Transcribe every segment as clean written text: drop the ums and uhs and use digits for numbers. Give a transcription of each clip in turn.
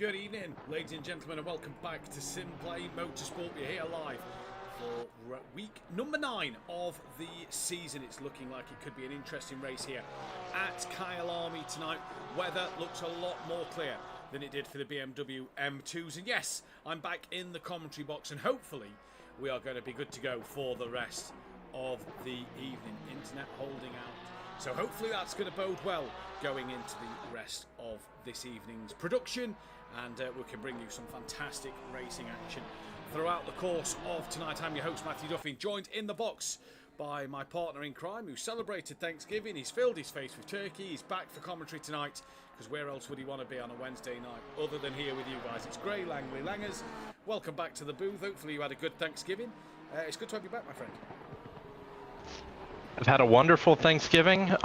Good evening, ladies and gentlemen, and welcome back to SimPlay Motorsport. We're here live for week number 9 of the season. It's looking like it could be an interesting race here at Kyalami tonight. Weather looks a lot more clear than it did for the BMW M2s. And yes, I'm back in the commentary box, and hopefully we are going to be good to go for the rest of the evening. Internet holding out. So hopefully that's going to bode well going into the rest of this evening's production, and we can bring you some fantastic racing action throughout the course of tonight. I'm your host, Mathew Duffin, joined in the box by my partner in crime who celebrated Thanksgiving. He's filled his face with turkey. He's back for commentary tonight, because where else would he want to be on a Wednesday night other than here with you guys? It's Gray Langley. Langers, welcome back to the booth. Hopefully you had a good Thanksgiving. It's good to have you back, my friend. I've had a wonderful Thanksgiving.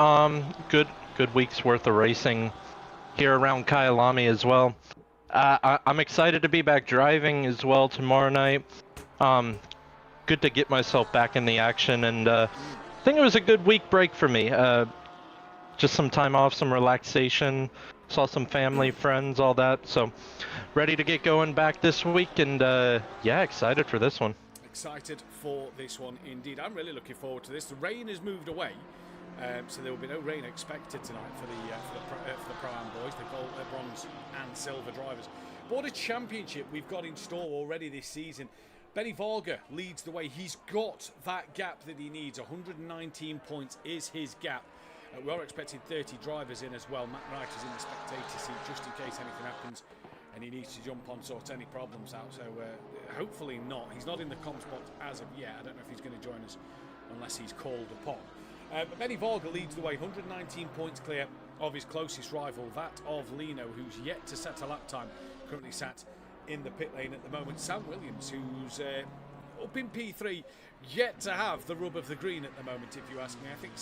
Good week's worth of racing here around Kyalami as well. I'm excited to be back driving as well tomorrow night. Good to get myself back in the action, and I think it was a good week break for me. Just some time off, some relaxation, saw some family, friends, all that. So ready to get going back this week, and yeah, excited for this one. Excited for this one indeed. I'm really looking forward to this. The rain has moved away, so there will be no rain expected tonight for the Pro-Am boys, the bronze and silver drivers. What a championship we've got in store already this season. Benny Varga leads the way. He's got that gap that he needs. 119 points is his gap. We are expecting 30 drivers in as well. Matt Wright is in the spectator seat just in case anything happens and he needs to jump on, sort any problems out. So hopefully not. He's not in the comms box as of yet. I don't know if he's going to join us unless he's called upon. But Benny Varga leads the way, 119 points clear of his closest rival, that of Lino, who's yet to set a lap time, currently sat in the pit lane at the moment. Sam Williams, who's up in P3, yet to have the rub of the green at the moment, if you ask me. I think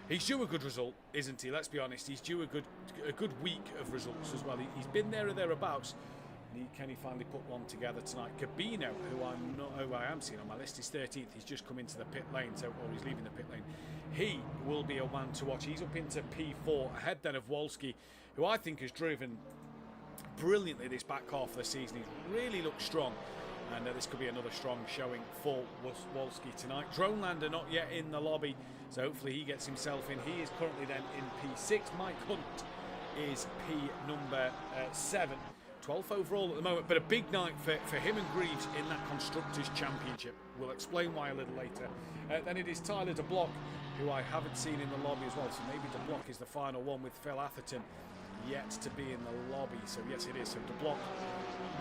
he's due a good result, isn't he? Let's be honest. He's due a good week of results as well. He's been there or thereabouts. Can he finally put one together tonight? Cabino, who I am seeing on my list, is 13th. He's just come into the pit lane, or he's leaving the pit lane. He will be a man to watch. He's up into P4, ahead then of Wolski, who I think has driven brilliantly this back half of the season. He's really looked strong, and this could be another strong showing for Wolski tonight. Dronelander not yet in the lobby, so hopefully he gets himself in. He is currently then in P6. Mike Hunt is P number 7. 12th overall at the moment, but a big night for him and Greaves in that Constructors' Championship. We'll explain why a little later. Then it is Tyler de Block, who I haven't seen in the lobby as well, so maybe de Block is the final one with Phil Atherton yet to be in the lobby. So yes, it is. So de Block,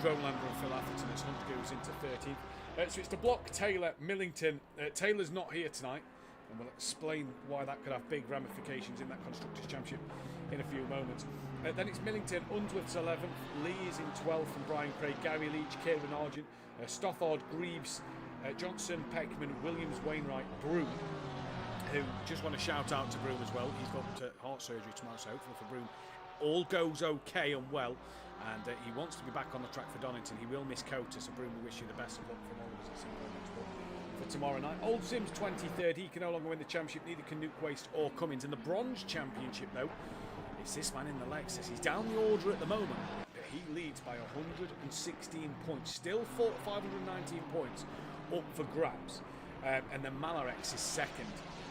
Dronelander and Phil Atherton as Hunt goes into 13th. So it's de Block, Taylor, Millington. Taylor's not here tonight, and we'll explain why that could have big ramifications in that Constructors' Championship in a few moments. Then it's Millington, Unsworth's 11th, Lee is in 12th from Brian Craig, Gary Leach, Kieran Argent, Stothard, Greaves, Johnson, Peckman, Williams, Wainwright, Broom, who just want to shout out to Broom as well. He's got heart surgery tomorrow, so hopefully for Broom all goes okay and well, and he wants to be back on the track for Donington. He will miss Cota, so Broom, we wish you the best of luck from all of us at SimPlay Motorsport for tomorrow night. Old Sim's 23rd, he can no longer win the championship, neither can Nuke Waste or Cummins. In the Bronze Championship though, it's this man in the Lexus. He's down the order at the moment, but he leads by 116 points. Still 519 points up for grabs. And then Malarex is second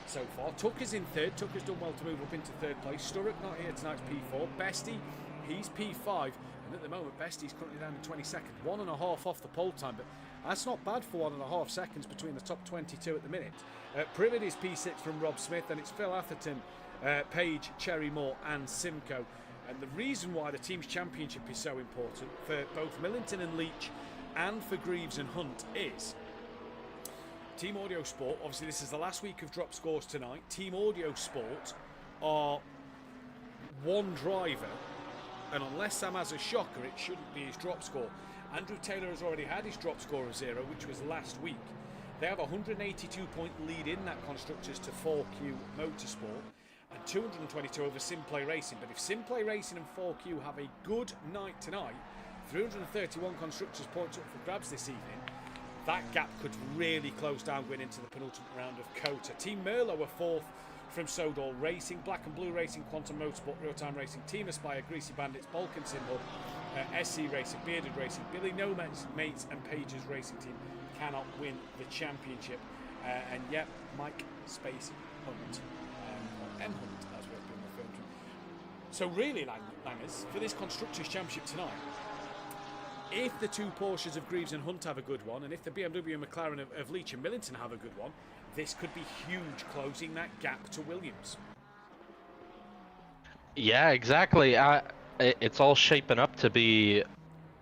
so far. Tucker's in third. Tucker's done well to move up into third place. Sturrock not here tonight, P4. Bestie, he's P5. And at the moment, Bestie's currently down in 22nd. 1.5 off the pole time, but that's not bad for 1.5 seconds between the top 22 at the minute. Privet is P6 from Rob Smith, and it's Phil Atherton, Page, Cherrymore and Simcoe. And the reason why the team's championship is so important for both Millington and Leach and for Greaves and Hunt is Team Audio Sport. Obviously this is the last week of drop scores tonight. Team Audio Sport are one driver, and unless Sam has a shocker, it shouldn't be his drop score. Andrew Taylor has already had his drop score of 0, which was last week. They have a 182 point lead in that Constructors to 4Q Motorsport, and 222 over SimPlay Racing. But if SimPlay Racing and 4Q have a good night tonight, 331 Constructors points up for grabs this evening, that gap could really close down going into the penultimate round of Cota. Team Merlo are 4th from Sodal Racing, Black and Blue Racing, Quantum Motorsport, Real Time Racing, Team Aspire, Greasy Bandits, Balkan Sim Hub, SC Racing, Bearded Racing, Billy Nomads, Mates and Page's racing team cannot win the championship. And yet, Mike Space Hunt, or M Hunt, that's what it's been referred to. So really, Langers, for this Constructors' Championship tonight, if the two Porsches of Greaves and Hunt have a good one, and if the BMW and McLaren of Leach and Millington have a good one, this could be huge, closing that gap to Williams. Yeah, exactly. It's all shaping up to be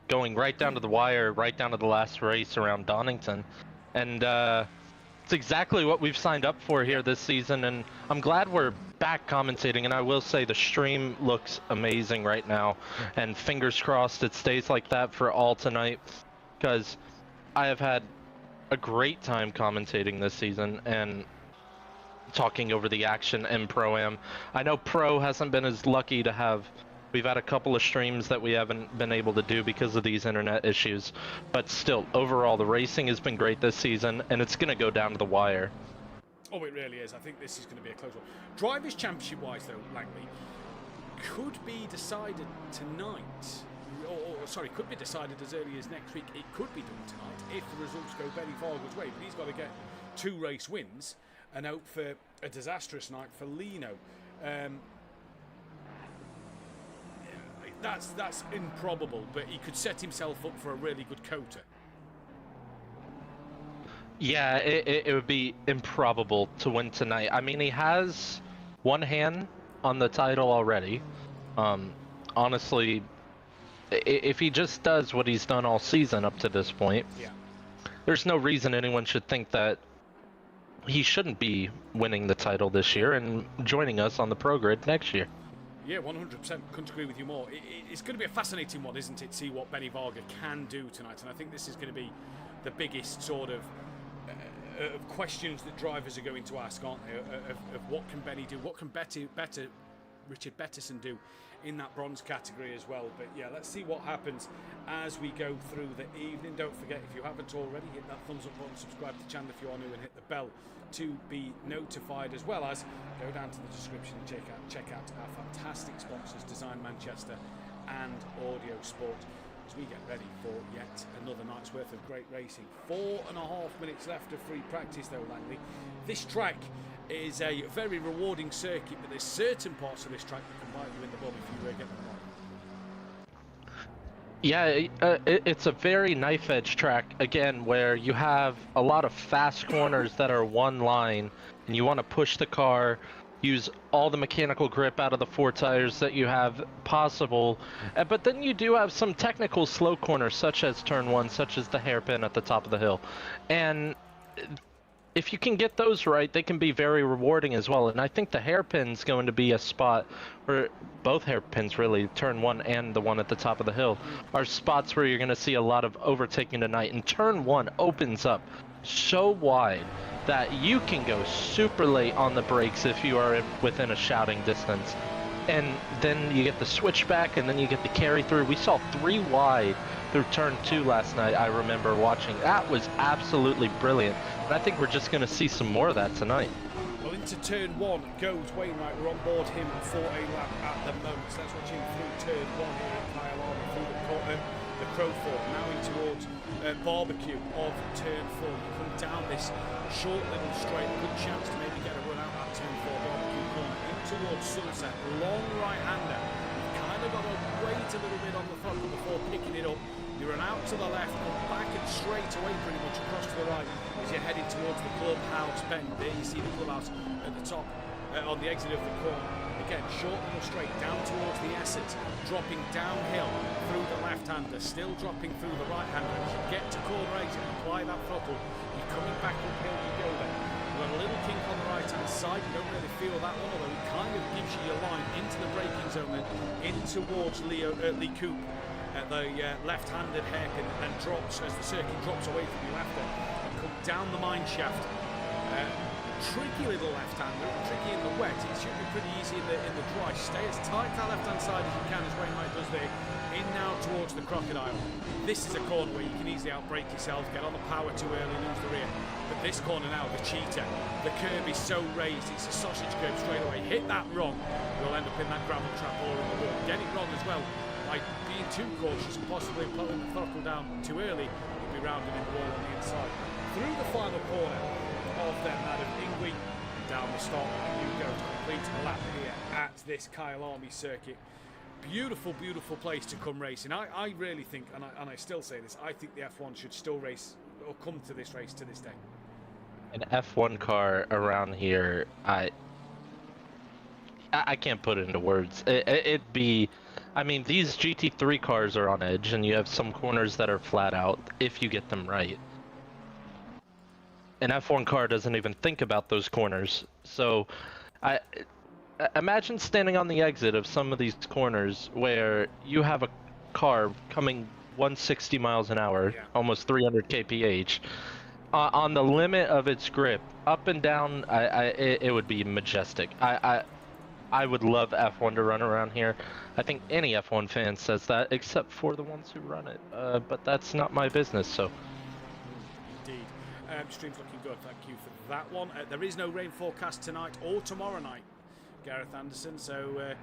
going right down to the wire, right down to the last race around Donington. And it's exactly what we've signed up for here this season, and I'm glad we're back commentating. And I will say the stream looks amazing right now, and fingers crossed it stays like that for all tonight, because I have had a great time commentating this season and talking over the action in Pro-Am. I know Pro hasn't been as lucky to have. We've had a couple of streams that we haven't been able to do because of these internet issues, but still, overall, the racing has been great this season, and it's going to go down to the wire. Oh, it really is. I think this is going to be a close one. Drivers' Championship-wise, though, Langley, could be decided tonight. Sorry, could be decided as early as next week. It could be done tonight if the results go Benny Varga's way, but he's got to get 2 race wins and hope for a disastrous night for Lino. That's improbable, but he could set himself up for a really good quota. Yeah, it would be improbable to win tonight. I mean, he has one hand on the title already. Honestly, if he just does what he's done all season up to this point, yeah, there's no reason anyone should think that he shouldn't be winning the title this year and joining us on the Pro Grid next year. Yeah, 100%. Couldn't agree with you more. It's going to be a fascinating one, isn't it? See what Benny Varga can do tonight, and I think this is going to be the biggest sort of questions that drivers are going to ask, aren't they? Of what can Benny do? What can Richard Bettison do in that bronze category as well? But yeah, let's see what happens as we go through the evening. Don't forget, if you haven't already, hit that thumbs up button, subscribe to the channel if you are new, and hit the bell to be notified, as well as go down to the description and check out our fantastic sponsors, Design Manchester and Audio Sport, as we get ready for yet another night's worth of great racing. 4.5 minutes left of free practice though, Langley. This track is a very rewarding circuit, but there's certain parts of this track that can bite you in the bum if you get them wrong. Yeah, it's a very knife-edge track, again, where you have a lot of fast corners that are one line, and you want to push the car, use all the mechanical grip out of the 4 tires that you have possible, but then you do have some technical slow corners, such as turn 1, such as the hairpin at the top of the hill. And if you can get those right, they can be very rewarding as well. And I think the hairpin's going to be a spot where both hairpins, really, turn 1 and the one at the top of the hill, are spots where you're going to see a lot of overtaking tonight. And turn 1 opens up so wide that you can go super late on the brakes if you are within a shouting distance. And then you get the switchback, and then you get the carry through. We saw 3 wide through turn 2 last night, I remember watching. That was absolutely brilliant. And I think we're just going to see some more of that tonight. Well, into turn 1 goes Wainwright. We're on board him for a lap at the moment. So let's watch him through turn 1 here at Kyalami, through the Crow Fort, now in towards Barbecue of turn 4. You come down this short little straight, good chance to maybe get a run out at turn 4 Barbecue corner, in towards Sunset, long right-hander. You've kind of got to wait a little bit on the front before picking it up. You run out to the left, come back and straight away pretty much across to the right as you're heading towards the clubhouse bend. There you see the clubhouse at the top on the exit of the corner. Again, short little straight down towards the Assetto, dropping downhill through the left-hander, still dropping through the right-hander. As you get to corner 8 and apply that throttle, you're coming back uphill you go then. You've got a little kink on the right-hand side, you don't really feel that one, although it kind of gives you your line into the braking zone then, in towards Lee Coupe. The left-handed hairpin and drops as the circuit drops away from you after and come down the mine shaft. Tricky little left-hander, tricky in the wet. It should be pretty easy in the dry. Stay as tight to that left-hand side as you can, as Wainwright does there. In now towards the Crocodile. This is a corner where you can easily outbrake yourself, get on the power too early, lose the rear. But this corner now, the Cheetah, the curb is so raised, it's a sausage curb straight away. Hit that wrong, you'll end up in that gravel trap or in the wall. Get it wrong as well. by being too cautious and possibly pulling the throttle down too early, he'll be rounding in the wall on the inside. Through the final corner of then that of Ingwe, down the stop, and you go to complete a lap here at this Kyalami circuit. Beautiful, beautiful place to come racing. I really think, and I still say this, I think the F1 should still race, or come to this race to this day. An F1 car around here, I can't put it into words. It'd be, I mean, these GT3 cars are on edge, and you have some corners that are flat out if you get them right. An F1 car doesn't even think about those corners. So, I imagine standing on the exit of some of these corners where you have a car coming 160 miles an hour, almost 300 kph. On the limit of its grip, up and down, it would be majestic. I would love F1 to run around here. I think any F1 fan says that, except for the ones who run it. But that's not my business, so. Indeed. Stream's looking good, thank you for that one. There is no rain forecast tonight or tomorrow night, Gareth Anderson, so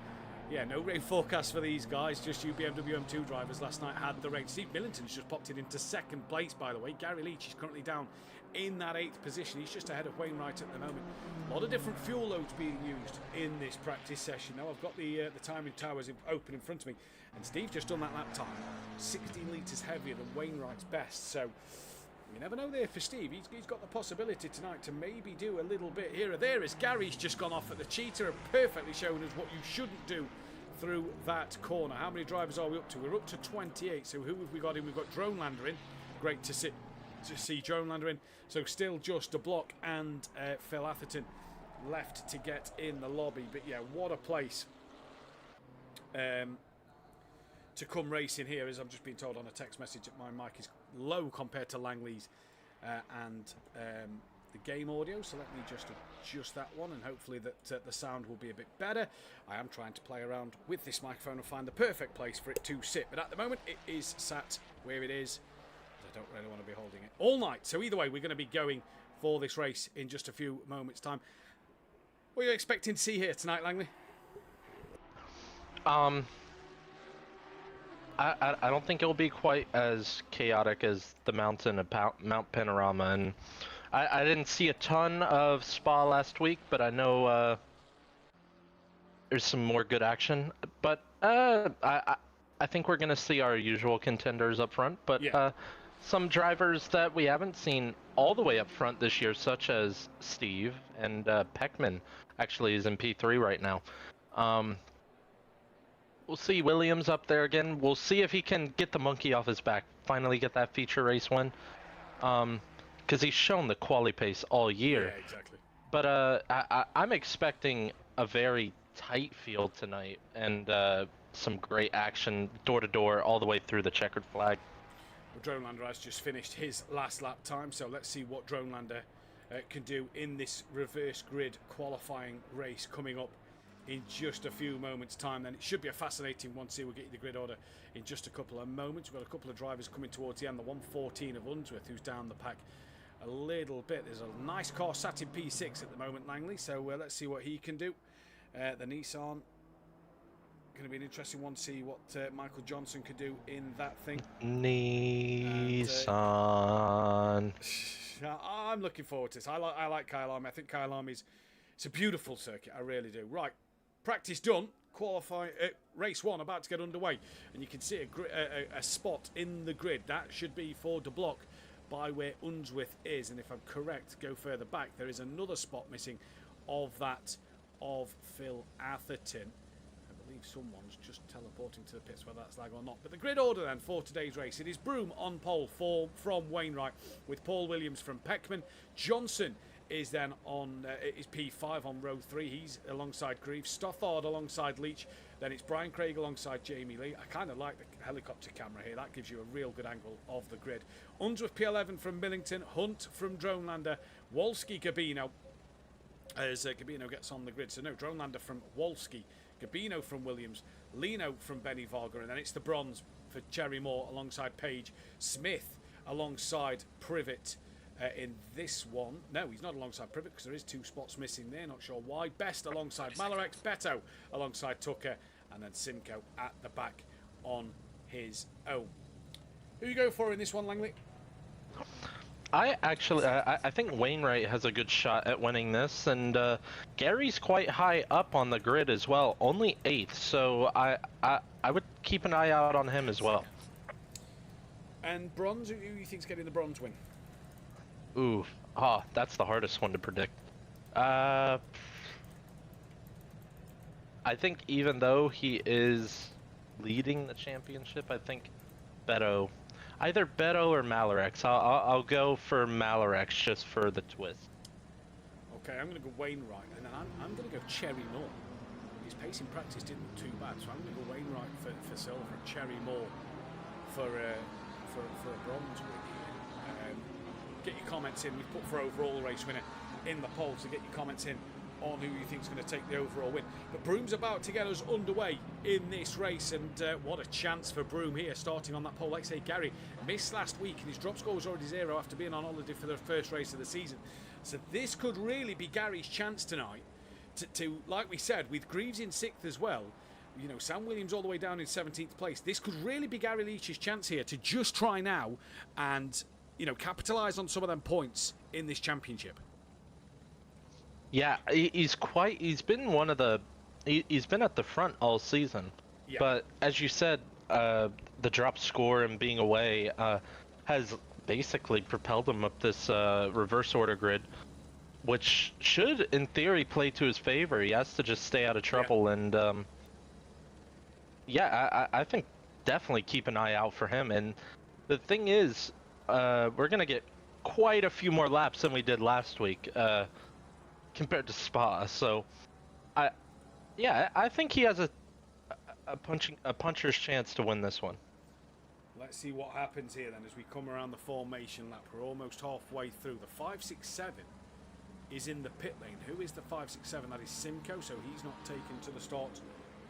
yeah, no rain forecast for these guys, just you BMW M2 drivers last night had the rain. Steve Millington's just popped it into second place, by the way. Gary Leach is currently down in that 8th position. He's just ahead of Wainwright at the moment. A lot of different fuel loads being used in this practice session. Now I've got the timing towers open in front of me, and Steve just done that lap time, 16 litres heavier than Wainwright's best, so you never know there for Steve. He's got the possibility tonight to maybe do a little bit here or there, as Gary's just gone off at the cheetah and perfectly shown us what you shouldn't do through that corner. How many drivers are we up to? We're up to 28. So who have we got in? We've got Dronelander in. Great to see Dronelander in. So still just a block and Phil Atherton left to get in the lobby. But yeah, what a place to come racing here, as I'm just being told on a text message that my mic is low compared to Langley's and the game audio, so let me just adjust that one, and hopefully that the sound will be a bit better. I am trying to play around with this microphone and find the perfect place for it to sit, but at the moment it is sat where it is. I don't really want to be holding it all night, so either way we're going to be going for this race in just a few moments' time. What are you expecting to see here tonight, Langley? I don't think it'll be quite as chaotic as the mountain of Mount Panorama, and I didn't see a ton of Spa last week, but I know there's some more good action. But I think we're gonna see our usual contenders up front, but some drivers that we haven't seen all the way up front this year, such as Steve and Peckman, actually is in P3 right now. We'll see Williams up there again. We'll see if he can get the monkey off his back, finally get that feature race win. Because he's shown the quali pace all year. Yeah, exactly. But I'm expecting a very tight field tonight, and some great action door to door all the way through the checkered flag. Well, Dronelander has just finished his last lap time, so let's see what Dronelander can do in this reverse grid qualifying race coming up in just a few moments' time. Then it should be a fascinating one. See, we'll get you the grid order in just a couple of moments. We've got a couple of drivers coming towards the end. The 114 of Unsworth, who's down the pack a little bit. There's a nice car sat in P6 at the moment, Langley, so let's see what he can do. The Nissan, going to be an interesting one to see what Michael Johnson could do in that thing. Nissan. I'm looking forward to this. I like Kyalami. I think Kyalami's, it's a beautiful circuit. I really do. Right, practice done. Race 1 about to get underway, and you can see a spot in the grid that should be for De Block by where Unsworth is, and if I'm correct, go further back, there is another spot missing of that of Phil Atherton. I believe someone's just teleporting to the pits, whether that's lag or not. But the grid order then for today's race, it is Broom on pole from Wainwright, with Paul Williams from Peckman. Johnson is then on is P5 on row 3. He's alongside Grieve. Stothard alongside Leach. Then it's Brian Craig alongside Jamie Lee. I kind of like the helicopter camera here. That gives you a real good angle of the grid. Unsworth P11 from Millington. Hunt from Dronelander. Wolski Gabino as Gabino gets on the grid. So no, Dronelander from Wolski. Gabino from Williams. Lino from Benny Varga. And then it's the bronze for Cherry Moore alongside Page. Smith alongside Privet. In this one, no, he's not alongside Privet because there is 2 spots missing there, not sure why. Best alongside Malarex, Beto alongside Tucker, and then Simcoe at the back on his own. Who you go for in this one, Langley? I think Wainwright has a good shot at winning this, and Gary's quite high up on the grid as well, only 8th, so I would keep an eye out on him as well. And bronze, who do you think's getting the bronze win? Ooh, that's the hardest one to predict. I think even though he is leading the championship, I think Beto, either Beto or Malarex. I'll go for Malarex just for the twist. Okay, I'm going to go Wainwright, and then I'm going to go Cherry Moore. His pace in practice didn't look too bad, so I'm going to go Wainwright for silver, and Cherry Moore for a bronze win here. Get your comments in. We've put for overall race winner in the poll, so get your comments in on who you think is going to take the overall win. But Broom's about to get us underway in this race, and what a chance for Broom here, starting on that pole. Like I say, Gary missed last week, and his drop score was already 0 after being on holiday for the first race of the season. So this could really be Gary's chance tonight to like we said, with Greaves in 6th as well, you know, Sam Williams all the way down in 17th place. This could really be Gary Leach's chance here to just try now and, you know, capitalise on some of them points in this championship. Yeah, he's been one of the, he's been at the front all season. Yeah. But as you said, the drop score and being away has basically propelled him up this reverse order grid, which should, in theory, play to his favor. He has to just stay out of trouble, and yeah, I think definitely keep an eye out for him. And the thing is, we're gonna get quite a few more laps than we did last week compared to Spa. So, I think he has a puncher's chance to win this one. Let's see what happens here then as we come around the formation lap. We're almost halfway through. The 567 is in the pit lane. Who is the 567? That is Simcoe, so he's not taken to the start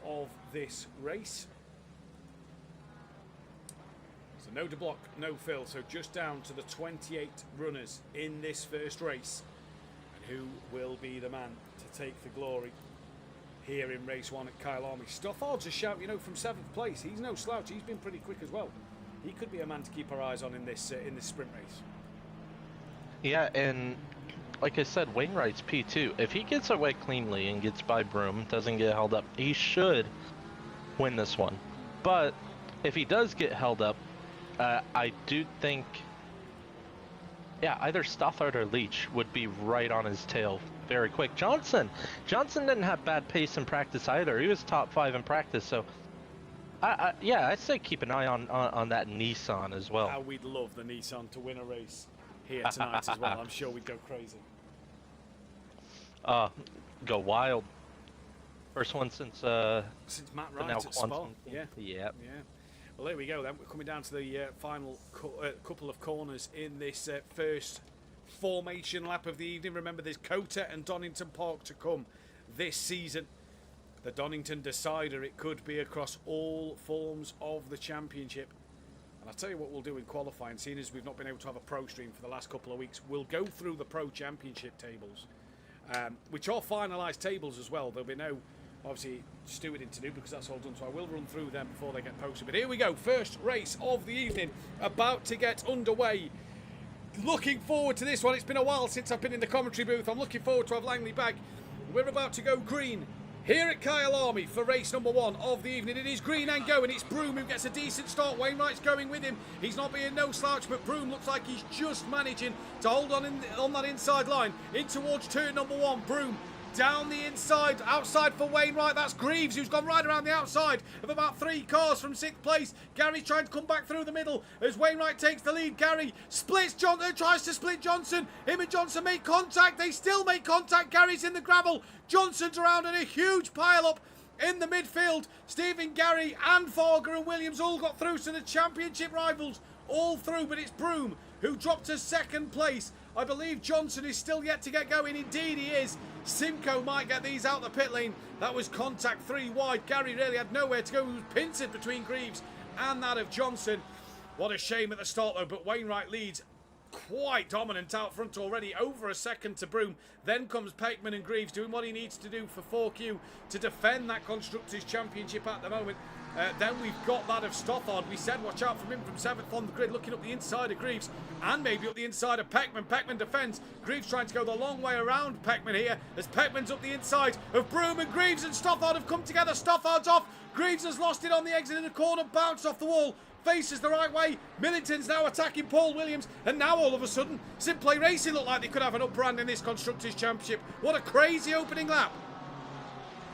of this race. So no de block, no fill, so just down to the 28 runners in this first race. And who will be the man to take the glory here in race 1 at Kyalami? Stoffard's a shout, you know, from 7th place. He's no slouch. He's been pretty quick as well. He could be a man to keep our eyes on in this sprint race. Yeah, and like I said, Wainwright's P2. If he gets away cleanly and gets by Broom, doesn't get held up, he should win this one. But if he does get held up, I do think, yeah, either Stothard or Leach would be right on his tail very quick. Johnson didn't have bad pace in practice either. He was top 5 in practice, so yeah, I'd say keep an eye on that Nissan as well. How we'd love the Nissan to win a race here tonight as well. I'm sure we'd go crazy. Go wild. First one since Matt Wright at Spa. Yeah. Well, there we go then. We're coming down to the final couple of corners in this first formation lap of the evening. Remember, there's Cota and Donington Park to come this season. The Donington decider, it could be across all forms of the championship. And I'll tell you what we'll do in qualifying, seeing as we've not been able to have a pro stream for the last couple of weeks. We'll go through the pro championship tables, which are finalised tables as well. There'll be no, obviously, stewarding to do because that's all done. So I will run through them before they get posted. But here we go, first race of the evening, about to get underway. Looking forward to this one. It's been a while since I've been in the commentary booth. I'm looking forward to have Langley back. We're about to go green here at Kyalami for race number 1 of the evening. It is green and go, and it's Broom who gets a decent start. Wainwright's going with him. He's not being no slouch, but Broom looks like he's just managing to hold on that inside line in towards turn number 1. Broom down the inside, outside for Wainwright. That's Greaves, who's gone right around the outside of about 3 cars from 6th place. Gary's trying to come back through the middle as Wainwright takes the lead. Gary splits Johnson, tries to split Johnson. Him and Johnson make contact. They still make contact. Gary's in the gravel. Johnson's around in a huge pile-up in the midfield. Stephen, Gary and Farger and Williams all got through, so the championship rivals all through, but it's Broom who dropped to 2nd place. I believe Johnson is still yet to get going. Indeed he is. Simcoe might get these out the pit lane. That was contact 3 wide. Gary really had nowhere to go. He was pincered between Greaves and that of Johnson. What a shame at the start though, but Wainwright leads quite dominant out front already, over a second to Broom. Then comes Pakeman and Greaves doing what he needs to do for 4Q to defend that Constructors' Championship at the moment. Then we've got that of Stothard. We said watch out from him from 7th on the grid, looking up the inside of Greaves and maybe up the inside of Peckman. Peckman defends. Greaves trying to go the long way around Peckman here as Peckman's up the inside of Broom, and Greaves and Stothard have come together. Stothard's off. Greaves has lost it on the exit in the corner, bounced off the wall. Faces the right way. Millington's now attacking Paul Williams, and now all of a sudden SimPlay Racing look like they could have an upper hand in this Constructors' Championship. What a crazy opening lap.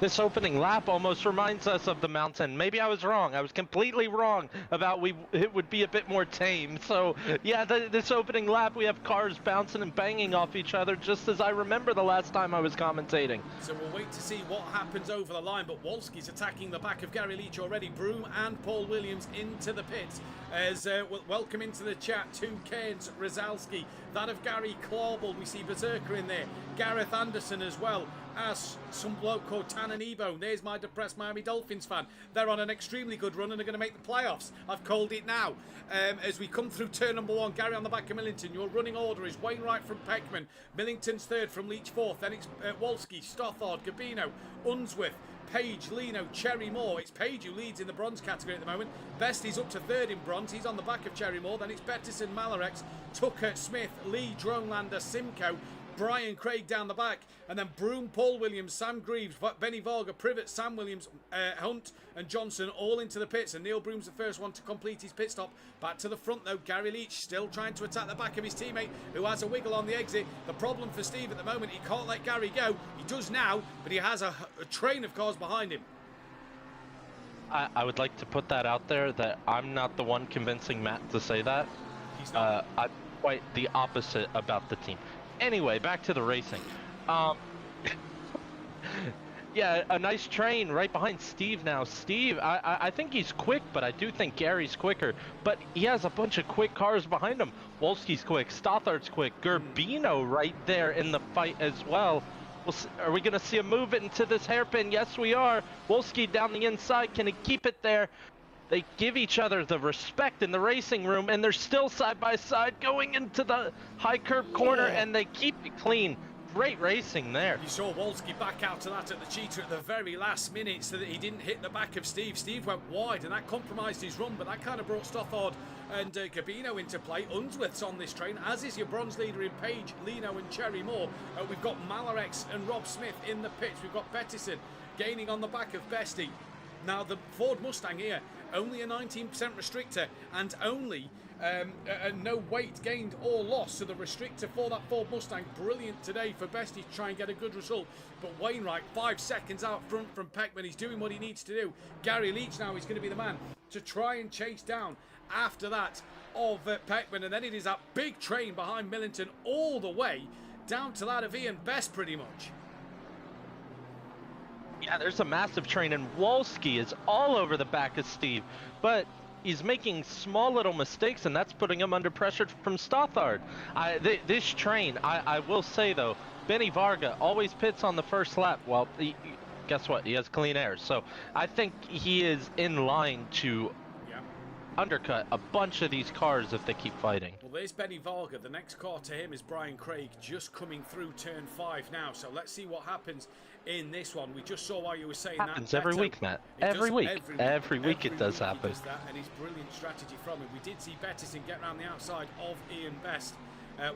This opening lap almost reminds us of the mountain. Maybe I was wrong. I was completely wrong about it would be a bit more tame. So, yeah, this opening lap, we have cars bouncing and banging off each other, just as I remember the last time I was commentating. So we'll wait to see what happens over the line, but Wolski's attacking the back of Gary Leach already. Broom and Paul Williams into the pits. As welcome into the chat to Keynes Rozalski. That of Gary Clawball. We see Berserker in there. Gareth Anderson as well. As some bloke called Tannen Ebo. There's my depressed Miami Dolphins fan. They're on an extremely good run and are going to make the playoffs. I've called it now. As we come through turn number 1, Gary on the back of Millington. Your running order is Wainwright from Peckman. Millington's 3rd from Leach 4th. Then it's Wolski, Stothard, Gabino, Unsworth, Page, Lino, Cherry Moore. It's Page who leads in the bronze category at the moment. Besty's up to 3rd in bronze. He's on the back of Cherry Moore. Then it's Bettison, Malarex, Tucker, Smith, Lee, Dronelander, Simcoe, Brian Craig down the back, and then Broom, Paul Williams, Sam Greaves, Benny Varga, Privet, Sam Williams, Hunt and Johnson all into the pits, and Neil Broom's the first one to complete his pit stop. Back to the front though, Gary Leach still trying to attack the back of his teammate who has a wiggle on the exit. The problem for Steve at the moment, he can't let Gary go. He does now, but he has a train of cars behind him. I would like to put that out there that I'm not the one convincing Matt to say that. He's not. I'm quite the opposite about the team. Anyway, back to the racing. Yeah, a nice train right behind Steve now. Steve, I think he's quick, but I do think Gary's quicker. But he has a bunch of quick cars behind him. Wolski's quick, Stothard's quick, Gerbino right there in the fight as well. Are we going to see a move into this hairpin? Yes, we are. Wolski down the inside. Can he keep it there? They give each other the respect in the racing room, and they're still side by side going into the high curb corner, and they keep it clean. Great racing there. You saw Wolski back out to that at the cheater at the very last minute so that he didn't hit the back of Steve. Steve went wide, and that compromised his run, but that kind of brought Stothard and Gabino into play. Unsworth's on this train, as is your bronze leader in Page, Lino and Cherry Moore. We've got Malarex and Rob Smith in the pits. We've got Bettison gaining on the back of Bestie. Now, the Ford Mustang here, only a 19% restrictor and only no weight gained or lost. So the restrictor for that Ford Mustang, brilliant today for Bestie to try and get a good result. But Wainwright, 5 seconds out front from Peckman. He's doing what he needs to do. Gary Leach now is going to be the man to try and chase down after that of Peckman. And then it is that big train behind Millington all the way down to that of Ian Best pretty much. Yeah, there's a massive train, and Wolski is all over the back of Steve, but he's making small little mistakes, and that's putting him under pressure from Stothard. This train, I will say though, Benny Varga always pits on the first lap. Well, guess what? He has clean air, so I think he is in line to undercut a bunch of these cars if they keep fighting. Well, there's Benny Varga. The next car to him is Brian Craig, just coming through turn 5 now. So let's see what happens in this one. We just saw while you were saying that. Happens every week, Matt. Every week it does happen. He does that, and it's brilliant strategy from him. We did see Bettison get around the outside of Ian Best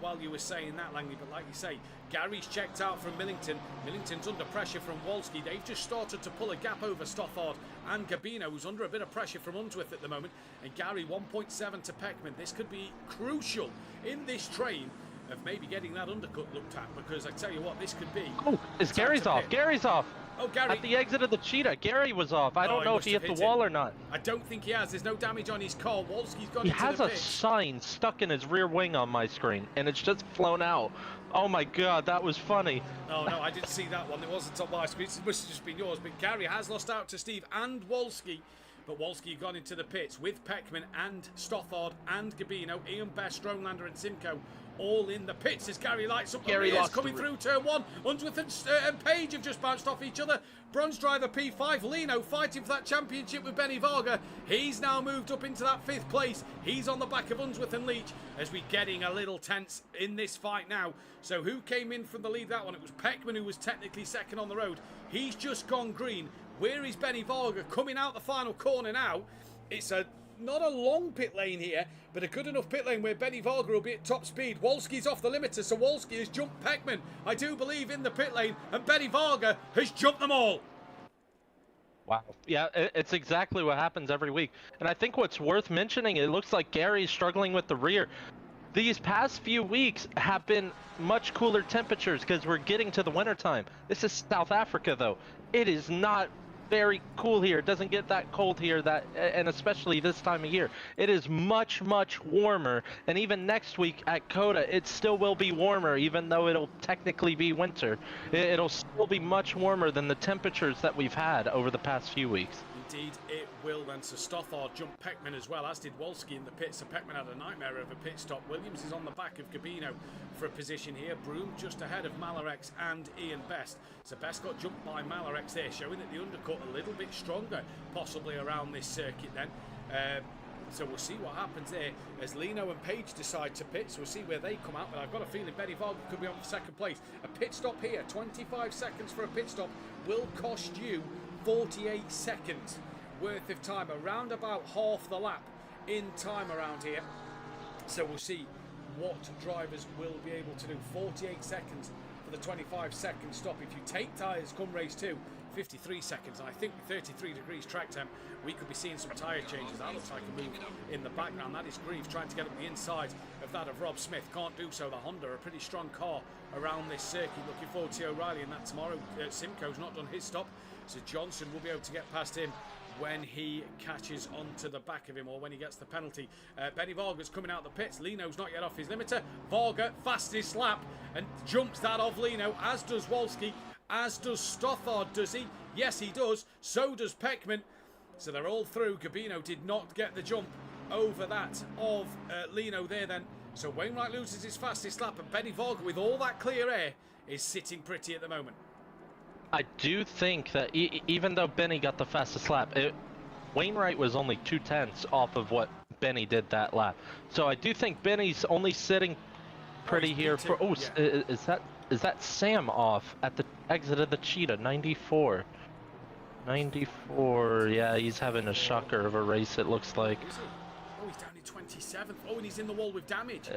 while you were saying that, Langley. But like you say, Gary's checked out from Millington. Millington's under pressure from Wolski. They've just started to pull a gap over Stothard and Gabino, who's under a bit of pressure from Unsworth at the moment. And Gary 1.7 to Peckman. This could be crucial in this train of maybe getting that undercut looked at, because I tell you what, this could be. Oh, Gary's off. Gary's off. Oh, Gary. At the exit of the cheetah, Gary was off. I don't know if he hit the wall or not. I don't think he has. There's no damage on his car. Wolski's gone into the pit. He has a sign stuck in his rear wing on my screen, and it's just flown out. Oh my god, that was funny. Oh no, I didn't see that one. It wasn't on my screen. It must have just been yours. But Gary has lost out to Steve and Wolski. But Wolski had gone into the pits with Peckman and Stothard and Gabino, Ian Best, Dronelander and Simcoe all in the pits as Gary lights up the Gary rears, coming through turn 1. Unsworth and Page have just bounced off each other. Bronze driver P5, Lino fighting for that championship with Benny Varga. He's now moved up into that 5th place. He's on the back of Unsworth and Leach as we're getting a little tense in this fight now. So who came in from the lead that one? It was Peckman, who was technically second on the road. He's just gone green. Where is Benny Varga coming out the final corner now? It's not a long pit lane here, but a good enough pit lane where Benny Varga will be at top speed. Wolski's off the limiter, so Wolski has jumped Peckman, I do believe, in the pit lane, and Benny Varga has jumped them all. Wow. Yeah, it's exactly what happens every week. And I think what's worth mentioning, it looks like Gary's struggling with the rear. These past few weeks have been much cooler temperatures because we're getting to the wintertime. This is South Africa, though. It is not very cool here. It doesn't get that cold here, and especially this time of year. It is much, much warmer, and even next week at COTA, it still will be warmer, even though it'll technically be winter. It'll still be much warmer than the temperatures that we've had over the past few weeks. Indeed, it will then. So Stothard jumped Peckman as well, as did Wolski in the pit. So Peckman had a nightmare of a pit stop. Williams is on the back of Gabino for a position here. Broom just ahead of Malarex and Ian Best. So Best got jumped by Malarex there, showing that the undercut a little bit stronger, possibly around this circuit then. So we'll see what happens there as Lino and Page decide to pit. So we'll see where they come out. But I've got a feeling Benny Varga could be on for second place. A pit stop here, 25 seconds for a pit stop, will cost you 48 seconds worth of time, around about half the lap in time around here. So we'll see what drivers will be able to do. 48 seconds for the 25-second stop. If you take tyres come race 2, 53 seconds. And I think with 33 degrees track temp, we could be seeing some tyre changes. That looks like a move in the background. That is Grieve trying to get up the inside of that of Rob Smith. Can't do so. The Honda, a pretty strong car around this circuit. Looking forward to O'Reilly and that tomorrow. Simcoe's not done his stop, so Johnson will be able to get past him when he catches onto the back of him, or when he gets the penalty. Benny Varga's coming out the pits. Lino's not yet off his limiter. Varga, fastest lap, and jumps that of Lino, as does Wolski, as does Stothard, does he? Yes, he does. So does Peckman. So they're all through. Gabino did not get the jump over that of Lino there then. So Wainwright loses his fastest lap, and Benny Varga, with all that clear air, is sitting pretty at the moment. I do think that even though Benny got the fastest lap, Wainwright was only 2/10 off of what Benny did that lap. So I do think Benny's only sitting pretty here for. Oh, yeah. Is that Sam off at the exit of the Cheetah? 94. 94. Yeah, he's having a shocker of a race. It looks like. Oh, he's down in 27th. Oh, and he's in the wall with damage.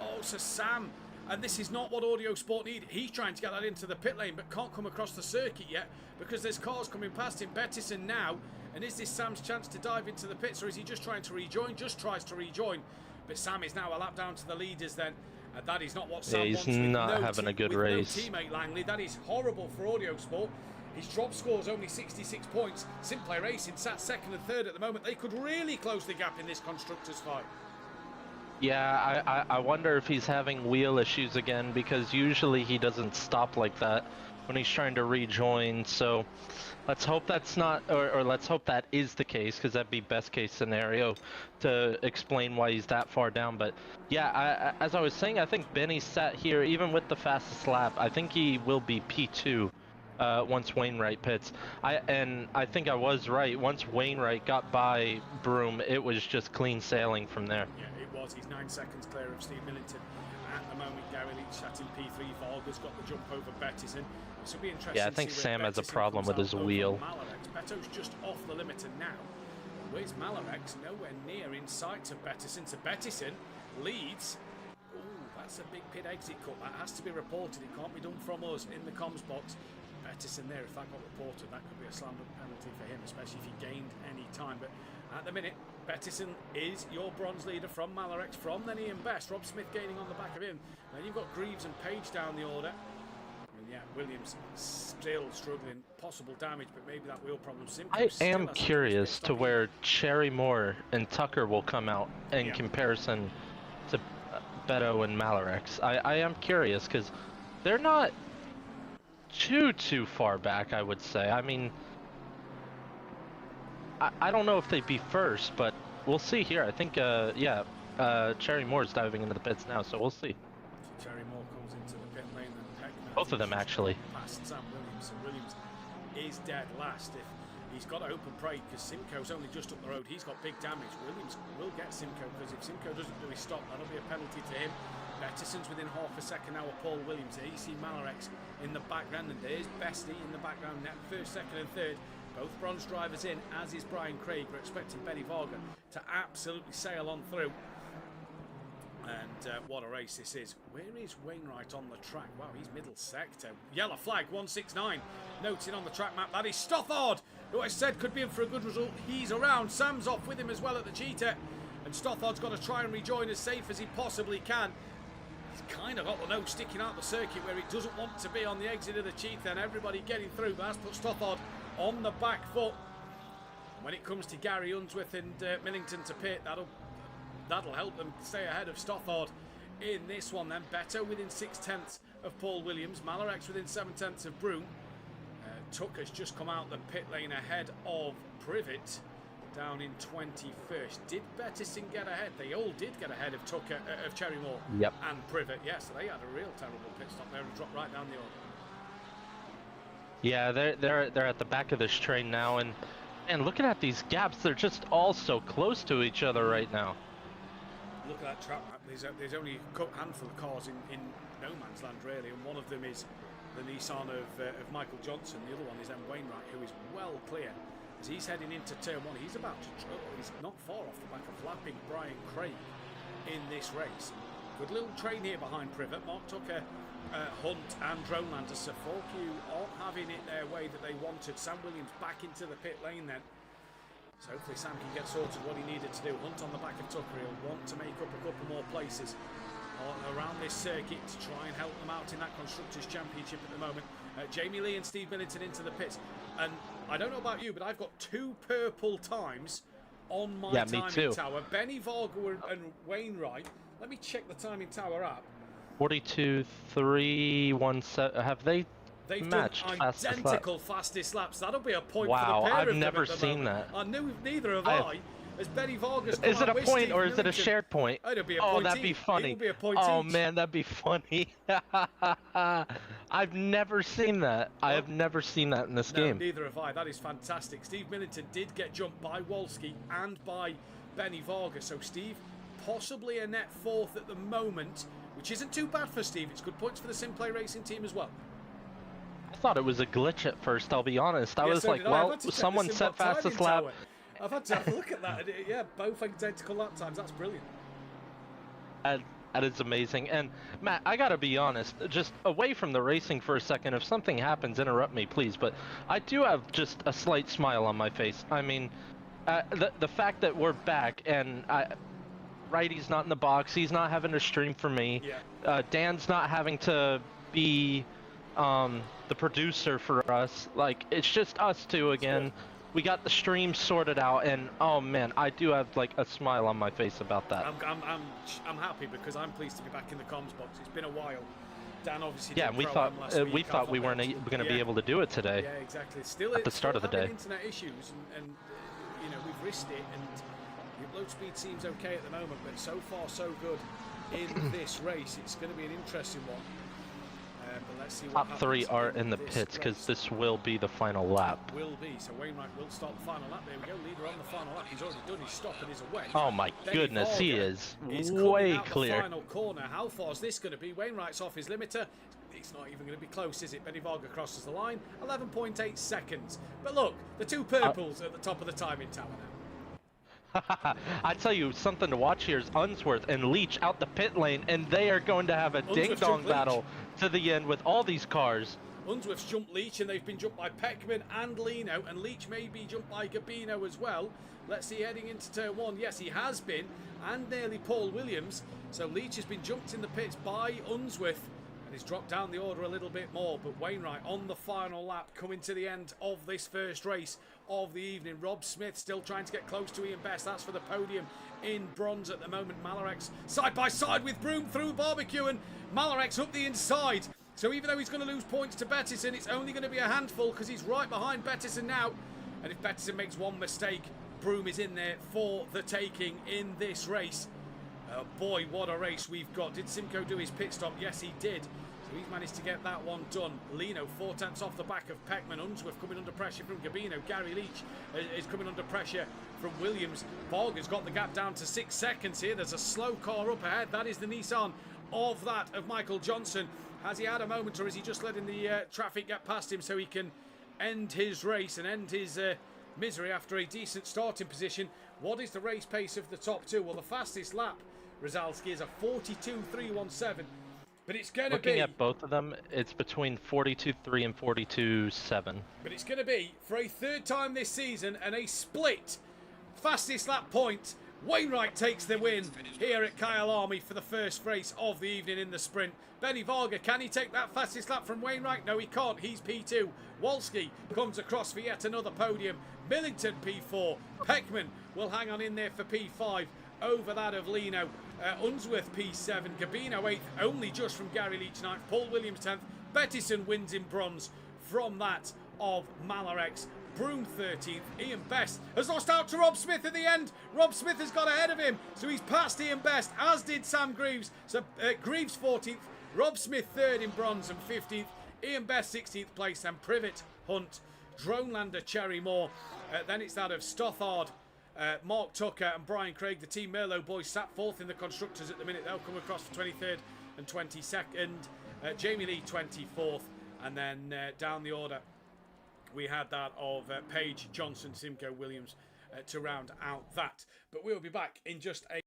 Oh, so Sam. And this is not what Audio Sport need. He's trying to get that into the pit lane, but can't come across the circuit yet because there's cars coming past him. Bettison now. And is this Sam's chance to dive into the pits, or is he just trying to rejoin? Just tries to rejoin. But Sam is now a lap down to the leaders then. And that is not what Sam wants. He's not having a good race. No teammate Langley. That is horrible for Audio Sport. His drop score is only 66 points. SimPlay Racing sat second and third at the moment. They could really close the gap in this constructors fight. Yeah, I wonder if he's having wheel issues again, because usually he doesn't stop like that when he's trying to rejoin. So let's hope that's not, or let's hope that is the case, because that'd be best case scenario to explain why he's that far down. But yeah, as I was saying, I think Benny sat here even with the fastest lap. I think he will be P2 once Wainwright pits. I think I was right. Once Wainwright got by Broom, it was just clean sailing from there. Yeah, it was. He's 9 seconds clear of Steve Millington at the moment. Gary Leach sat in P3. Varga's got the jump over Bettison. This will be interesting. Yeah, I think Sam has a problem with his wheel. Beto's just off the limiter now. Where's Malarex? Nowhere near in sight of Bettison. So Bettison leads. Ooh, that's a big pit exit cut. That has to be reported. It can't be done from us in the comms box. Bettison there, if that got reported, that could be a slam dunk penalty for him, especially if he gained any time. But at the minute, Bettison is your bronze leader from Malarex, from then Ian Best. Rob Smith gaining on the back of him. Then you've got Greaves and Page down the order. And yeah, Williams still struggling. Possible damage, but maybe that wheel problem. I am curious to where Cherry Moore and Tucker will come out in comparison to Beto and Malarex. I am curious, because they're not too far back, I would say. I mean, I don't know if they'd be first, but we'll see here. I think, Cherry Moore's diving into the pits now, so we'll see. Cherry Moore comes into the pit lane and Peckman. Both of them actually. Past Sam Williams. So Williams is dead last. If he's got to open break because Simcoe's only just up the road, he's got big damage. Williams will get Simcoe because if Simcoe doesn't do his stop, that'll be a penalty to him. Bettison's within half a second now of Paul Williams. There you see Malarex in the background, and there's Bestie in the background now, first, second and third. Both bronze drivers in, as is Brian Craig. We're expecting Benny Varga to absolutely sail on through. And what a race this is. Where is Wainwright on the track? Wow, he's middle sector. Yellow flag, 169. Noted on the track map, that is Stothard, who I said could be in for a good result. He's around. Sam's off with him as well at the cheetah. And Stothard's got to try and rejoin as safe as he possibly can. He's kind of got the nose sticking out the circuit where he doesn't want to be on the exit of the cheetah, and everybody getting through. But that's put Stothard on the back foot. When it comes to Gary Unsworth and Millington to pit, that'll help them stay ahead of Stothard in this one. Then Beto within 6/10 of Paul Williams, Malarex within 7/10 of Broom. Tucker's just come out the pit lane ahead of Privet down in 21st. Did Bettison get ahead? They all did get ahead of Tucker, of Cherrymore and Privet. Yes, they had a real terrible pit stop there and dropped right down the order. Yeah, they're at the back of this train now, and looking at these gaps, they're just all so close to each other right now. Look at that track map. There's only a handful of cars in no man's land really, and one of them is the Nissan of Michael Johnson. The other one is M. Wainwright, who is well clear as he's heading into turn one. He's about to he's not far off the back of lapping Brian Craig in this race. Good little train here behind Privet. Mark Tucker, Hunt and Droneland. So Forkew aren't having it their way that they wanted. Sam Williams back into the pit lane then. So hopefully Sam can get sorted what he needed to do. Hunt on the back of Tucker. He'll want to make up a couple more places around this circuit to try and help them out in that Constructors' Championship at the moment. Jamie Lee and Steve Millington into the pits. And I don't know about you, but I've got 2 purple times on my timing tower. Benny Varga and Wainwright. Let me check the timing tower up. 42.317. Have they They've matched done identical fastest laps. That'll be a point wow, for the pair I've of them never at the seen moment. that. I knew neither have I. As Benny Vargas is it a point or is it a shared point? Oh, it'll be a oh point that'd be funny. It'll be a point oh each. Man, that'd be funny. I've never seen that. I have never seen that in this game. Neither have I. That is fantastic. Steve Millington did get jumped by Wolski and by Benny Vargas. So Steve possibly a net 4th at the moment, which isn't too bad for Steve. It's good points for the SimPlay Racing team as well. I thought it was a glitch at first, I'll be honest. I was like, well, someone set fastest lap. I've had to have a look at that. Yeah, both identical lap times. That's brilliant. That is amazing. And Matt, I gotta be honest, just away from the racing for a second, if something happens, interrupt me, please. But I do have just a slight smile on my face. I mean, the fact that we're back and Righty's not in the box, he's not having to stream for me. Yeah. Dan's not having to be the producer for us. Like, it's just us two again. We got the stream sorted out, and oh man, I do have like a smile on my face about that. I'm happy because I'm pleased to be back in the comms box. It's been a while. Dan obviously. Yeah, and we thought we weren't going to be able to do it today. Yeah, exactly. Still at the start of the day. Internet issues, and you know we've risked it, and the upload speed seems okay at the moment, but so far so good in this race. It's going to be an interesting one. But let's see what Top 3 are in the pits because this will be the final lap. Will be. So Wainwright will start the final lap. There we go. Leader on the final lap. He's already done his stop and is away. Oh my goodness, he is way clear. The final corner. How far is this going to be? Wainwright's off his limiter. It's not even going to be close, is it? Benny Varga crosses the line. 11.8 seconds. But look, the 2 purples at the top of the timing tower now. I tell you, something to watch here is Unsworth and Leach out the pit lane, and they are going to have a ding-dong battle to the end with all these cars. Unsworth's jumped Leach, and they've been jumped by Peckman and Lino, and Leach may be jumped by Gabino as well. Let's see, heading into turn 1. Yes, he has been, and nearly Paul Williams. So Leach has been jumped in the pits by Unsworth, and he's dropped down the order a little bit more. But Wainwright on the final lap, coming to the end of this first race of the evening. Rob Smith still trying to get close to Ian Best. That's for the podium in bronze at the moment. Malarex side by side with Broom through barbecue, and Malarex up the inside. So even though he's going to lose points to Bettison, it's only going to be a handful because he's right behind Bettison now. And if Bettison makes one mistake, Broom is in there for the taking in this race. Boy, what a race we've got. Did Simcoe do his pit stop? Yes, he did. So he's managed to get that one done. Lino, 4 tenths off the back of Peckman. Unsworth coming under pressure from Gabino. Gary Leach is coming under pressure from Williams. Varga's got the gap down to 6 seconds here. There's a slow car up ahead. That is the Nissan of Michael Johnson. Has he had a moment, or is he just letting the traffic get past him so he can end his race and end his misery after a decent starting position? What is the race pace of the top two? Well, the fastest lap, Rozalski, is a 42.317. But it's going to be... Looking at both of them, it's between 42.3 and 42.7. But it's going to be, for a third time this season, and a split fastest lap point, Wainwright takes the win here at Kyalami for the first race of the evening in the sprint. Benny Varga, can he take that fastest lap from Wainwright? No, he can't. He's P2. Wolski comes across for yet another podium. Millington P4. Peckman will hang on in there for P5 over that of Lino. Unsworth P7. Gabino 8th, only just from Gary Leach 9th. Paul Williams 10th. Bettison wins in bronze from that of Malarex. Broome 13th. Ian Best has lost out to Rob Smith at the end. Rob Smith has got ahead of him, so he's passed Ian Best, as did Sam Greaves. So Greaves 14th, Rob Smith 3rd in bronze and 15th. Ian Best 16th place, and Privet, Hunt, Dronelander, Cherry Moore. Then it's that of Stothard, Mark Tucker and Brian Craig. The Team Merlot boys sat 4th in the constructors at the minute. They'll come across for 23rd and 22nd. Jamie Lee 24th, and then down the order we had that of Page, Johnson, Simcoe, Williams to round out that. But we'll be back in just a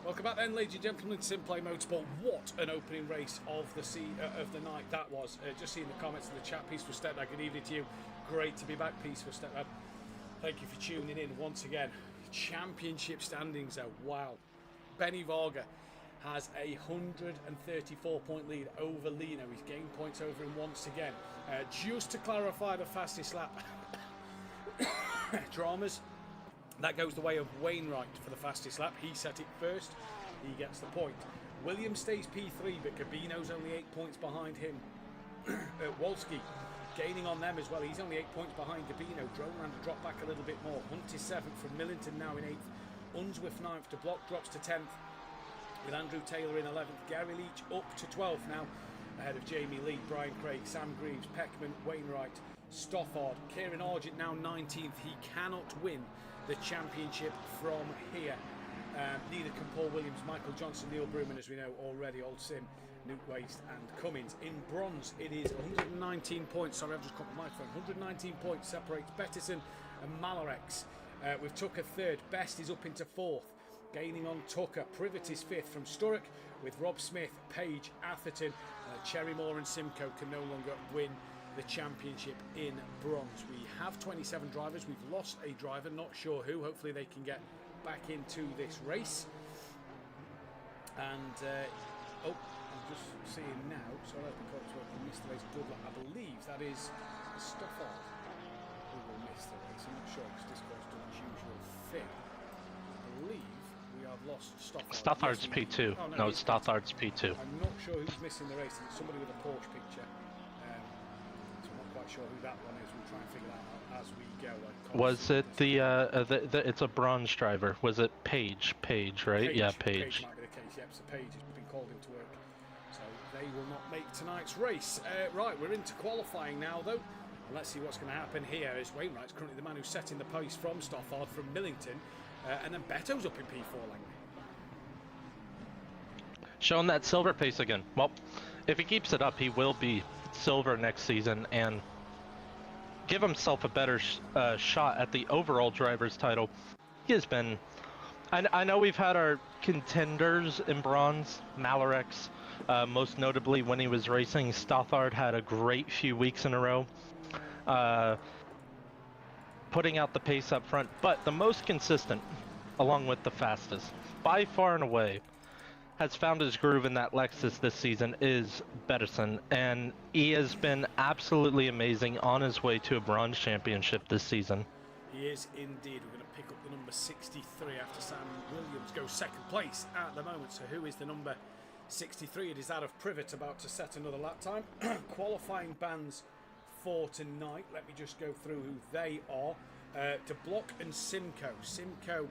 Welcome back then, ladies and gentlemen, SimPlay Motorsport. What an opening race of the night that was. Just seeing the comments in the chat. Peaceful Stepdad, good evening to you. Great to be back, Peaceful Stepdad. Thank you for tuning in once again. Championship standings though, wow. Benny Varga has a 134-point lead over Lino. He's gained points over him once again. Just to clarify the fastest lap dramas, that goes the way of Wainwright for the fastest lap. He set it first. He gets the point. Williams stays P3, but Cabino's only 8 points behind him. Wolski gaining on them as well. He's only 8 points behind Gabino. Droneland dropped back a little bit more. Hunt is 7th from Millington now in 8th. Unsworth 9th. De Block drops to 10th. With Andrew Taylor in 11th. Gary Leach up to 12th now. Ahead of Jamie Lee, Brian Craig, Sam Greaves, Peckman, Wainwright, Stoffard. Kieran Argent now 19th. He cannot win the championship from here. Neither can Paul Williams, Michael Johnson, Neil Bruman, as we know already, Old Sim, Nuke Waste and Cummins. In bronze, it is 119 points. Sorry, I've just got my microphone. 119 points separates Bettison and Malarex. With Tucker third. Best is up into fourth. Gaining on Tucker. Privet is fifth from Sturrock, with Rob Smith, Page, Atherton, Cherrymore and Simcoe can no longer win the championship in bronze. We have 27 drivers. We've lost a driver, not sure who. Hopefully they can get back into this race. And I'm just seeing now, so I hope we missed the race. I believe that is Stoffard who will miss the race. I'm not sure because Discord's done its usual thing. I believe we have lost Stoffard. Stoffard's P2. Oh, no, Stoffard's P2. I'm not sure who's missing the race. It's somebody with a Porsche picture. So I'm not quite sure who that one is. We'll try and figure that out as we go. Was it the it's a bronze driver? Was it Page? Page, right? Yeah, Page. Page might be the case. Yep, so Page has been called into work. So they will not make tonight's race. Right, we're into qualifying now, though. And let's see what's going to happen here. As Wainwright's currently the man who's setting the pace from Stoffard, from Millington. And then Beto's up in P4, Langley. Showing that silver pace again. Well, if he keeps it up, he will be silver next season and give himself a better shot at the overall driver's title. He has been... I know we've had our contenders in bronze, Malarex, most notably when he was racing. Stothard had a great few weeks in a row, putting out the pace up front, but the most consistent, along with the fastest, by far and away, has found his groove in that Lexus this season is Bettison, and he has been absolutely amazing on his way to a bronze championship this season. He is indeed. We're going to pick up the number 63 after Sam Williams goes second place at the moment. So who is the number 63? It is that of Privet, about to set another lap time. Qualifying bans for tonight. Let me just go through who they are. De Block and Simcoe. Simcoe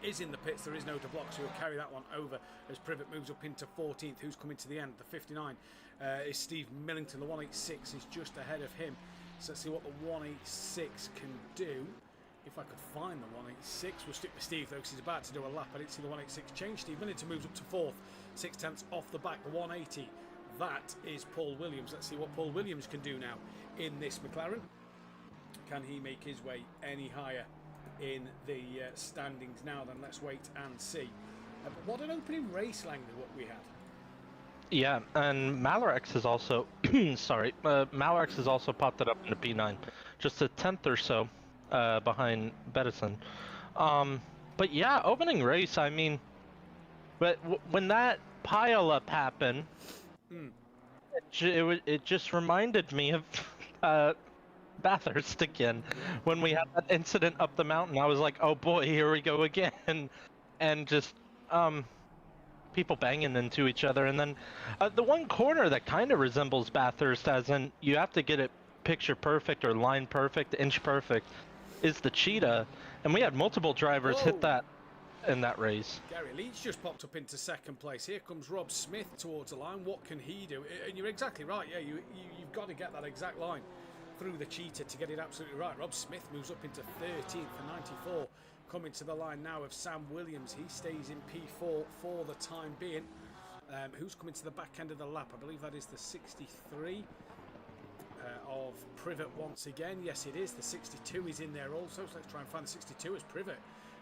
is in the pits. There is no De Block, so we'll carry that one over as Privet moves up into 14th. Who's coming to the end? The 59 is Steve Millington. The 186 is just ahead of him. So let's see what the 186 can do. If I could find the 186, we'll stick with Steve though, because he's about to do a lap. I didn't see the 186 change. Steve Millington moves up to 4th, 6 tenths off the back. The 180, that is Paul Williams. Let's see what Paul Williams can do now in this McLaren. Can he make his way any higher in the standings now? Then let's wait and see. But what an opening race, Langley, what we had. Yeah, and Malarex has also, Malarex has also popped it up into P9, just a 10th or so behind Bettison. But yeah, opening race, I mean, but when that pile-up happened, it just reminded me of Bathurst again. When we had that incident up the mountain, I was like, oh boy, here we go again. And just, people banging into each other, and then the one corner that kind of resembles Bathurst, as in you have to get it picture perfect or line perfect, inch perfect, is the Cheetah, and we had multiple drivers hit that in that race. Gary Leach just popped up into second place. Here comes Rob Smith towards the line. What can he do? And you're exactly right. Yeah, you've got to get that exact line through the Cheetah to get it absolutely right. Rob Smith moves up into 13th for 94. Coming to the line now of Sam Williams. He stays in P4 for the time being. Who's coming to the back end of the lap? I believe that is the 63 of Privet once again. Yes, it is. The 62 is in there also. So let's try and find the 62 as Privet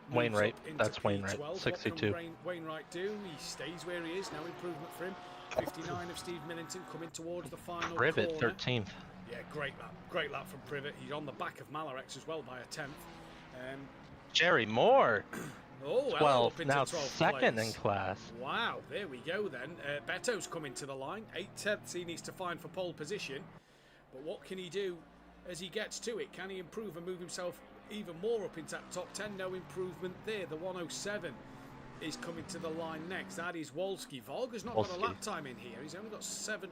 moves Wainwright. up into That's Wainwright. P12. 62. What can Wainwright do? He stays where he is. No improvement for him. 59 of Steve Millington coming towards the final Privet, corner. 13th. Yeah, great lap. Great lap from Privet. He's on the back of Malarex as well by a 10th. Jerry Moore. Oh, 12. Now 12th second place. in class. Wow, there we go then. Beto's coming to the line. 8/10 he needs to find for pole position. But what can he do as he gets to it? Can he improve and move himself even more up into that top 10? No improvement there. The 107 is coming to the line next. That is Wolski. Volga's not got a lap time in here. He's only got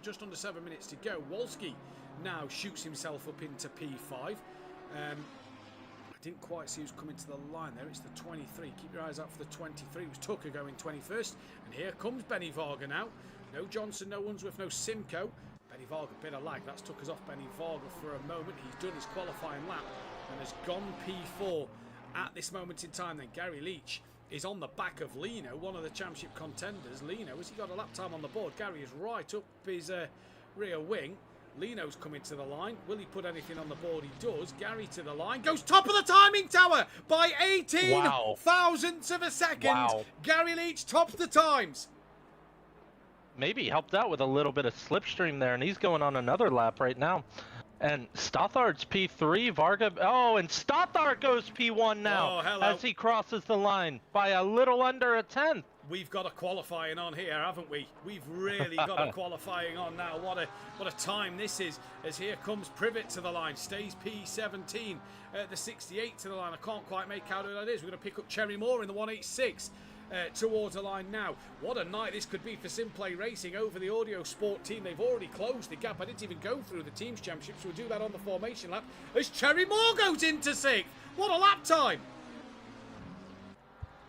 just under 7 minutes to go. Wolski now shoots himself up into P5. I didn't quite see who's coming to the line there. It's the 23. Keep your eyes out for the 23. It was Tucker going 21st. And here comes Benny Varga now. No Johnson, no Unsworth, no Simcoe. Benny Varga, bit of lag. That's took us off Benny Varga for a moment. He's done his qualifying lap and has gone P4 at this moment in time. Then Gary Leach is on the back of Lino, one of the championship contenders. Lino, has he got a lap time on the board? Gary is right up his rear wing. Lino's coming to the line. Will he put anything on the board? He does. Gary to the line. Goes top of the timing tower by 18 thousandths of a second. Wow. Gary Leach tops the times. Maybe helped out with a little bit of slipstream there, and he's going on another lap right now. And Stothard's P3, Varga, oh, and Stothard goes P1 now as he crosses the line by a little under a 10th. We've got a qualifying on here, haven't we? We've really got a qualifying on now. What a time this is, as here comes Privet to the line, stays P17, the 68 to the line. I can't quite make out who that is. We're going to pick up Cherry Moore in the 186. Towards the line now. What a night this could be for SimPlay Racing over the Audio Sport team. They've already closed the gap. I didn't even go through the teams championship, so we'll do that on the formation lap as Cherry Moore goes into 6th. What a lap time!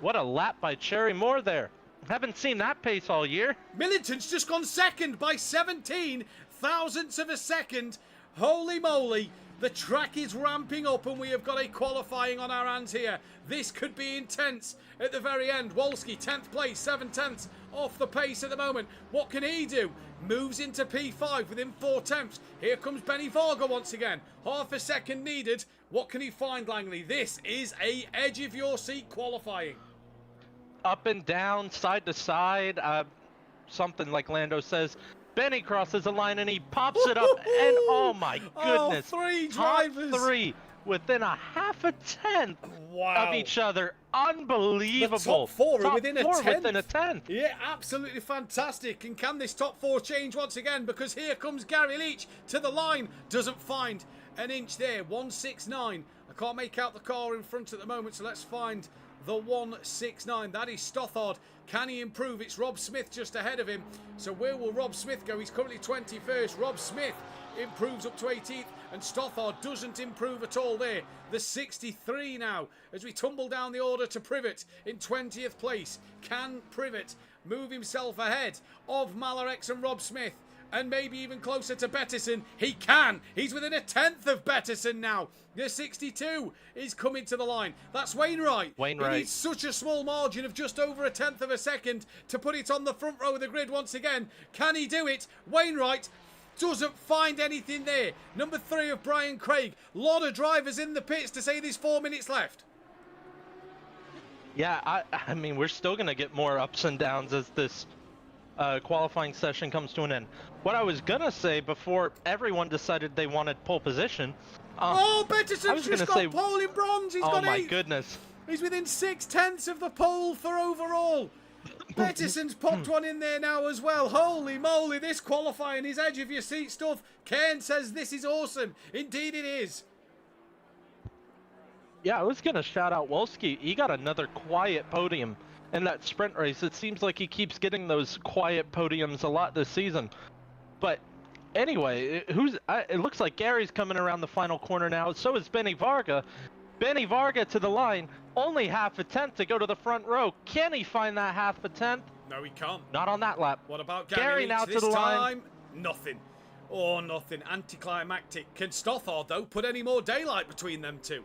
What a lap by Cherry Moore there. Haven't seen that pace all year. Millington's just gone second by 17 thousandths of a second. Holy moly. The track is ramping up and we have got a qualifying on our hands here. This could be intense at the very end. Wolski, 10th place, 7/10 off the pace at the moment. What can he do? Moves into P5 within 4 tenths. Here comes Benny Varga once again. Half a second needed. What can he find, Langley? This is a edge of your seat qualifying. Up and down, side to side. Something like Lando says. Benny crosses the line and he pops it up, and oh my goodness. Oh, 3 drivers. Top 3 within a half a tenth of each other. Unbelievable. The top 4 are within a tenth. Within a tenth. Yeah, absolutely fantastic. And can this top 4 change once again? Because here comes Gary Leach to the line. Doesn't find an inch there. 169. I can't make out the car in front at the moment, so let's find the 169. That is Stothard. Can he improve? It's Rob Smith just ahead of him. So where will Rob Smith go? He's currently 21st. Rob Smith improves up to 18th, and Stothard doesn't improve at all there. The 63 now as we tumble down the order to Privet in 20th place. Can Privet move himself ahead of Malarex and Rob Smith? And maybe even closer to Bettison. He can. He's within a 10th of Bettison now. The 62 is coming to the line. That's Wainwright. He needs such a small margin of just over a 10th of a second to put it on the front row of the grid once again. Can he do it? Wainwright doesn't find anything there. Number 3 of Brian Craig. Lot of drivers in the pits to say there's 4 minutes left. Yeah, I mean, we're still going to get more ups and downs as this qualifying session comes to an end. What I was gonna say before everyone decided they wanted pole position. Bettison's just got pole in bronze. He's got 8. Oh my goodness. He's within 6/10 of the pole for overall. Bettison's popped one in there now as well. Holy moly, this qualifying is edge of your seat stuff. Cairn says this is awesome. Indeed it is. Yeah, I was gonna shout out Wolski. He got another quiet podium in that sprint race. It seems like he keeps getting those quiet podiums a lot this season. But anyway, it looks like Gary's coming around the final corner now. So is Benny Varga. Benny Varga to the line. Only half a tenth to go to the front row. Can he find that half a tenth? No, he can't. Not on that lap. What about Gary now this to the time? line? Nothing. Oh, nothing. Anticlimactic. Can Stothard, though, put any more daylight between them two?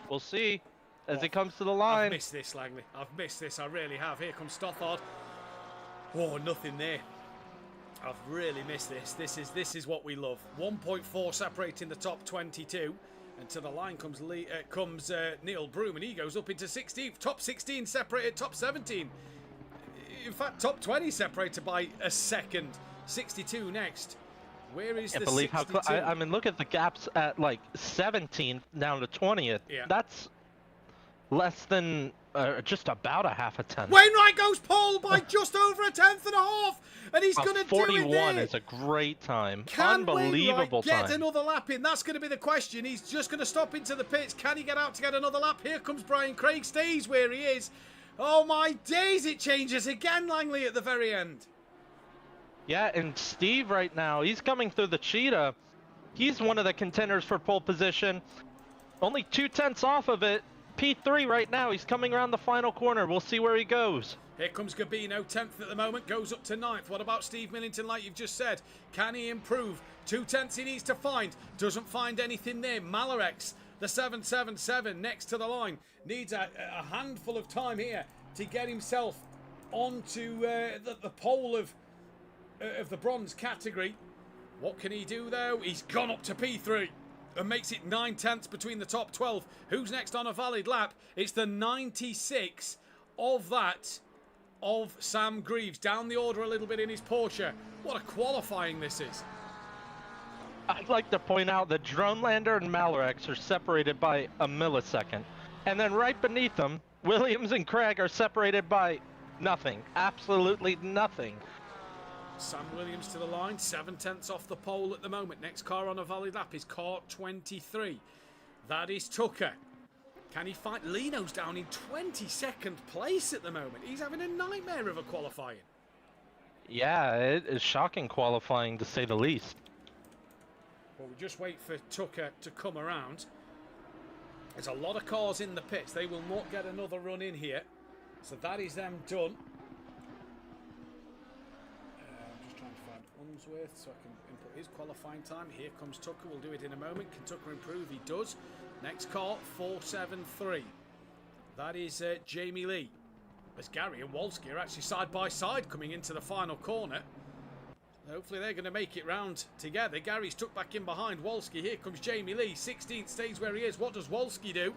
We'll see as he comes to the line. I've missed this, Langley. I've missed this. I really have. Here comes Stothard. Oh, nothing there. I've really missed this. This is what we love. 1.4 separating the top 22. And to the line comes Neil Broom, and he goes up into 16th. Top 16 separated, top 17. In fact, top 20 separated by a second. 62 next. Where is the 62? I mean, look at the gaps at like 17 down to 20th. Yeah. That's less than just about a half a tenth. Wainwright goes pole by just over a tenth and a half, and he's going to do it 41 there. is a great time. Can Unbelievable Wainwright time. get another lap in? That's going to be the question. He's just going to stop into the pits. Can he get out to get another lap? Here comes Brian Craig, stays where he is. Oh my days, it changes again, Langley, at the very end. Yeah, and Steve right now, he's coming through the cheetah. He's one of the contenders for pole position. Only 2/10 off of it. P3 right now, he's coming around the final corner. We'll see where he goes. Here comes Gabino, 10th at the moment, goes up to 9th. What about Steve Millington, like you've just said? Can he improve? 2/10 he needs to find. Doesn't find anything there. Malarex, the 777, next to the line. Needs a handful of time here to get himself onto the pole of the bronze category. What can he do, though? He's gone up to P3. And makes it 9/10 between the top 12. Who's next on a valid lap? It's the 96 of that of Sam Greaves. Down the order a little bit in his Porsche. What a qualifying this is. I'd like to point out that Dronelander and Malarex are separated by a millisecond. And then right beneath them, Williams and Craig are separated by nothing. Absolutely nothing. Sam Williams to the line, 7/10 off the pole at the moment. Next car on a valid lap is car 23. That is Tucker. Can he fight? Lino's down in 22nd place at the moment. He's having a nightmare of a qualifying. Yeah, it is shocking qualifying to say the least. Well, we just wait for Tucker to come around. There's a lot of cars in the pits. They will not get another run in here. So that is them done. Unsworth, so I can input his qualifying time. Here comes Tucker. We'll do it in a moment. Can Tucker improve? He does. Next car, 473. That is Jamie Lee. As Gary and Wolski are actually side by side coming into the final corner. Hopefully they're going to make it round together. Gary's tucked back in behind Wolski. Here comes Jamie Lee. 16th stays where he is. What does Wolski do?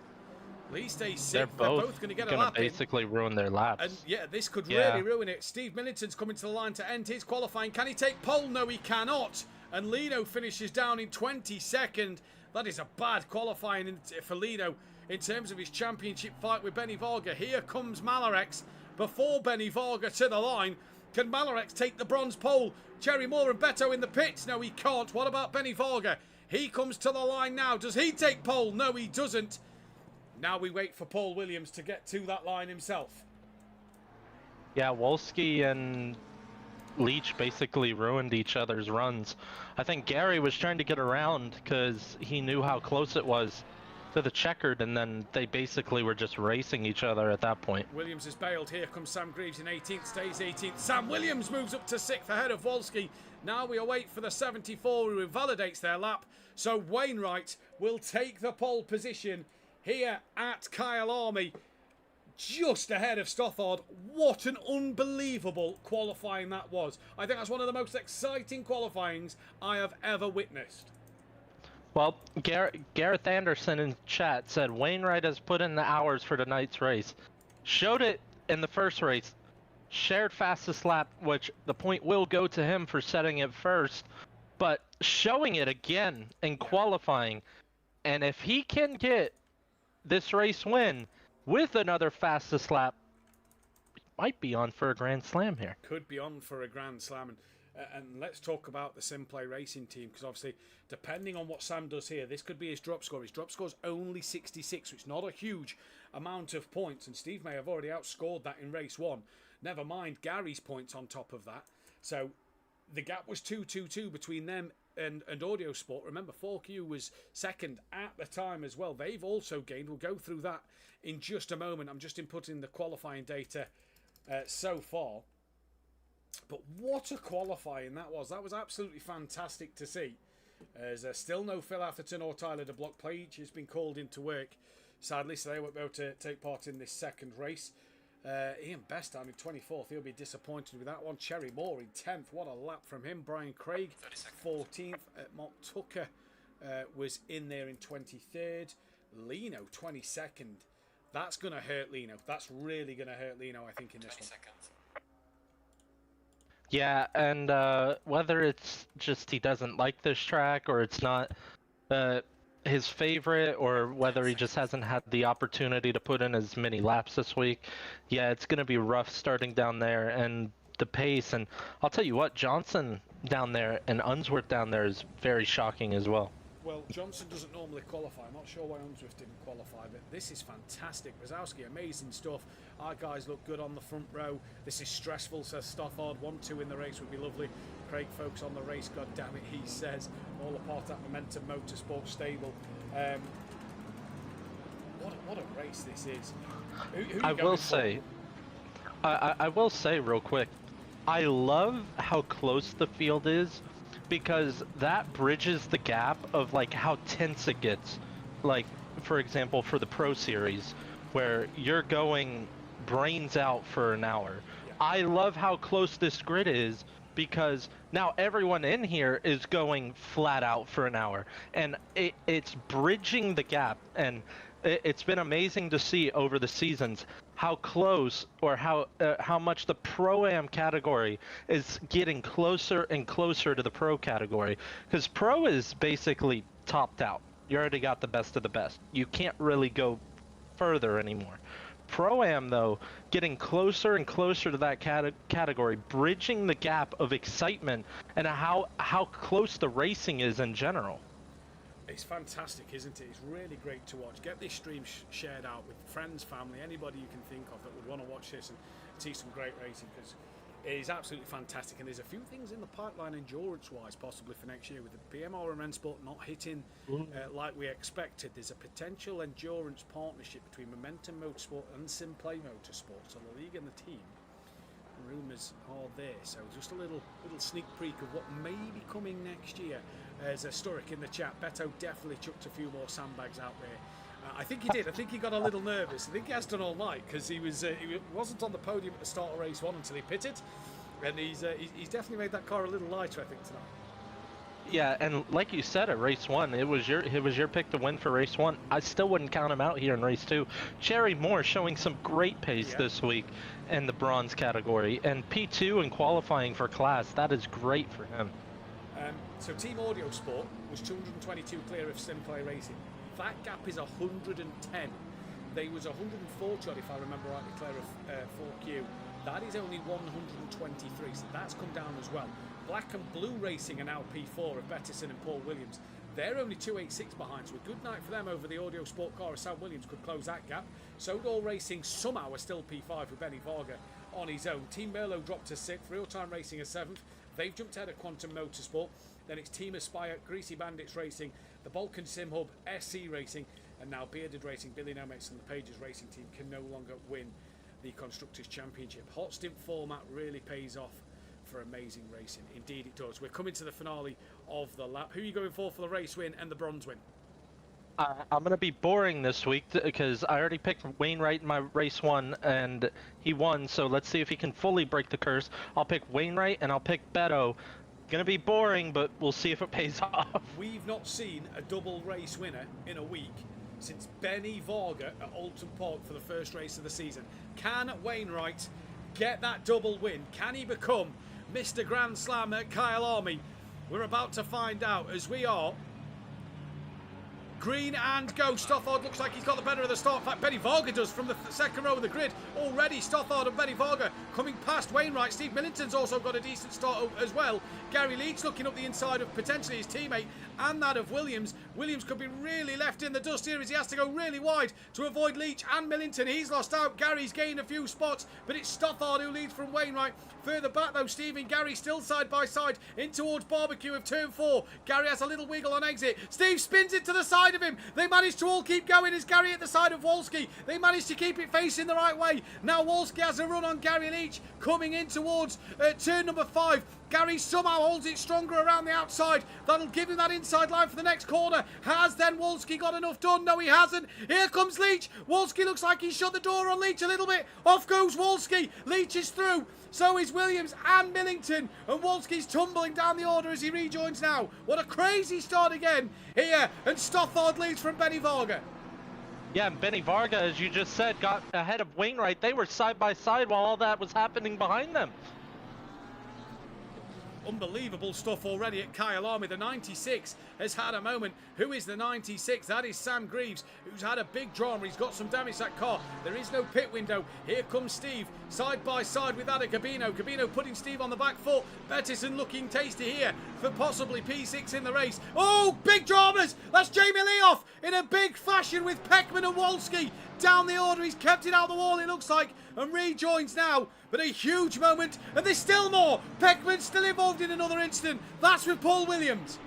Lee stays 6th. They're both going to get a lap basically ruin their laps. And yeah, this could really ruin it. Steve Millington's coming to the line to end his qualifying. Can he take pole? No, he cannot. And Lino finishes down in 22nd. That is a bad qualifying for Lino in terms of his championship fight with Benny Varga. Here comes Malarex before Benny Varga to the line. Can Malarex take the bronze pole? Jerry Moore and Beto in the pits. No, he can't. What about Benny Varga? He comes to the line now. Does he take pole? No, he doesn't. Now we wait for Paul Williams to get to that line himself. Yeah, Wolski and Leach basically ruined each other's runs. I think Gary was trying to get around because he knew how close it was to the checkered, and then they basically were just racing each other at that point. Williams is bailed. Here comes Sam Greaves in 18th, stays 18th. Sam Williams moves up to 6th ahead of Wolski. Now we await for the 74 who invalidates their lap. So Wainwright will take the pole position here at Kyalami, just ahead of Stothard. What an unbelievable qualifying that was. I think that's one of the most exciting qualifyings I have ever witnessed. Well, Gareth Anderson in chat said Wainwright has put in the hours for tonight's race. Showed it in the first race. Shared fastest lap, which the point will go to him for setting it first. But showing it again in qualifying. And if he can get this race win with another fastest lap, might be on for a Grand Slam here. Could be on for a Grand Slam. And let's talk about the SimPlay Racing team, because obviously, depending on what Sam does here, this could be his drop score. His drop score's only 66, which is not a huge amount of points, and Steve may have already outscored that in race 1. Never mind Gary's points on top of that. So the gap was 2-2-2 between them and Audio Sport. Remember, 4Q was second at the time as well. They've also gained. We'll go through that in just a moment. I'm just inputting the qualifying data so far. But what a qualifying that was. That was absolutely fantastic to see. There's still no Phil Atherton or Tyler de Block. Page has been called into work, sadly, so they won't be able to take part in this second race. Ian Best down in 24th. He'll be disappointed with that one. Cherry Moore in 10th. What a lap from him. Brian Craig 14th. Mark Tucker was in there in 23rd. Lino, 22nd. That's going to hurt Lino. That's really going to hurt Lino, I think, in this one. Seconds. Yeah, and whether it's just he doesn't like this track or it's not his favorite, or whether he just hasn't had the opportunity to put in as many laps this week, yeah, it's going to be rough starting down there, and the pace. And I'll tell you what, Johnson down there and Unsworth down there is very shocking as well. Well, Johnson doesn't normally qualify. I'm not sure why Unsworth didn't qualify, but this is fantastic. Wazowski, amazing stuff. Our guys look good on the front row. This is stressful, says Stoffard. 1-2 in the race would be lovely. Craig focus on the race, god damn it, he says. All a part of that Momentum Motorsport stable. What a race this is. Who I will say, I will say real quick, I love how close the field is, because that bridges the gap of like how tense it gets. Like, for example, for the Pro Series, where you're going brains out for an hour. Yeah. I love how close this grid is, because now everyone in here is going flat out for an hour, and it's bridging the gap. And it's been amazing to see over the seasons how close, or how much the Pro-Am category is getting closer and closer to the Pro category, because Pro is basically topped out. You already got the best of the best. You can't really go further anymore. Pro-Am, though, getting closer and closer to that category, bridging the gap of excitement and how close the racing is in general. It's fantastic, isn't it? It's really great to watch. Get this stream shared out with friends, family, anybody you can think of that would want to watch this and see some great racing, because it is absolutely fantastic. And there's a few things in the pipeline endurance-wise, possibly for next year, with the BMR and Rennsport not hitting like we expected. There's a potential endurance partnership between Momentum Motorsport and SimPlay Motorsport, so the league and the team. Rumours are there, so just a little sneak peek of what may be coming next year. There's a Sturrock in the chat. Beto definitely chucked a few more sandbags out there. I think he did. I think he got a little nervous. I think he has done all night, because he wasn't on the podium at the start of race 1 until he pitted, and he's definitely made that car a little lighter, I think, tonight. Yeah, and like you said, at race 1, it was your pick to win for race 1. I still wouldn't count him out here in race 2. Cherry Moore showing some great pace this week in the bronze category, and P2 in qualifying for class. That is great for him. So Team Audio Sport was 222 clear of SimPlay Racing. That gap is 110. They was 140, if I remember rightly, clear of 4Q. That is only 123, so that's come down as well. Black and Blue Racing are now P4 of Bettison and Paul Williams. They're only 286 behind, so a good night for them over the Audio Sport car. Sam Williams could close that gap. Sodal Racing somehow are still P5 with Benny Varga on his own. Team Merlot dropped to 6th, Real Time Racing is 7th. They've jumped ahead of Quantum Motorsport. Then it's Team Aspire, Greasy Bandits Racing, the Balkan Sim Hub, SC Racing, and now Bearded Racing. Billy Nemetz and the Pages Racing team can no longer win the Constructors' Championship. Hot stint format really pays off for amazing racing. Indeed it does. We're coming to the finale of the lap. Who are you going for the race win and the bronze win? I'm going to be boring this week, because I already picked Wainwright in my race 1, and he won, so let's see if he can fully break the curse. I'll pick Wainwright, and I'll pick Beto. Gonna be boring, but we'll see if it pays off. We've not seen a double race winner in a week since Benny Varga at Alton Park for the first race of the season. Can Wainwright get that double win? Can he become Mr. Grand Slam at Kyalami? We're about to find out, as we are green and go. Stoffard looks like he's got the better of the start. In fact, Benny Varga does from the second row of the grid. Already Stoffard and Benny Varga coming past Wainwright. Steve Millington's also got a decent start as well. Gary Leach looking up the inside of potentially his teammate and that of Williams. Williams could be really left in the dust here as he has to go really wide to avoid Leach and Millington. He's lost out. Gary's gained a few spots, but it's Stoffard who leads from Wainwright. Further back though, Steve and Gary still side by side in towards Barbecue of turn 4. Gary has a little wiggle on exit. Steve spins it to the side of him. They manage to all keep going as Gary at the side of Wolski. They manage to keep it facing the right way. Now Wolski has a run on Gary Leach coming in towards turn number 5. Gary somehow holds it stronger around the outside. That'll give him that inside line for the next corner. Has then Wolski got enough done? No, he hasn't. Here comes Leach. Wolski looks like he's shut the door on Leach a little bit. Off goes Wolski. Leach is through. So is Williams and Millington. And Wolski's tumbling down the order as he rejoins now. What a crazy start again here. And Stothard leads from Benny Varga. Yeah, and Benny Varga, as you just said, got ahead of Wainwright. They were side by side while all that was happening behind them. Unbelievable stuff already at Kyalami. The 96 has had a moment. Who is the 96? That is Sam Greaves, who's had a big drama. He's got some damage to that car. There is no pit window. Here comes Steve, side by side with that of Gabino. Gabino putting Steve on the back foot. Bettison looking tasty here for possibly P6 in the race. Oh, big dramas. That's Jamie Lee off in a big fashion with Peckman and Wolski. Down the order, he's kept it out the wall, it looks like, and rejoins now. But a huge moment, and there's still more. Peckman's still involved in another incident. That's with Paul Williams.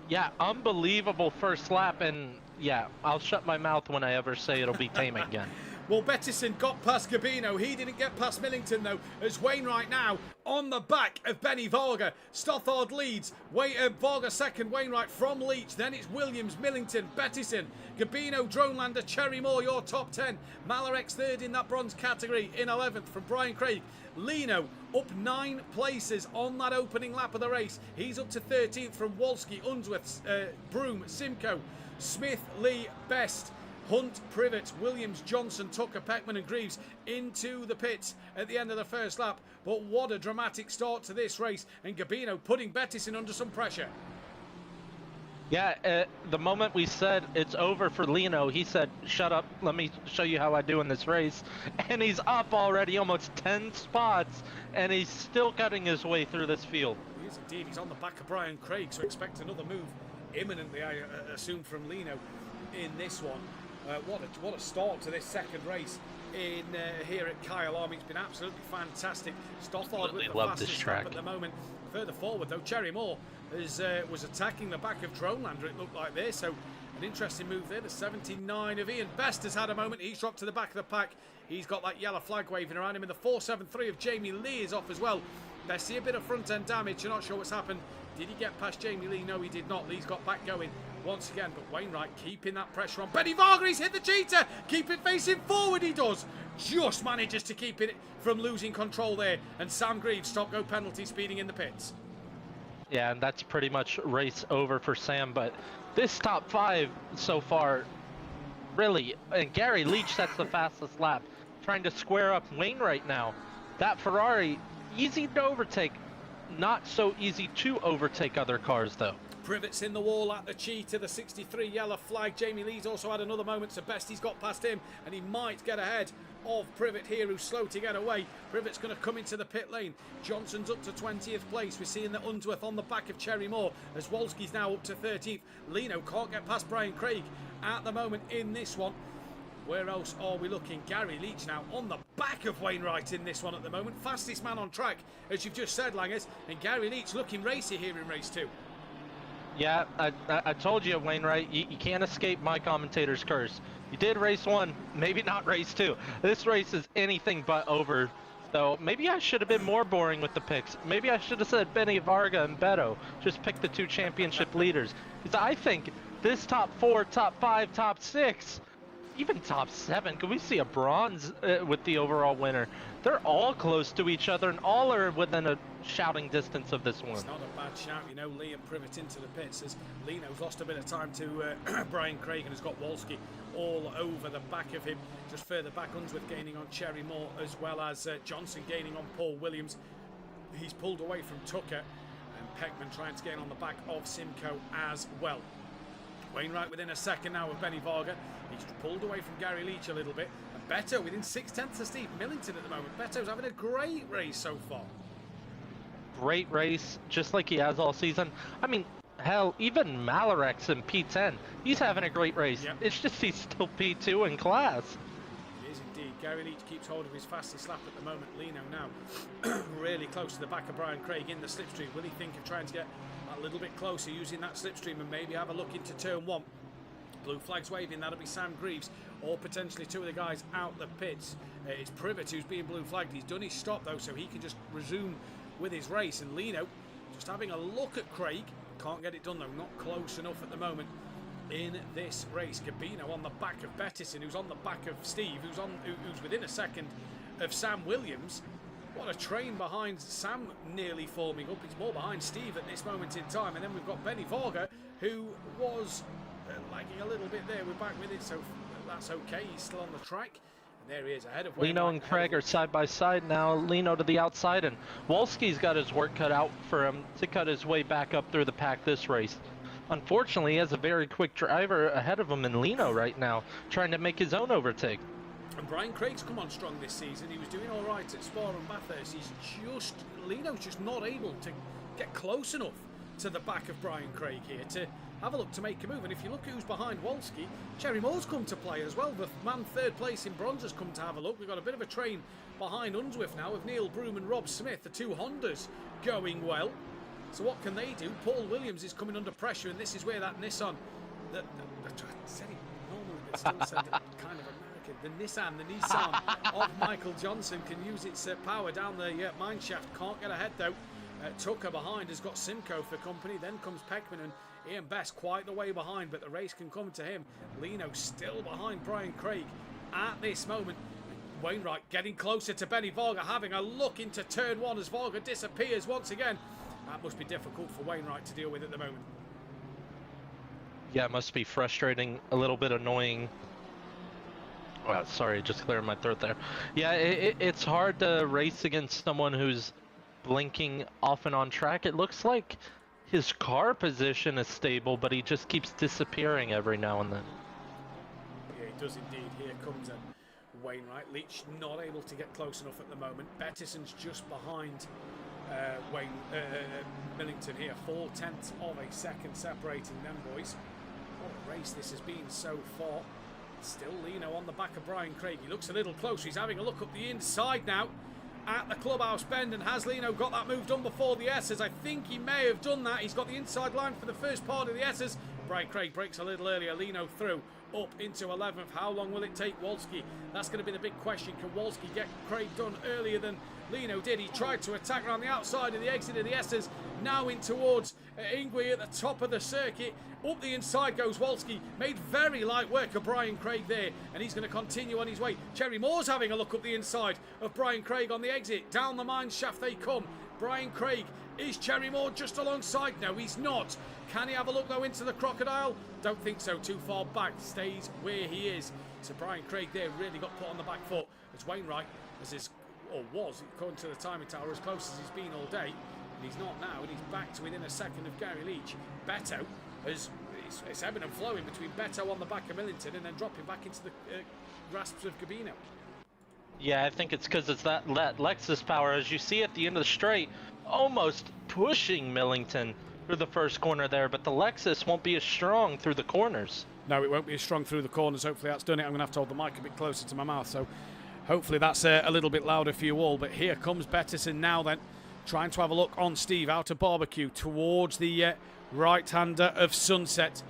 Yeah, unbelievable first lap, and yeah, I'll shut my mouth when I ever say it'll be tame again. Well, Bettison got past Gabino. He didn't get past Millington, though, as Wainwright now on the back of Benny Varga. Stothard leads. Varga second, Wainwright from Leach. Then it's Williams, Millington, Bettison, Gabino, Dronelander, Cherry Moore, your top 10. Malarex third in that bronze category in 11th from Brian Craig. Lino up 9 places on that opening lap of the race. He's up to 13th from Wolski, Unsworth, Broome, Simcoe, Smith, Lee, Best, Hunt, Privet, Williams, Johnson, Tucker, Peckman and Greaves into the pits at the end of the first lap. But what a dramatic start to this race, and Gabino putting Bettison under some pressure. Yeah, the moment we said it's over for Lino, he said, shut up, let me show you how I do in this race. And he's up already almost 10 spots, and he's still cutting his way through this field. He is indeed. He's on the back of Brian Craig, so expect another move imminently, I assume, from Lino in this one. What a start to this second race in here at Kyalami. It's been absolutely fantastic. Stothard with the fastest lap at the moment. Further forward though, Cherry Moore was attacking the back of Dronelander, it looked like there, so an interesting move there. The 79 of Ian Best has had a moment. He's dropped to the back of the pack. He's got that yellow flag waving around him, and the 473 of Jamie Lee is off as well. They see a bit of front end damage. You're not sure what's happened. Did he get past Jamie Lee? No, he did not. Lee's got back going once again, but Wainwright keeping that pressure on. Benny Varga, he's hit the cheater. Keep it facing forward, he does. Just manages to keep it from losing control there. And Sam Greaves, stop-go penalty, speeding in the pits. Yeah, and that's pretty much race over for Sam, but this top 5 so far, really, and Gary Leach sets the fastest lap, trying to square up Wainwright now. That Ferrari, easy to overtake, not so easy to overtake other cars though. Privet's in the wall at the cheater, the 63 yellow flag. Jamie Lee's also had another moment, so Bestie's got past him, and he might get ahead of Privet here, who's slow to get away. Privet's going to come into the pit lane. Johnson's up to 20th place. We're seeing the Unsworth on the back of Cherry Moore, as Wolski's now up to 13th. Lino can't get past Brian Craig at the moment in this one. Where else are we looking? Gary Leach now on the back of Wainwright in this one at the moment. Fastest man on track, as you've just said, Langers. And Gary Leach looking racy here in race 2. Yeah, I told you, Wainwright, you can't escape my commentator's curse. You did race 1, maybe not race 2. This race is anything but over. So maybe I should have been more boring with the picks. Maybe I should have said Benny Varga and Beto. Just pick the 2 championship leaders. Because I think this top 4, top 5, top 6, even top 7, could we see a bronze with the overall winner? They're all close to each other, and all are within a shouting distance of this one. It's not a bad shout, you know. Lee and Privet into the pits as Lino's lost a bit of time to Brian Craig and has got Wolski all over the back of him. Just further back, Unsworth gaining on Cherry Moore, as well as Johnson gaining on Paul Williams. He's pulled away from Tucker, and Peckman trying to gain on the back of Simcoe as well. Wainwright within a second now of Benny Varga. He's pulled away from Gary Leach a little bit. And Beto within 6/10 of Steve Millington at the moment. Beto's having a great race so far. Great race, just like he has all season. I mean, hell, even Malarex in P10, he's having a great race. Yep. It's just he's still P2 in class. He is indeed. Gary Leach keeps hold of his fastest lap at the moment. Lino now really close to the back of Brian Craig in the slipstream. Will he think of trying to get a little bit closer using that slipstream and maybe have a look into turn 1? Blue flags waving, that'll be Sam Greaves, or potentially 2 of the guys out the pits. It's Privet who's being blue flagged. He's done his stop though, so he can just resume with his race. And Lino just having a look at Craig. Can't get it done though, not close enough at the moment in this race. Gabino on the back of Bettison, who's on the back of Steve, who's within a second of Sam Williams. What a train behind Sam, nearly forming up. He's more behind Steve at this moment in time. And then we've got Benny Varga, who was lagging a little bit there. We're back with it, so that's okay. He's still on the track. And there he is, ahead of Lino and Craig are side by side now. Lino to the outside, and Wolski's got his work cut out for him to cut his way back up through the pack this race. Unfortunately, he has a very quick driver ahead of him in Lino right now, trying to make his own overtake. And Brian Craig's come on strong this season. He was doing all right at Spa and Bathurst. Lino's just not able to get close enough to the back of Brian Craig here to have a look to make a move. And if you look who's behind Wolski, Cherry Moore's come to play as well. The man third place in bronze has come to have a look. We've got a bit of a train behind Unsworth now with Neil Broom and Rob Smith, the two Hondas going well. So what can they do? Paul Williams is coming under pressure, and this is where that Nissan, I said it normally, but still said it kind of American. The Nissan of Michael Johnson can use its power down the mine shaft. Can't get ahead though. Tucker behind has got Simcoe for company. Then comes Peckman and Ian Best quite the way behind, but the race can come to him. Lino still behind Brian Craig at this moment. Wainwright getting closer to Benny Varga, having a look into turn one as Varga disappears once again. That must be difficult for Wainwright to deal with at the moment. Yeah, it must be frustrating, a little bit annoying. Well, sorry, just clearing my throat there. Yeah, it's hard to race against someone who's blinking off and on track. It looks like his car position is stable, but he just keeps disappearing every now and then. Yeah, he does indeed. Here comes Wainwright. Leach not able to get close enough at the moment. Bettison's just behind Millington here. 0.4 of a second separating them, boys. What a race this has been so far. Still Lino on the back of Brian Craig. He looks a little closer. He's having a look up the inside now at the clubhouse bend. And has Lino got that move done before the S's? I think he may have done that. He's got the inside line for the first part of the S's. Brian Craig breaks a little earlier. Lino through up into 11th. How long will it take Wolski? That's going to be the big question. Can Wolski get Craig done earlier than Lino did? He tried to attack around the outside of the exit of the S's. Now in towards Ingwe at the top of the circuit. Up the inside goes Wolski. Made very light work of Brian Craig there. And he's going to continue on his way. Cherry Moore's having a look up the inside of Brian Craig on the exit. Down the mine shaft they come. Brian Craig. Is Cherry Moore just alongside? No, he's not. Can he have a look though into the crocodile? Don't think so. Too far back. Stays where he is. So Brian Craig there really got put on the back foot. As Wainwright, was, according to the timing tower, as close as he's been all day. And he's not now, and he's back to within a second of Gary Leach. Beto it's ebbing and flowing between Beto on the back of Millington and then dropping back into the grasps of Gabino. Yeah, I think it's because it's that Lexus power, as you see at the end of the straight, almost pushing Millington through the first corner there, but the Lexus won't be as strong through the corners. No, it won't be as strong through the corners. Hopefully that's done it. I'm going to have to hold the mic a bit closer to my mouth, so hopefully that's a little bit louder for you all. But here comes Bettison now then, trying to have a look on Steve out of Barbecue towards the right-hander of Sunset.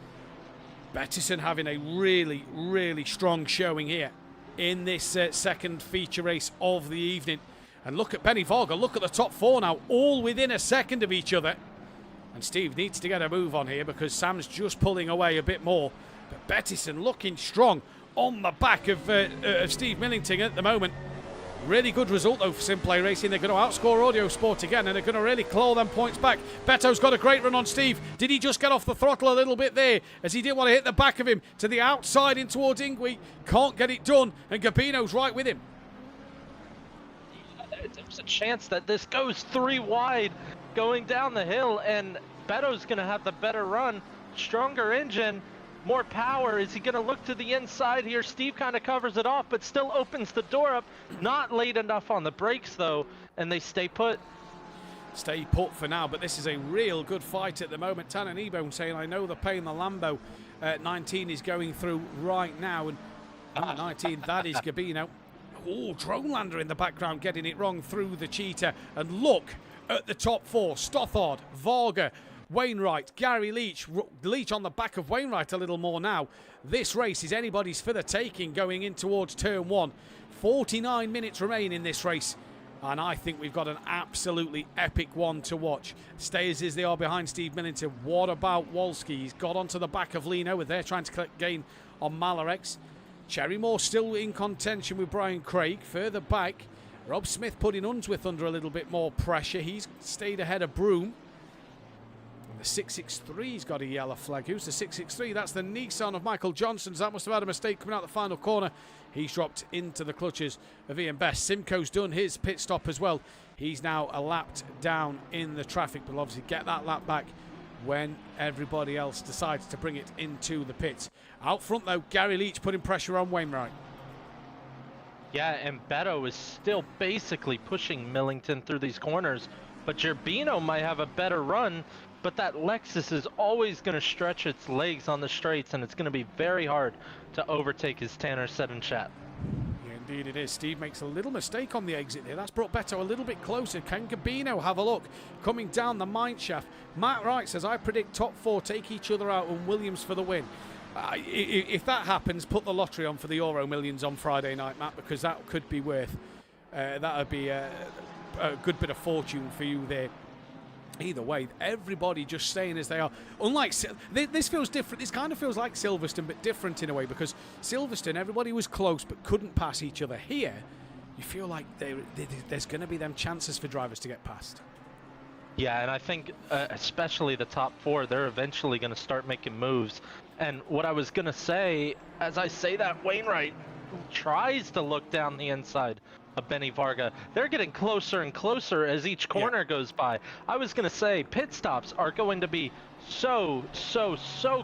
Bettison having a really, really strong showing here in this second feature race of the evening. And look at Benny Varga, look at the top four now, all within a second of each other. And Steve needs to get a move on here because Sam's just pulling away a bit more. But Bettison looking strong on the back of Steve Millington at the moment. Really good result though for SimPlay Racing. They're going to outscore Audio Sport again and they're going to really claw them points back. Beto's got a great run on Steve. Did he just get off the throttle a little bit there as he didn't want to hit the back of him to the outside in towards Ingwe? Can't get it done and Gabino's right with him. There's a chance that this goes 3 wide going down the hill and Beto's going to have the better run. Stronger engine, more power. Is he going to look to the inside here? Steve kind of covers it off, but still opens the door up. Not late enough on the brakes, though, and they stay put. Stay put for now, but this is a real good fight at the moment. Tanner Kneebone saying, I know the pain the Lambo 19 is going through right now. And 19, that is Gabino. Oh, Drone Lander in the background getting it wrong through the cheetah. And look at the top four. Stothard, Varga, Wainwright, Gary Leach. Leach on the back of Wainwright a little more now. This race is anybody's for the taking going in towards turn one. 49 minutes remain in this race. And I think we've got an absolutely epic one to watch. Stayers as they are behind Steve Millington. What about Wolski? He's got onto the back of Lino, with they're trying to collect gain on Malarex. Cherrymore still in contention with Brian Craig. Further back, Rob Smith putting Unsworth under a little bit more pressure. He's stayed ahead of Broome. The 663's got a yellow flag. Who's the 663? That's the Nissan of Michael Johnson's. That must have had a mistake coming out the final corner. He's dropped into the clutches of Ian Best. Simcoe's done his pit stop as well. He's now a lapped down in the traffic, but will obviously get that lap back when everybody else decides to bring it into the pits. Out front, though, Gary Leach putting pressure on Wainwright. Yeah, and Beto is still basically pushing Millington through these corners, but Gerbino might have a better run, but that Lexus is always going to stretch its legs on the straights, and it's going to be very hard to overtake his Tanner said in chat. Yeah, indeed it is. Steve makes a little mistake on the exit there. That's brought Beto a little bit closer. Can Gerbino have a look? Coming down the mine shaft. Matt Wright says, I predict top four take each other out and Williams for the win. If that happens, put the lottery on for the Euro Millions on Friday night, Matt, because that could be worth, that would be a good bit of fortune for you there. Either way, everybody just staying as they are. Unlike, this feels different. This kind of feels like Silverstone, but different in a way, because Silverstone, everybody was close but couldn't pass each other. Here, you feel like there's going to be them chances for drivers to get past. Yeah, and I think especially the top four, they're eventually going to start making moves. And what I was going to say, as I say that, Wainwright tries to look down the inside of Benny Varga. They're getting closer and closer as each corner goes by. I was going to say pit stops are going to be so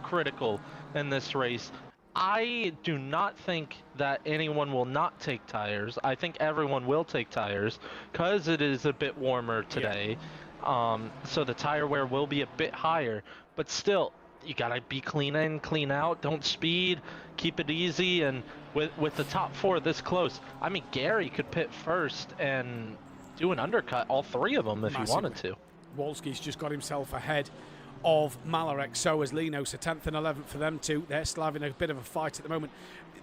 critical in this race. I do not think that anyone will not take tires. I think everyone will take tires because it is a bit warmer today. So the tire wear will be a bit higher, but still, you gotta be clean in, clean out, don't speed, keep it easy, and with the top four this close, I mean, Gary could pit first and do an undercut, all three of them, if he wanted to. Wolski's just got himself ahead of Malarek, so has Lino, so 10th and 11th for them two. They're still having a bit of a fight at the moment.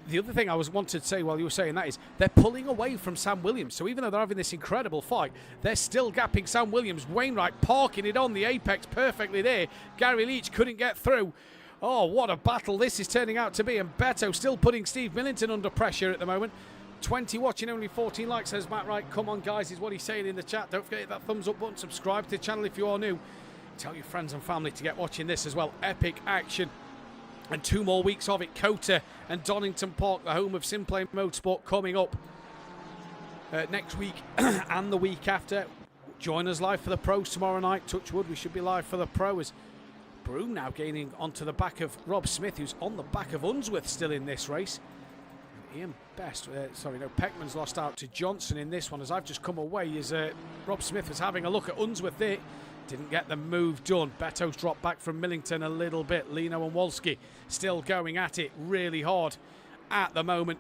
The other thing I wanted to say while you were saying that is they're pulling away from Sam Williams. So even though they're having this incredible fight, they're still gapping Sam Williams. Wainwright parking it on the apex perfectly there. Gary Leach couldn't get through. Oh, what a battle this is turning out to be. And Beto still putting Steve Millington under pressure at the moment. 20 watching, only 14 likes, says Matt Wright. Come on, guys, is what he's saying in the chat. Don't forget that thumbs up button. Subscribe to the channel if you are new. Tell your friends and family to get watching this as well. Epic action. And 2 more weeks of it. Cota and Donington Park, the home of SimPlay Motorsport, coming up next week and the week after. Join us live for the pros tomorrow night. Touch wood, we should be live for the pros. Broome now gaining onto the back of Rob Smith, who's on the back of Unsworth still in this race. And Ian Best, Peckman's lost out to Johnson in this one. As I've just come away, as Rob Smith was having a look at Unsworth there. Didn't get the move done. Beto's dropped back from Millington a little bit. Lino and Wolski still going at it really hard at the moment.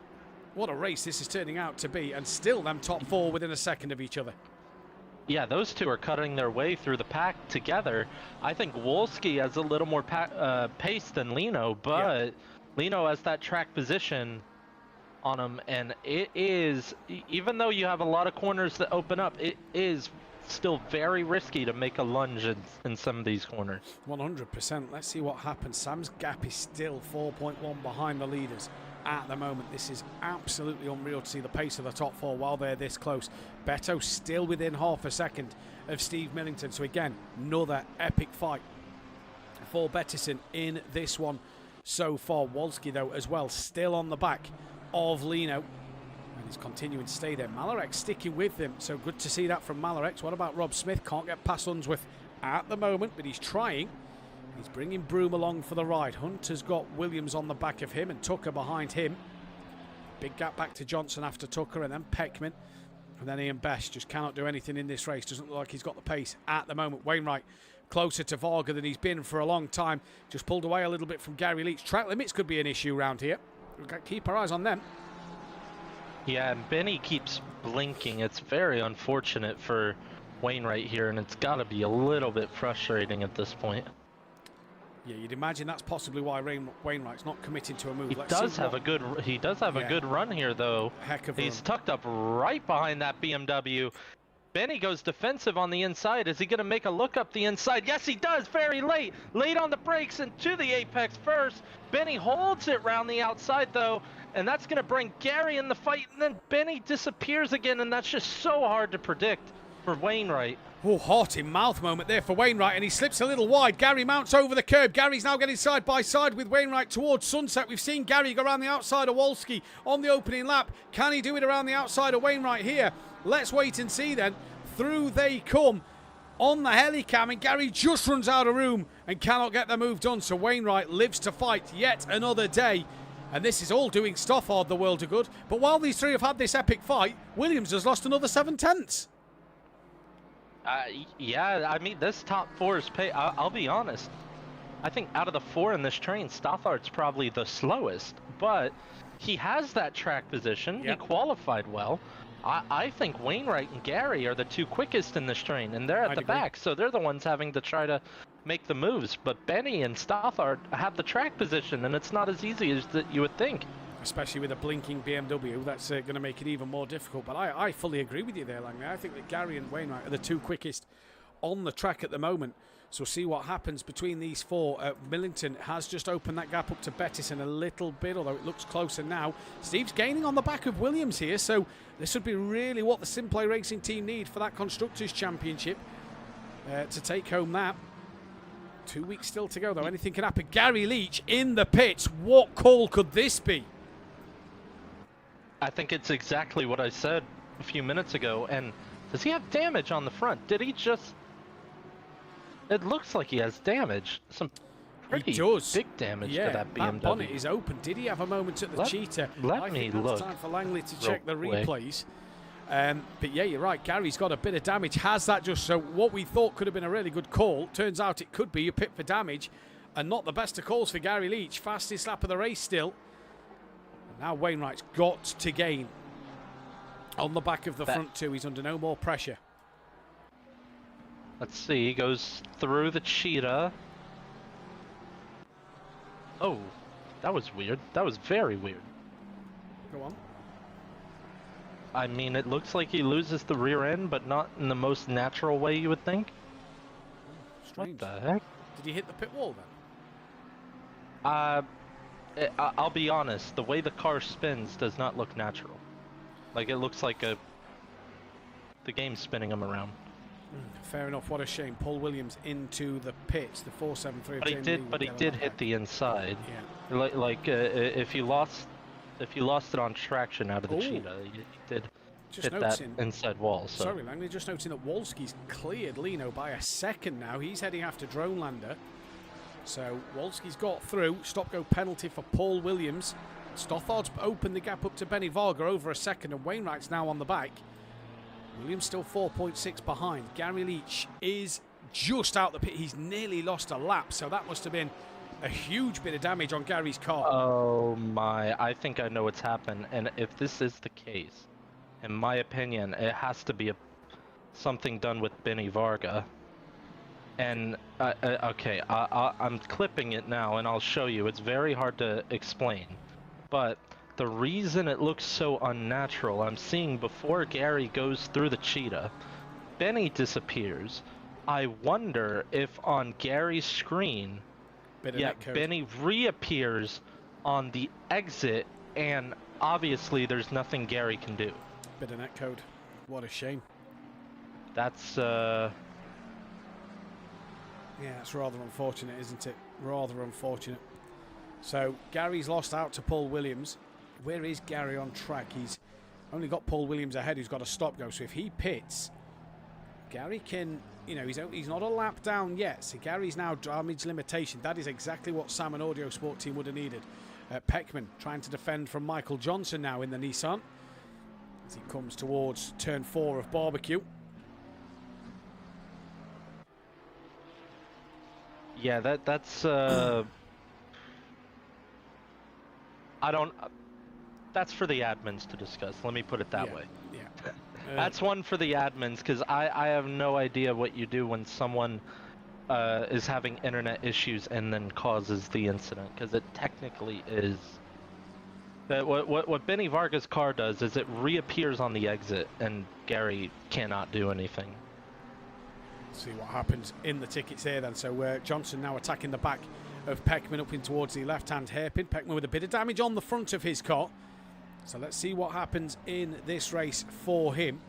What a race this is turning out to be. And still them top four within a second of each other. Yeah, those two are cutting their way through the pack together. I think Wolski has a little more pace than Lino, but Lino has that track position on him. And it is, even though you have a lot of corners that open up, it is still very risky to make a lunge in some of these corners. 100%. Let's see what happens. Sam's gap is still 4.1 behind the leaders at the moment. This is absolutely unreal to see the pace of the top four while they're this close. Beto still within half a second of Steve Millington. So again, another epic fight for Bettison in this one so far. Wolski, though, as well, still on the back of Lino. And he's continuing to stay there. Malarex sticking with him, so good to see that from Malarex. What about Rob Smith? Can't get past Unsworth at the moment, but he's trying. He's bringing Broome along for the ride. Hunter's got Williams on the back of him and Tucker behind him. Big gap back to Johnson after Tucker, and then Peckman. And then Ian Best just cannot do anything in this race. Doesn't look like he's got the pace at the moment. Wainwright closer to Varga than he's been for a long time. Just pulled away a little bit from Gary Leach. Track limits could be an issue around here. We've got to keep our eyes on them. Yeah, and Benny keeps blinking. It's very unfortunate for Wainwright here, and it's got to be a little bit frustrating at this point. Yeah, you'd imagine that's possibly why Wainwright's not committing to a move. He does have a good run here, though. Heck of a He's run. tucked up right behind that BMW, Benny goes defensive on the inside. Is he going to make a look up the inside? Yes, he does. Very late. Late on the brakes and to the apex first. Benny holds it round the outside, though, and that's going to bring Gary in the fight. And then Benny disappears again, and that's just so hard to predict for Wainwright. Oh, heart in mouth moment there for Wainwright, and he slips a little wide. Gary mounts over the curb. Gary's now getting side by side with Wainwright towards Sunset. We've seen Gary go around the outside of Wolski on the opening lap. Can he do it around the outside of Wainwright here? Let's wait and see then. Through they come on the helicam, and Gary just runs out of room and cannot get the move done. So Wainwright lives to fight yet another day. And this is all doing Stoffard the world of good. But while these three have had this epic fight, Williams has lost another 7/10. Yeah, I mean, this top four is pay. I'll be honest. I think out of the four in this train, Stoffard's probably the slowest. But he has that track position. Yep. He qualified well. I think Wainwright and Gary are the two quickest in this train, and they're at the back, so they're the ones having to try to make the moves. But Benny and Stoffard have the track position, and it's not as easy as that you would think. Especially with a blinking BMW, that's going to make it even more difficult. But I fully agree with you there, Langley. I think that Gary and Wainwright are the two quickest on the track at the moment. So see what happens between these four. Millington has just opened that gap up to Bettis in a little bit, although it looks closer now. Steve's gaining on the back of Williams here, so this would be really what the SimPlay Racing team need for that Constructors' Championship to take home that. 2 weeks still to go, though. Anything can happen. Gary Leach in the pits. What call could this be? I think it's exactly what I said a few minutes ago. And does he have damage on the front? Did he just... It looks like he has damage. Some pretty big damage to that BMW. That bonnet is open. Did he have a moment at the cheater? Let me look. Time for Langley to check the replays. But yeah, you're right. Gary's got a bit of damage. Has that just so what we thought could have been a really good call? Turns out it could be a pit for damage, and not the best of calls for Gary Leach. Fastest lap of the race still. And now Wainwright's got to gain on the back of the front two. He's under no more pressure. Let's see, he goes through the cheetah. Oh, that was weird. That was very weird. Go on. I mean, it looks like he loses the rear end, but not in the most natural way you would think. Strange. What the heck? Did he hit the pit wall then? I'll be honest, the way the car spins does not look natural. Like, it looks like the game's spinning him around. Fair enough. What a shame. Paul Williams into the pits. The 473. But he did hit the inside. Yeah. Like if you lost it on traction out of the cheetah, you did just hit that inside wall. So. Sorry, Langley. Just noting that Wolski's cleared Lino by a second now. He's heading after Drone Lander. So Wolski's got through. Stop-go penalty for Paul Williams. Stothard's opened the gap up to Benny Varga over a second, and Wainwright's now on the back. Williams still 4.6 behind. Gary Leach is just out the pit. He's nearly lost a lap, so that must have been a huge bit of damage on Gary's car. Oh my, I think I know what's happened. And if this is the case, in my opinion, it has to be something done with Benny Varga. And, okay, I'm clipping it now and I'll show you. It's very hard to explain. But the reason it looks so unnatural, I'm seeing before Gary goes through the cheetah, Benny disappears. I wonder if on Gary's screen, Benny reappears on the exit, and obviously there's nothing Gary can do. Bit of netcode. What a shame. That's, Yeah, it's rather unfortunate, isn't it? Rather unfortunate. So, Gary's lost out to Paul Williams. Where is Gary on track? He's only got Paul Williams ahead, who's got a stop-go. So if he pits, Gary can, you know, he's not a lap down yet. So Gary's now damage limitation. That is exactly what Sam and Audio Sport team would have needed. Peckman trying to defend from Michael Johnson now in the Nissan as he comes towards turn 4 of Barbecue. Yeah, that's that's for the admins to discuss. Let me put it that way. Yeah. That's one for the admins, because I have no idea what you do when someone is having internet issues and then causes the incident, because it technically is That what Benny Varga's car does is it reappears on the exit, and Gary cannot do anything. See what happens in the tickets here then. So Johnson now attacking the back of Peckman up in towards the left-hand hairpin. Peckman with a bit of damage on the front of his car. So let's see what happens in this race for him.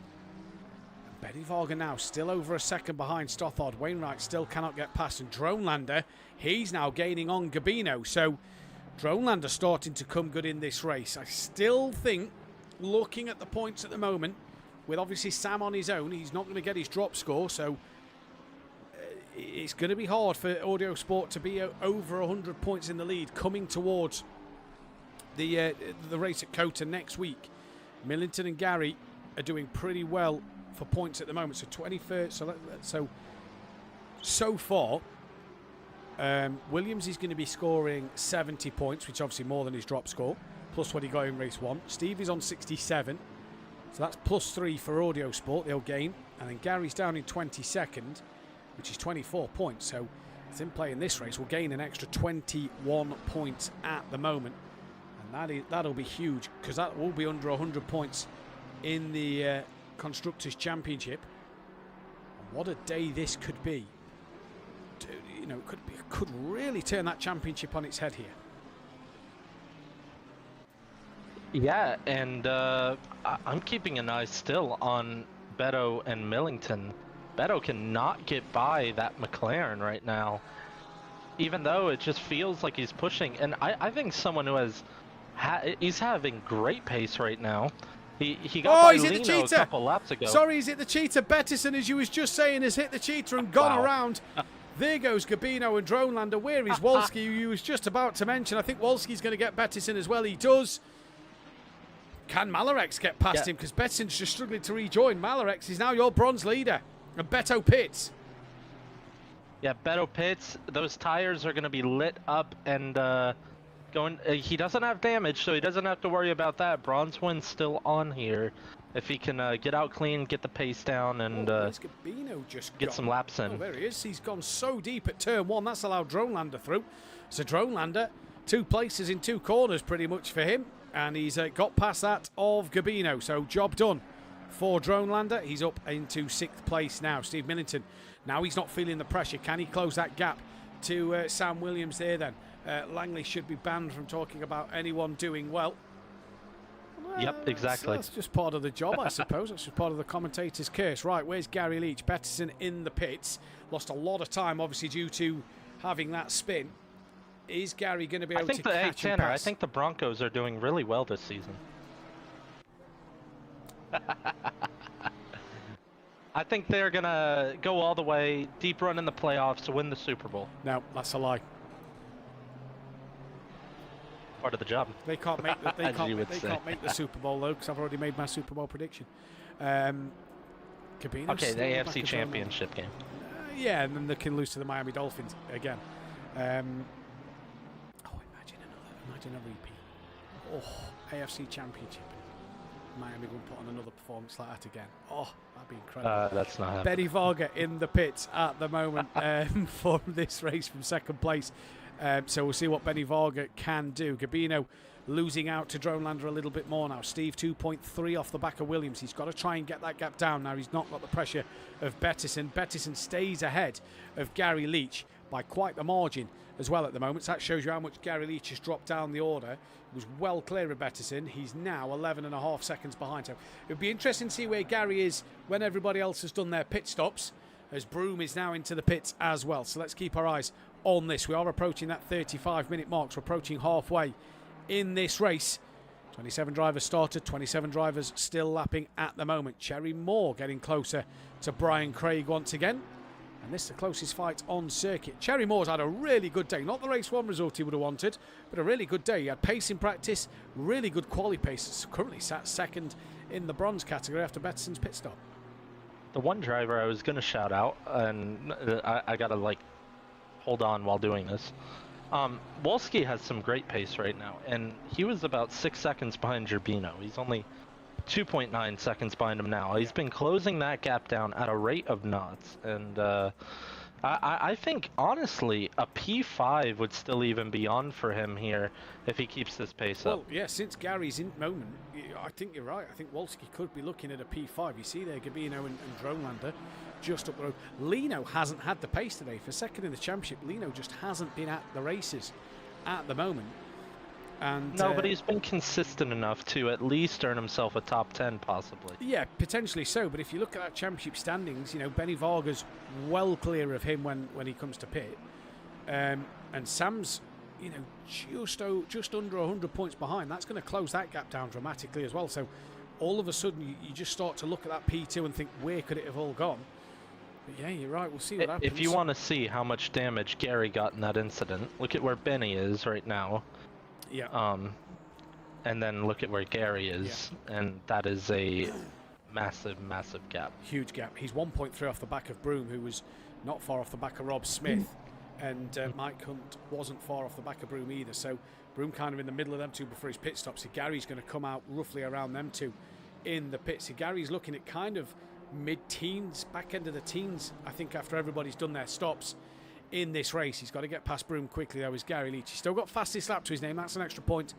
Benny Varga now still over a second behind Stothard. Wainwright still cannot get past. And Dronelander, he's now gaining on Gabino. So Dronelander starting to come good in this race. I still think, looking at the points at the moment, with obviously Sam on his own, he's not going to get his drop score. So it's going to be hard for Audio Sport to be over 100 points in the lead coming towards the race at Cota next week. Millington and Gary are doing pretty well for points at the moment. So 21st. So far, Williams is going to be scoring 70 points, which is obviously more than his drop score, plus what he got in race 1. Steve is on 67. So that's +3 for Audio Sport. They'll gain. And then Gary's down in 22nd, which is 24 points. So SimPlay in this race will gain an extra 21 points at the moment. And that'll be huge, because that will be under 100 points in the Constructors' Championship. And what a day this could be. You know, it could really turn that championship on its head here. Yeah, and I'm keeping an eye still on Beto and Millington. Beto cannot get by that McLaren right now, even though it just feels like he's pushing. And I think someone who he's having great pace right now. He got by Lino a couple laps ago. Sorry, he's hit the cheater. Bettison, as you was just saying, has hit the cheater and gone around. There goes Gabino and Dronelander. Where is Wolski, who you was just about to mention? I think Wolski's going to get Bettison as well. He does. Can Malarex get past him? Because Bettison's just struggling to rejoin. Malarex is now your bronze leader. And Beto pits. Yeah, Beto pits. Those tires are going to be lit up and going. He doesn't have damage, so he doesn't have to worry about that. Bronze win's still on here. If he can get out clean, get the pace down, and get some laps in. Oh, there he is. He's gone so deep at turn 1. That's allowed Dronelander through. So Dronelander, 2 places in 2 corners pretty much for him. And he's got past that of Gabino. So job done for Dronelander. He's up into 6th place now. Steve Millington, now he's not feeling the pressure. Can he close that gap to Sam Williams there then? Langley should be banned from talking about anyone doing well. Yep, exactly. That's just part of the job, I suppose. That's just part of the commentator's curse. Right, where's Gary Leach? Bettison in the pits. Lost a lot of time, obviously, due to having that spin. Is Gary going to be able to catch and pass? I think the Broncos are doing really well this season. I think they're going to go all the way, deep run in the playoffs to win the Super Bowl. No, that's a lie. Part of the job. They can't make the, they can't make the Super Bowl though, because I've already made my Super Bowl prediction. Okay, the AFC Championship game. Yeah, and then they can lose to the Miami Dolphins again. Imagine a repeat. Oh, AFC Championship. Miami will put on another performance like that again. Oh, that'd be incredible. That's not happening. Benny Varga in the pits at the moment for this race from 2nd place. So we'll see what Benny Varga can do. Gabino losing out to Dronelander a little bit more now. Steve 2.3 off the back of Williams. He's got to try and get that gap down now. He's not got the pressure of Bettison. Bettison stays ahead of Gary Leach by quite the margin as well at the moment. So that shows you how much Gary Leach has dropped down the order. He was well clear of Bettison. He's now 11.5 seconds behind. So it would be interesting to see where Gary is when everybody else has done their pit stops, as Broome is now into the pits as well. So let's keep our eyes on this. We are approaching that 35-minute mark. So we're approaching halfway in this race. 27 drivers started, 27 drivers still lapping at the moment. Cherry Moore getting closer to Brian Craig once again. And this is the closest fight on circuit. Cherry Moore's had a really good day. Not the race 1 result he would have wanted, but a really good day. He had pace in practice, really good quali pace. It's currently sat 2nd in the bronze category after Bettison's pit stop. The one driver I was going to shout out, and I got to hold on while doing this. Wolski has some great pace right now, and he was about 6 seconds behind Gerbino. He's only 2.9 seconds behind him now. He's been closing that gap down at a rate of knots, and I think, honestly, a P5 would still even be on for him here if he keeps this pace up. Well, yeah, since Gary's in moment, I think you're right. I think Wolski could be looking at a P5. You see there, Gabino and Dronelander just up the road. Lino hasn't had the pace today. For second in the championship, Lino just hasn't been at the races at the moment. And no, but he's been consistent enough to at least earn himself a top 10, possibly. Yeah, potentially so. But if you look at that championship standings, you know, Benny Varga's well clear of him when he comes to pit. And Sam's, you know, just under 100 points behind. That's going to close that gap down dramatically as well. So all of a sudden, you just start to look at that P2 and think, where could it have all gone? But yeah, you're right. We'll see what happens. If you want to see how much damage Gary got in that incident, look at where Benny is right now. Yeah. And then look at where Gary is, and that is a massive, massive gap. Huge gap. He's 1.3 off the back of Broom, who was not far off the back of Rob Smith, and Mike Hunt wasn't far off the back of Broom either. So Broom kind of in the middle of them two before his pit stop. So Gary's going to come out roughly around them two in the pit. So Gary's looking at kind of mid-teens, back end of the teens, I think, after everybody's done their stops in this race. He's got to get past Broom quickly, though, is Gary Leach. He's still got fastest lap to his name. That's an extra point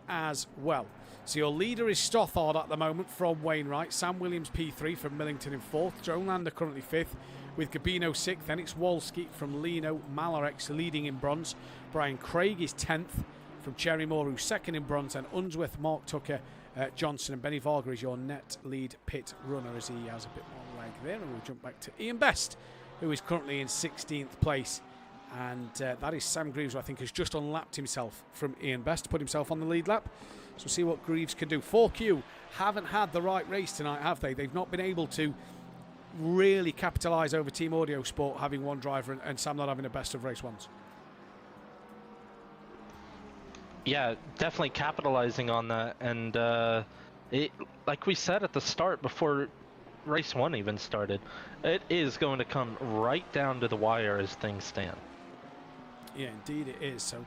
as well. So your leader is Stothard at the moment from Wainwright. Sam Williams P3 from Millington in 4th. Dronelander currently 5th with Gabino 6th. Then it's Wolski from Lino. Malarex leading in bronze. Brian Craig is 10th from Cherrymore, who's 2nd in bronze. And Unsworth, Mark Tucker, Johnson and Benny Varga is your net lead pit runner as he has a bit more leg there. And we'll jump back to Ian Best, who is currently in 16th place. And that is Sam Greaves, who I think has just unlapped himself from Ian Best to put himself on the lead lap. So we'll see what Greaves can do. 4Q haven't had the right race tonight, have they? They've not been able to really capitalise over Team Audio Sport having one driver and Sam not having a best of race ones. Yeah, definitely capitalising on that. And it, like we said at the start, before race 1 even started, it is going to come right down to the wire as things stand. Yeah, indeed it is. So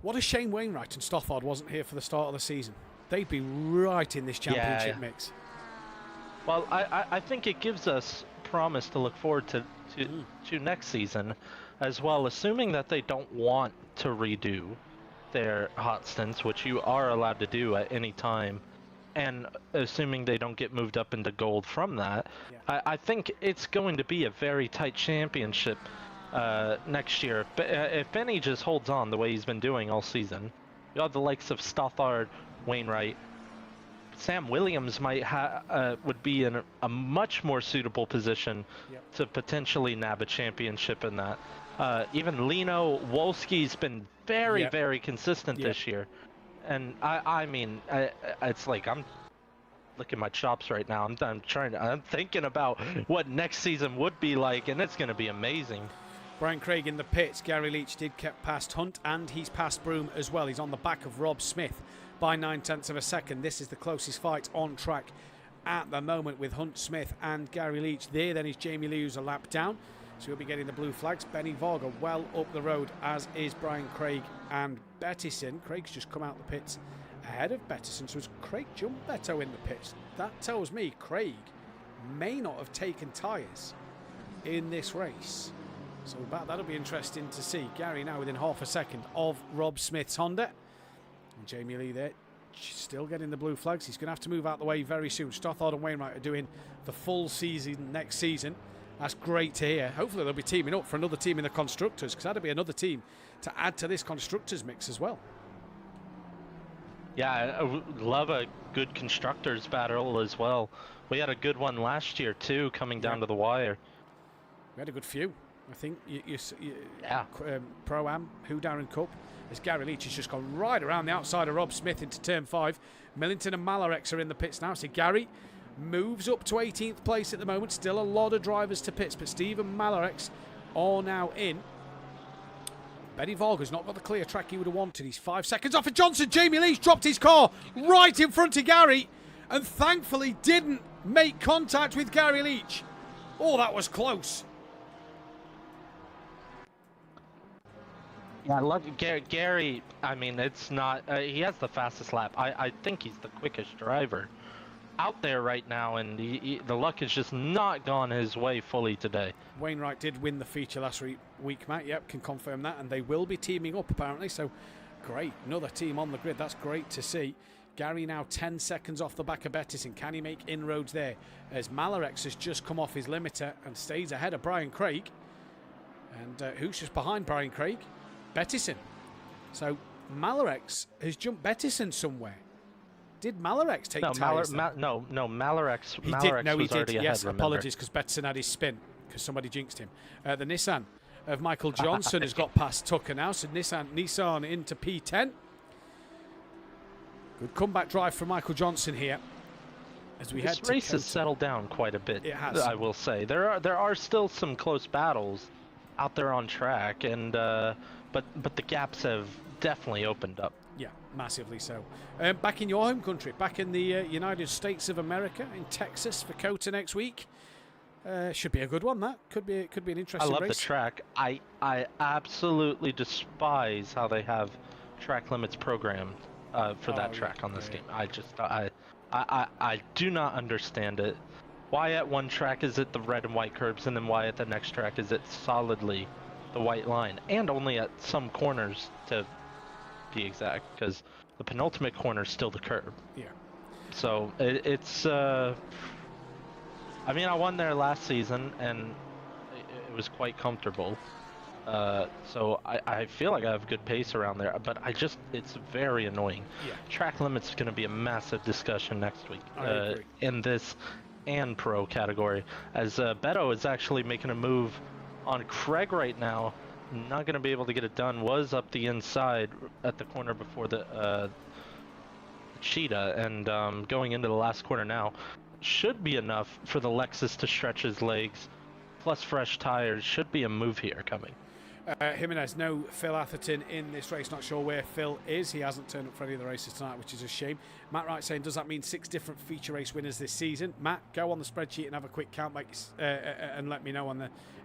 what a shame Wainwright and Stothard wasn't here for the start of the season. They'd be right in this championship mix. Well, I think it gives us promise to look forward to next season as well, assuming that they don't want to redo their hot stints, which you are allowed to do at any time, and assuming they don't get moved up into gold from that. I think it's going to be a very tight championship next year. But if Benny just holds on the way he's been doing all season, you have the likes of Stothard, Wainwright, Sam Williams would be in a much more suitable position to potentially nab a championship in that. Even Lino, Wolski's been very, very consistent this year. And I mean, it's like I'm licking my chops right now. I'm thinking about what next season would be like, and it's going to be amazing. Brian Craig in the pits. Gary Leach did get past Hunt, and he's past Broom as well. He's on the back of Rob Smith by 9/10 of a second. This is the closest fight on track at the moment with Hunt, Smith and Gary Leach. There then is Jamie Lee, who's a lap down, so he'll be getting the blue flags. Benny Varga well up the road, as is Brian Craig and Bettison. Craig's just come out the pits ahead of Bettison, so it's Craig Jumbetto in the pits. That tells me Craig may not have taken tyres in this race. So that'll be interesting to see. Gary now within half a second of Rob Smith's Honda. And Jamie Lee there, still getting the blue flags. He's going to have to move out the way very soon. Stothard and Wainwright are doing the full season next season. That's great to hear. Hopefully they'll be teaming up for another team in the Constructors, because that'll be another team to add to this Constructors mix as well. Yeah, I would love a good Constructors battle as well. We had a good one last year too, coming down to the wire. We had a good few. I think Pro-Am, Who Darren Cup, as Gary Leach has just gone right around the outside of Rob Smith into turn 5. Millington and Malarex are in the pits now. So Gary moves up to 18th place at the moment. Still a lot of drivers to pits, but Steve and Malarex are now in. Benny Varga's not got the clear track he would have wanted. He's 5 seconds off of Johnson. Jamie Leach dropped his car right in front of Gary and thankfully didn't make contact with Gary Leach. Oh, that was close. Yeah, look, Gary, I mean, it's not, he has the fastest lap. I think he's the quickest driver out there right now, and the luck has just not gone his way fully today. Wainwright did win the feature last week, Matt. Yep, can confirm that. And they will be teaming up, apparently. So, great. Another team on the grid. That's great to see. Gary now 10 seconds off the back of Bettison. Can he make inroads there? As Malarex has just come off his limiter and stays ahead of Brian Craig. And who's just behind Brian Craig? Bettison. So, Malarex has jumped Bettison somewhere. Did Malarex take tyres? No, Malarex. He Malarex did. No, he was did. already Yes, ahead, apologies, because Bettison had his spin because somebody jinxed him. The Nissan of Michael Johnson has got past Tucker now, so Nissan into P10. Good comeback drive from Michael Johnson here. As we this race has settled down quite a bit. It has. I will say there are still some close battles out there on track, and but the gaps have definitely opened up. Yeah, massively so. Back in your home country, back in the United States of America, in Texas for COTA next week. Should be a good one. That could be an interesting race. I love the track. I absolutely despise how they have track limits programmed for that track on this game. I do not understand it. Why at one track is it the red and white curbs, and then why at the next track is it solidly the white line, and only at some corners to be exact, because the penultimate corner is still the curb. Yeah. So it's I mean, I won there last season and it was quite comfortable. So I feel like I have good pace around there, but it's very annoying. Yeah. Track limits is going to be a massive discussion next week agree. in this and pro category, as Beto is actually making a move on Craig right now. Not going to be able to get it done. Was up the inside at the corner before the Cheetah, and going into the last corner now should be enough for the Lexus to stretch his legs. Plus fresh tires, should be a move here coming. Jimenez, no Phil Atherton in this race. Not sure where Phil is. He hasn't turned up for any of the races tonight, which is a shame. Matt Wright saying, does that mean 6 different feature race winners this season? Matt, go on the spreadsheet and have a quick count, and let me know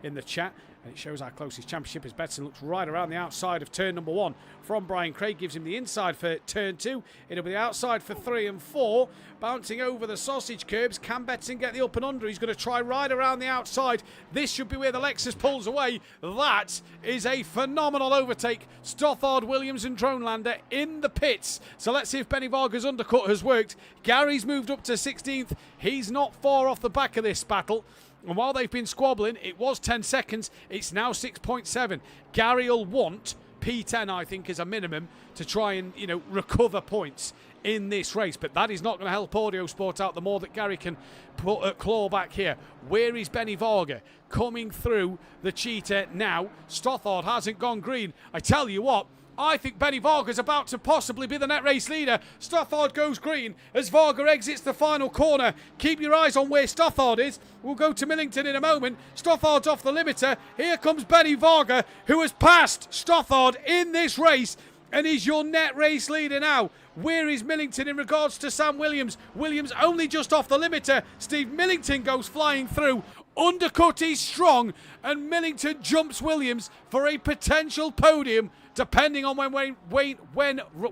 in the chat. And it shows our closest championship as Betson looks right around the outside of turn number 1 from Brian Craig. Gives him the inside for turn 2. It'll be the outside for 3 and 4. Bouncing over the sausage curbs. Can Betson get the up and under? He's going to try right around the outside. This should be where the Lexus pulls away. That is a phenomenal overtake. Stothard, Williams and Dronelander in the pits. So let's see if Benny Varga's undercut has worked. Gary's moved up to 16th. He's not far off the back of this battle. And while they've been squabbling, it was 10 seconds. It's now 6.7. Gary will want P10, I think, as a minimum to try and, recover points in this race. But that is not going to help Audio Sport out the more that Gary can put a claw back here. Where is Benny Varga? Coming through the Cheetah now. Stothard hasn't gone green. I tell you what, I think Benny Varga's about to possibly be the net race leader. Stothard goes green as Varga exits the final corner. Keep your eyes on where Stothard is. We'll go to Millington in a moment. Stothard's off the limiter. Here comes Benny Varga, who has passed Stothard in this race and is your net race leader now. Where is Millington in regards to Sam Williams? Williams only just off the limiter. Steve Millington goes flying through. Undercut is strong, and Millington jumps Williams for a potential podium, depending on when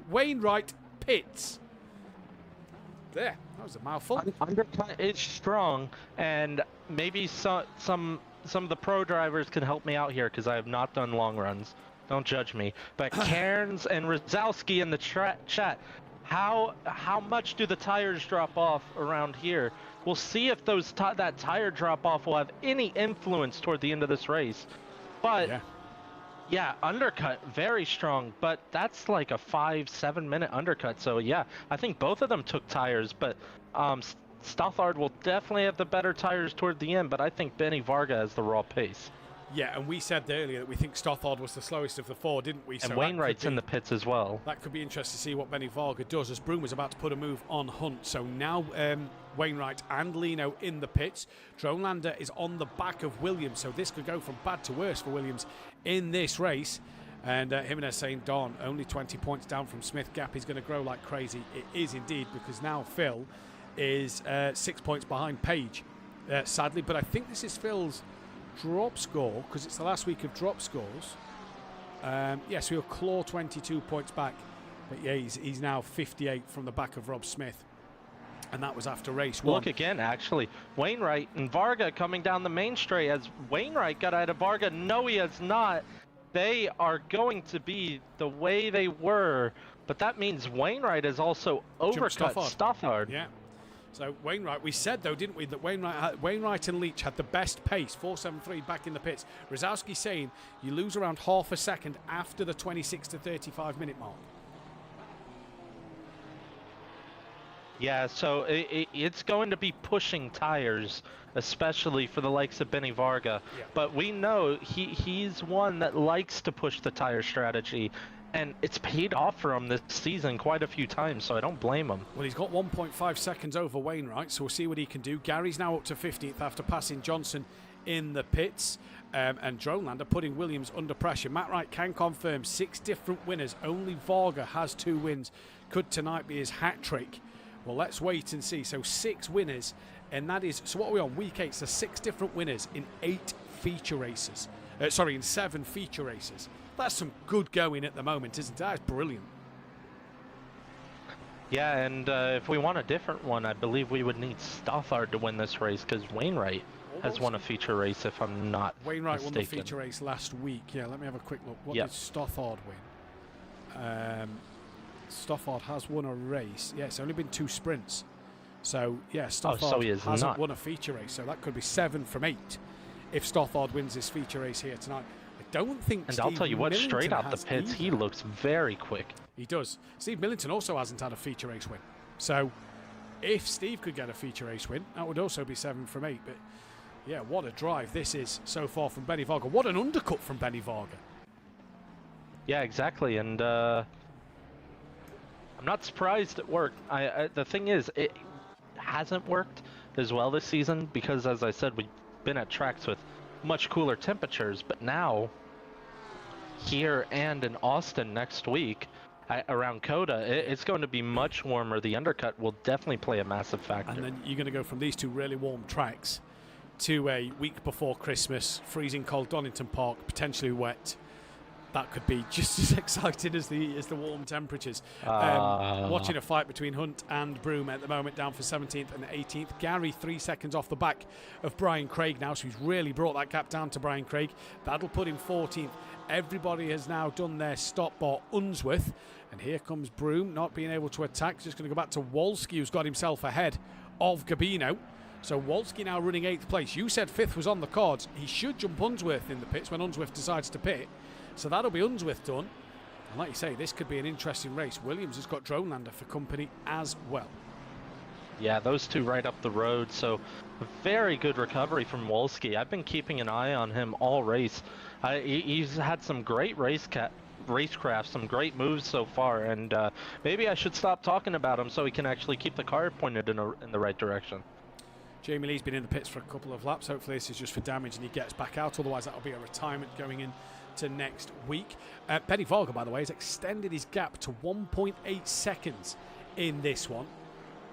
Wainwright pits. There, that was a mouthful. Undercut is strong, and maybe some of the pro drivers can help me out here because I have not done long runs. Don't judge me. But Cairns and Rozowski in the chat, how much do the tires drop off around here? We'll see if that tire drop off will have any influence toward the end of this race. But yeah, undercut very strong, but that's like a 5-7 minute undercut. So yeah, I think both of them took tires, but Stothard will definitely have the better tires toward the end, but I think Benny Varga has the raw pace. Yeah, and we said earlier that we think Stothard was the slowest of the 4, didn't we? And so Wainwright's in the pits as well. That could be interesting to see what Benny Varga does, as Broome was about to put a move on Hunt. So now Wainwright and Lino in the pits. Dronelander is on the back of Williams, so this could go from bad to worse for Williams in this race. And Jimenez saying, Don, only 20 points down from Smith. Gap is going to grow like crazy. It is indeed, because now Phil is 6 points behind Page, sadly. But I think this is Phil's drop score, because it's the last week of drop scores. Yes, he'll claw 22 points back, but yeah, he's now 58 from the back of Rob Smith. And that was after race 1. Look again, actually. Wainwright and Varga coming down the main straight. Has Wainwright got out of Varga? No, he has not. They are going to be the way they were, but that means Wainwright has also overcut Stothard. Yeah. So Wainwright, we said though, didn't we, that Wainwright and Leach had the best pace, 4.73 back in the pits. Rosowski saying you lose around half a second after the 26 to 35 minute mark. Yeah, so it's going to be pushing tires, especially for the likes of Benny Varga. Yeah. But we know he's one that likes to push the tire strategy, and it's paid off for him this season quite a few times, so I don't blame him. Well, he's got 1.5 seconds over Wainwright, so we'll see what he can do. Gary's now up to 15th after passing Johnson in the pits, and Dronelander putting Williams under pressure. Matt Wright can confirm 6 different winners. Only Varga has 2 wins. Could tonight be his hat trick? Well, let's wait and see. So 6 winners, and that is, so what are we on? Week 8, so 6 different winners in 8 feature races. In 7 feature races. That's some good going at the moment, isn't it? That's brilliant. Yeah, and if we want a different one, I believe we would need Stothard to win this race, because Wainwright has won a feature race, if I'm not Wainwright mistaken. won the feature race last week. Yeah, let me have a quick look. What did Stothard win? Stothard has won a race. Yeah, it's only been 2 sprints. So, yeah, Stothard hasn't won a feature race. So that could be 7 from 8 if Stothard wins this feature race here tonight. I don't think And Steve I'll tell you what, Millington straight out the pits, he looks very quick. He does. Steve Millington also hasn't had a feature race win. So if Steve could get a feature race win, that would also be 7 from 8. But, yeah, what a drive this is so far from Benny Varga. What an undercut from Benny Varga. Yeah, exactly. And I'm not surprised it worked. The thing is, it hasn't worked as well this season because, as I said, we've been at tracks with much cooler temperatures. But now, here and in Austin next week, around COTA, it's going to be much warmer. The undercut will definitely play a massive factor. And then you're going to go from these 2 really warm tracks to a week before Christmas, freezing cold Donington Park, potentially wet. That could be just as exciting as the warm temperatures. Watching a fight between Hunt and Broome at the moment, down for 17th and 18th. Gary 3 seconds off the back of Brian Craig now, so he's really brought that gap down to Brian Craig. That'll put him 14th. Everybody has now done their stop bar Unsworth, and here comes Broome not being able to attack. Just going to go back to Wolski, who's got himself ahead of Gabino. So Wolski now running 8th place. You said 5th was on the cards. He should jump Unsworth in the pits when Unsworth decides to pit. So that'll be Unsworth done. And like you say, this could be an interesting race. Williams has got Dronelander for company as well. Yeah, those 2 right up the road. So very good recovery from Wolski. I've been keeping an eye on him all race. He's had some great racecraft, some great moves so far. And maybe I should stop talking about him so he can actually keep the car pointed in the right direction. Jamie Lee's been in the pits for a couple of laps. Hopefully this is just for damage and he gets back out. Otherwise that'll be a retirement going in to next week. Benny Varga, by the way, has extended his gap to 1.8 seconds in this one.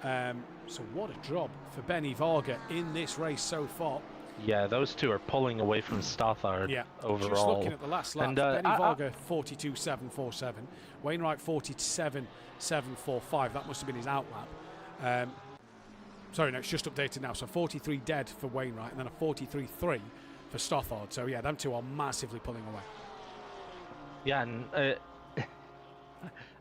So what a job for Benny Varga in this race so far. Yeah, those 2 are pulling away from Stothard overall. Just looking at the last lap, and, Benny Varga 42.747, Wainwright 47.745. That must have been his out lap. Sorry, no, it's just updated now. So 43 dead for Wainwright and then a 43.3 for Stothard. So yeah, them 2 are massively pulling away. Yeah, and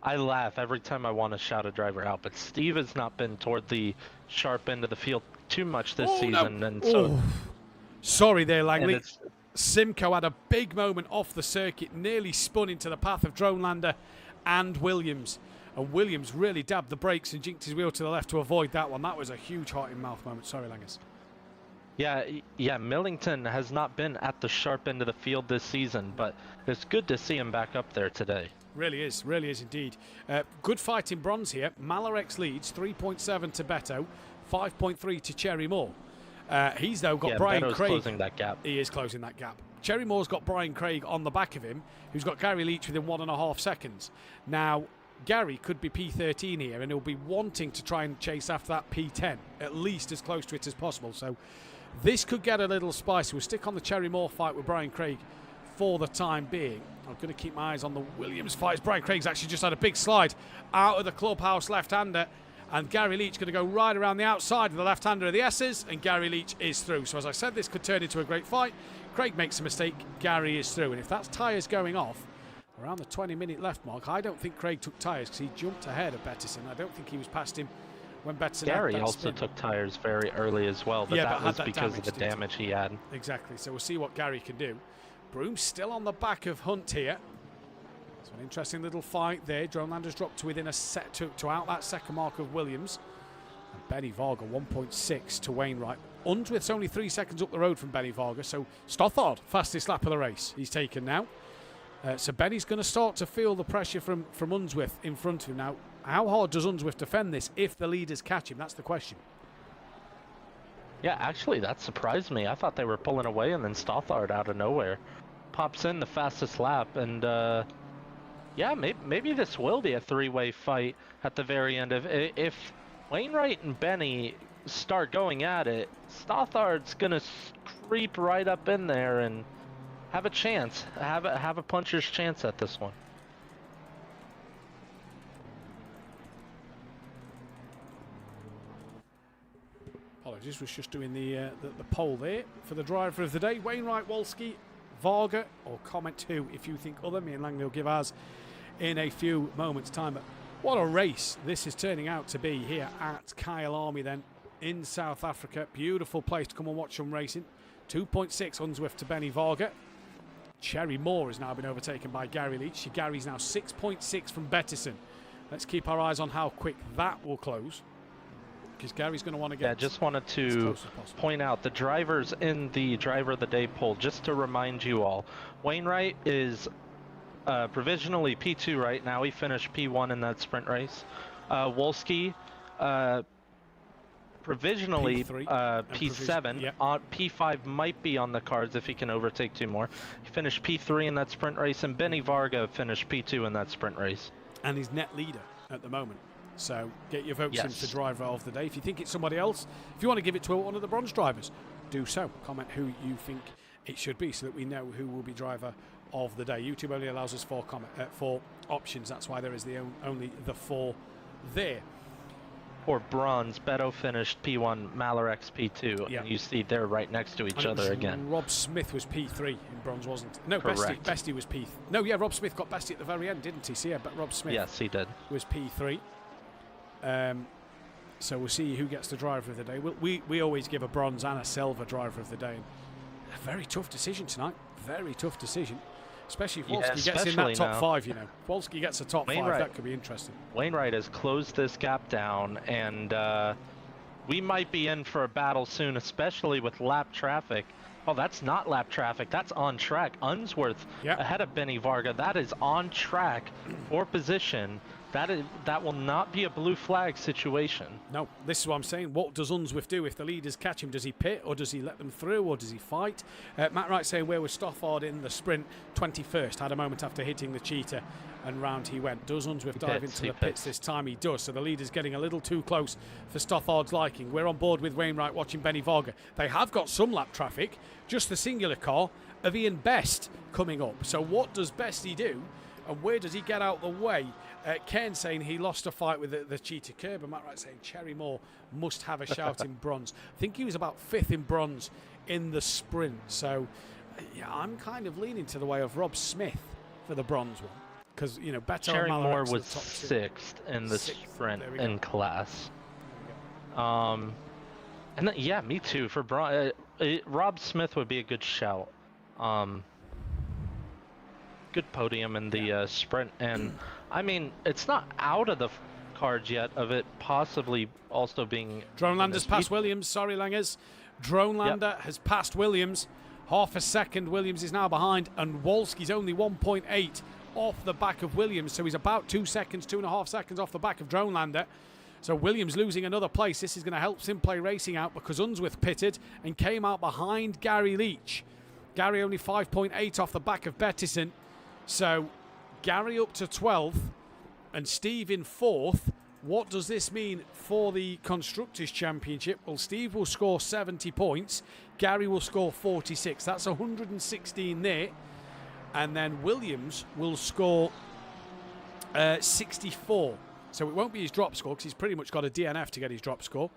I laugh every time I want to shout a driver out, but Steve has not been toward the sharp end of the field too much this season. No. And so sorry there, Langley. Simcoe had a big moment off the circuit, nearly spun into the path of Dronelander and Williams. And Williams really dabbed the brakes and jinked his wheel to the left to avoid that one. That was a huge heart-in-mouth moment. Sorry, Langus. Yeah, Millington has not been at the sharp end of the field this season, but it's good to see him back up there today. Really is indeed. Good fight in bronze here. Malarex leads 3.7 to Beto, 5.3 to Cherry Moore. He's though got Brian Beto's Craig. Closing that gap. He is closing that gap. Cherry Moore's got Brian Craig on the back of him, who's got Gary Leach within 1.5 seconds. Now, Gary could be P13 here, and he'll be wanting to try and chase after that P10, at least as close to it as possible. So this could get a little spicy. We'll stick on the Cherry Moore fight with Brian Craig for the time being. I'm going to keep my eyes on the Williams fights. Brian Craig's actually just had a big slide out of the clubhouse left-hander, And Gary Leach going to go right around the outside of the left-hander of the S's, and Gary Leach is through. So as I said, this could turn into a great fight. Craig makes a mistake, Gary is through. And if that's tyres going off, around the 20-minute left mark, I don't think Craig took tyres because he jumped ahead of Bettison. I don't think he was past him when Bettison Gary had that also spin. took tyres very early as well, but Yeah, that but was had that because of the damage, damage he had. Exactly, so we'll see what Gary can do. Broom's still on the back of Hunt here. It's an interesting little fight there. Dronelander's dropped to within a set to out that second mark of Williams. And Benny Varga 1.6 to Wainwright. Unsworth's only 3 seconds up the road from Benny Varga, so Stothard, fastest lap of the race, he's taken now. So Benny's going to start to feel the pressure from Unsworth in front of him now. How hard does Unsworth defend this if the leaders catch him? That's the question. Yeah, actually, that surprised me. I thought they were pulling away, and then Stothard out of nowhere pops in the fastest lap, and yeah, maybe this will be a three-way fight at the very end. If Wainwright and Benny start going at it, Stothard's gonna creep right up in there and have a chance, have a puncher's chance at this one. Apologies, was just doing the poll there for the driver of the day. Wainwright, Wolski, Varga, or comment 2 if you think other. Me and Langley will give ours in a few moments' time. But what a race this is turning out to be here at Kyalami then in South Africa. Beautiful place to come and watch some racing. 2.6 Unsworth to Benny Varga. Cherry Moore has now been overtaken by Gary Leach. Gary's now 6.6 from Bettison. Let's keep our eyes on how quick that will close, because Gary's going to want to get. Yeah, just wanted to point out the drivers in the driver of the day poll, just to remind you all. Wainwright is provisionally P2 right now. He finished P1 in that sprint race. Wolski provisionally P7. Yep. P5 might be on the cards if he can overtake 2 more. He finished P3 in that sprint race, and Benny Varga finished P2 in that sprint race. And he's net leader at the moment. So get your votes in for driver of the day. If you think it's somebody else, if you want to give it to one of the bronze drivers, do so. Comment who you think it should be so that we know who will be driver of the day. YouTube only allows us 4 options. That's why there is only the 4 there. For bronze, Beto finished P1, Malerex P2, and you see they're right next to each other again. Rob Smith was P3 in bronze, wasn't it? No, Bestie was P. No, yeah, Rob Smith got Bestie at the very end, didn't he? So yeah, but Rob Smith. Yes, he did. Was P3. So we'll see who gets the driver of the day. We always give a bronze and a silver driver of the day. A very tough decision tonight. Very tough decision. Especially if Wolski gets in that top 5, you know. If Wolski gets a top 5, that could be interesting. Wainwright has closed this gap down, and we might be in for a battle soon, especially with lap traffic. Oh, that's not lap traffic. That's on track. Unsworth ahead of Benny Varga. That is on track for position. That will not be a blue flag situation. No, this is what I'm saying. What does Unsworth do if the leaders catch him? Does he pit, or does he let them through, or does he fight? Matt Wright saying, where was Stothard in the sprint? 21st, had a moment after hitting the cheetah, and round he went. Does Unsworth dive into the pits this time? He does. So the leader's getting a little too close for Stothard's liking. We're on board with Wainwright watching Benny Varga. They have got some lap traffic, just the singular car of Ian Best coming up. So what does Bestie do, and where does he get out the way? Ken saying he lost a fight with the cheetah curb, and Matt Wright saying Cherry Moore must have a shout in bronze. I think he was about 5th in bronze in the sprint. So yeah, I'm kind of leaning to the way of Rob Smith for the bronze one, because you know Beto Cherry Moore was 6th in the sprint in class. And then, yeah, me too for bronze. Rob Smith would be a good shout. Good podium in the sprint, and I mean, it's not out of the cards yet of it possibly also being. Dronelander's passed Williams. Sorry, Langers. Dronelander has passed Williams. Half a second. Williams is now behind, and Wolski's only 1.8 off the back of Williams, so he's about 2 seconds, 2.5 seconds off the back of Dronelander. So Williams losing another place. This is going to help SimPlay Racing out, because Unsworth pitted and came out behind Gary Leach. Gary only 5.8 off the back of Bettison. So Gary up to 12th and Steve in 4th. What does this mean for the Constructors' Championship? Well, Steve will score 70 points. Gary will score 46. That's 116 there. And then Williams will score 64. So it won't be his drop score because he's pretty much got a DNF to get his drop score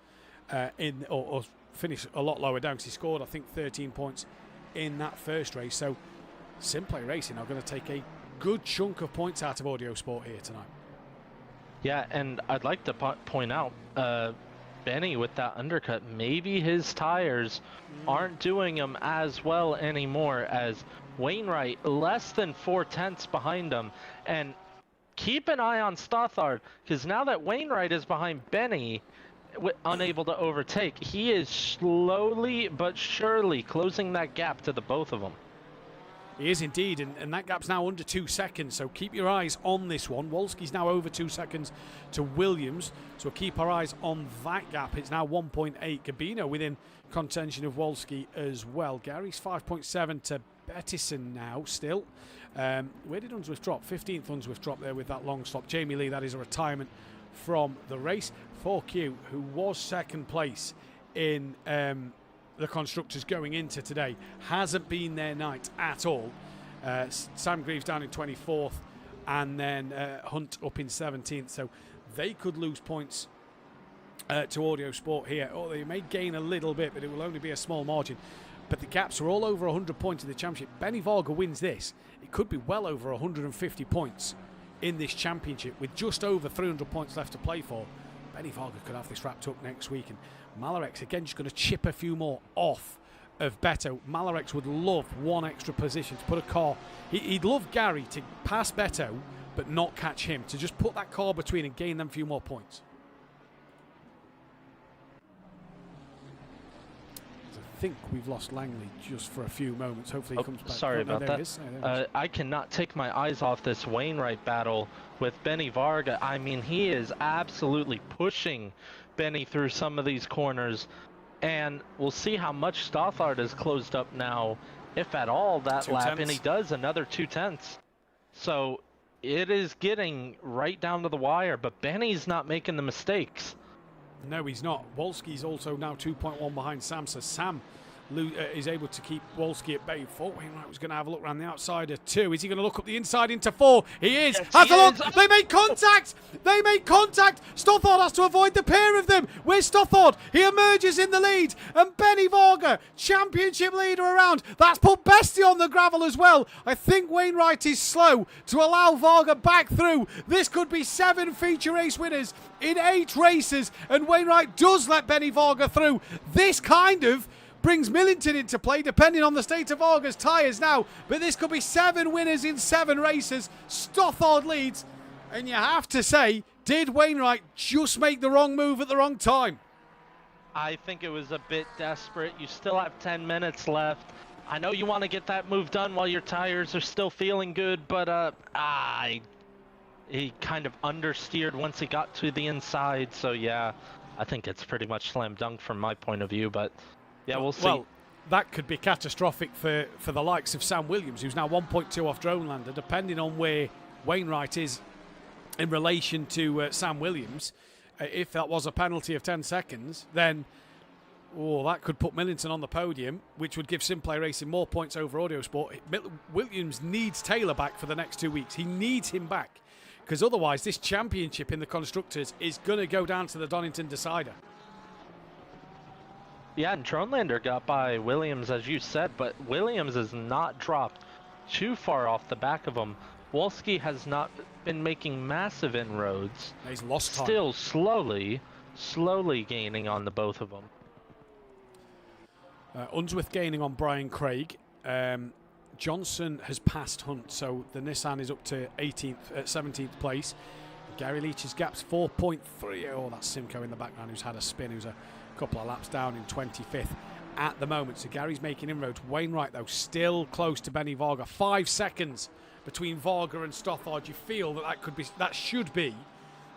or finish a lot lower down because he scored, I think, 13 points in that first race. So SimPlay Racing are going to take a good chunk of points out of Audio Sport here tonight. Yeah, and I'd like to point out, Benny with that undercut, maybe his tires aren't doing him as well anymore as Wainwright, less than 4/10 behind him. And keep an eye on Stothard, because now that Wainwright is behind Benny, unable to overtake, he is slowly but surely closing that gap to the both of them. He is indeed, and that gap's now under 2 seconds, so keep your eyes on this one. Wolski's now over 2 seconds to Williams, so keep our eyes on that gap. It's now 1.8. Gabino within contention of Wolski as well. Gary's 5.7 to Bettison now still. Where did Unsworth drop? 15th Unsworth drop there with that long stop. Jamie Lee, that is a retirement from the race. 4Q, who was second place in the constructors going into today, hasn't been their night at all. Sam Greaves down in 24th, and then Hunt up in 17th, so they could lose points to Audio Sport here, or they may gain a little bit, but it will only be a small margin. But the gaps are all over 100 points in the championship. Benny Varga wins this, it could be well over 150 points in this championship with just over 300 points left to play for. Benny Varga could have this wrapped up next week, and Malarex again just going to chip a few more off of Beto. Malarex would love one extra position to put a car. He'd love Gary to pass Beto but not catch him, to just put that car between and gain them a few more points. I think we've lost Langley just for a few moments. Hopefully he comes back. Sorry about that. I cannot take my eyes off this Wainwright battle with Benny Varga. I mean, he is absolutely pushing Benny through some of these corners, and we'll see how much Stothard is closed up now, if at all, that lap, and he does another 2/10. So it is getting right down to the wire, but Benny's not making the mistakes. No, he's not. Wolski's also now 2.1 behind Sam, so Sam is able to keep Wolski at bay. Thought Wainwright was going to have a look around the outside of 2. Is he going to look up the inside into 4? He is. Yes, Has a look. They make contact. They make contact. Stothard has to avoid the pair of them. Where's Stothard? He emerges in the lead. And Benny Varga, championship leader around. That's put Bestie on the gravel as well. I think Wainwright is slow to allow Varga back through. This could be 7 feature race winners in 8 races. And Wainwright does let Benny Varga through. This kind of brings Millington into play, depending on the state of Varga's tyres now. But this could be 7 winners in 7 races. Stothard leads. And you have to say, did Wainwright just make the wrong move at the wrong time? I think it was a bit desperate. You still have 10 minutes left. I know you want to get that move done while your tires are still feeling good, but he kind of understeered once he got to the inside. So yeah, I think it's pretty much slam dunk from my point of view, but yeah, we'll see. Well, that could be catastrophic for the likes of Sam Williams, who's now 1.2 off Dronelander, depending on where Wainwright is in relation to Sam Williams. If that was a penalty of 10 seconds, then that could put Millington on the podium, which would give SimPlay Racing more points over Audio Sport. Williams needs Taylor back for the next 2 weeks. He needs him back, because otherwise this championship in the Constructors is going to go down to the Donington decider. Yeah, and Dronelander got by Williams, as you said, but Williams has not dropped too far off the back of him. Wolski has not been making massive inroads. He's lost time. Still slowly gaining on the both of them. Unsworth gaining on Brian Craig. Johnson has passed Hunt, so the Nissan is up to 17th place. Gary Leach's gap's 4.3. Oh, that's Simcoe in the background, who's had a spin, who's a couple of laps down in 25th at the moment. So Gary's making inroads. Wainwright, though, still close to Benny Varga. 5 seconds between Varga and Stothard. You feel that should be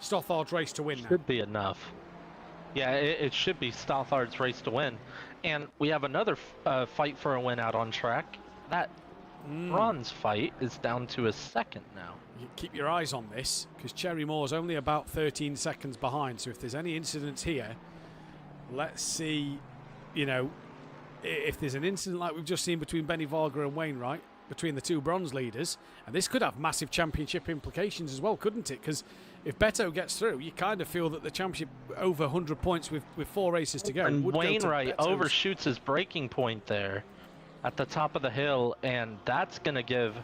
Stothard's race to win now. Should be enough. Yeah, it should be Stothard's race to win. And we have another fight for a win out on track. That bronze fight is down to a second now. You keep your eyes on this, because Cherry Moore's only about 13 seconds behind. So if there's any incidents here, let's see, if there's an incident like we've just seen between Benny Varga and Wainwright, between the 2 bronze leaders, and this could have massive championship implications as well, couldn't it? Because if Beto gets through, you kind of feel that the championship over 100 points with 4 races to go. And would Wainwright go to Beto's. overshoots his braking point there at the top of the hill, and that's going to give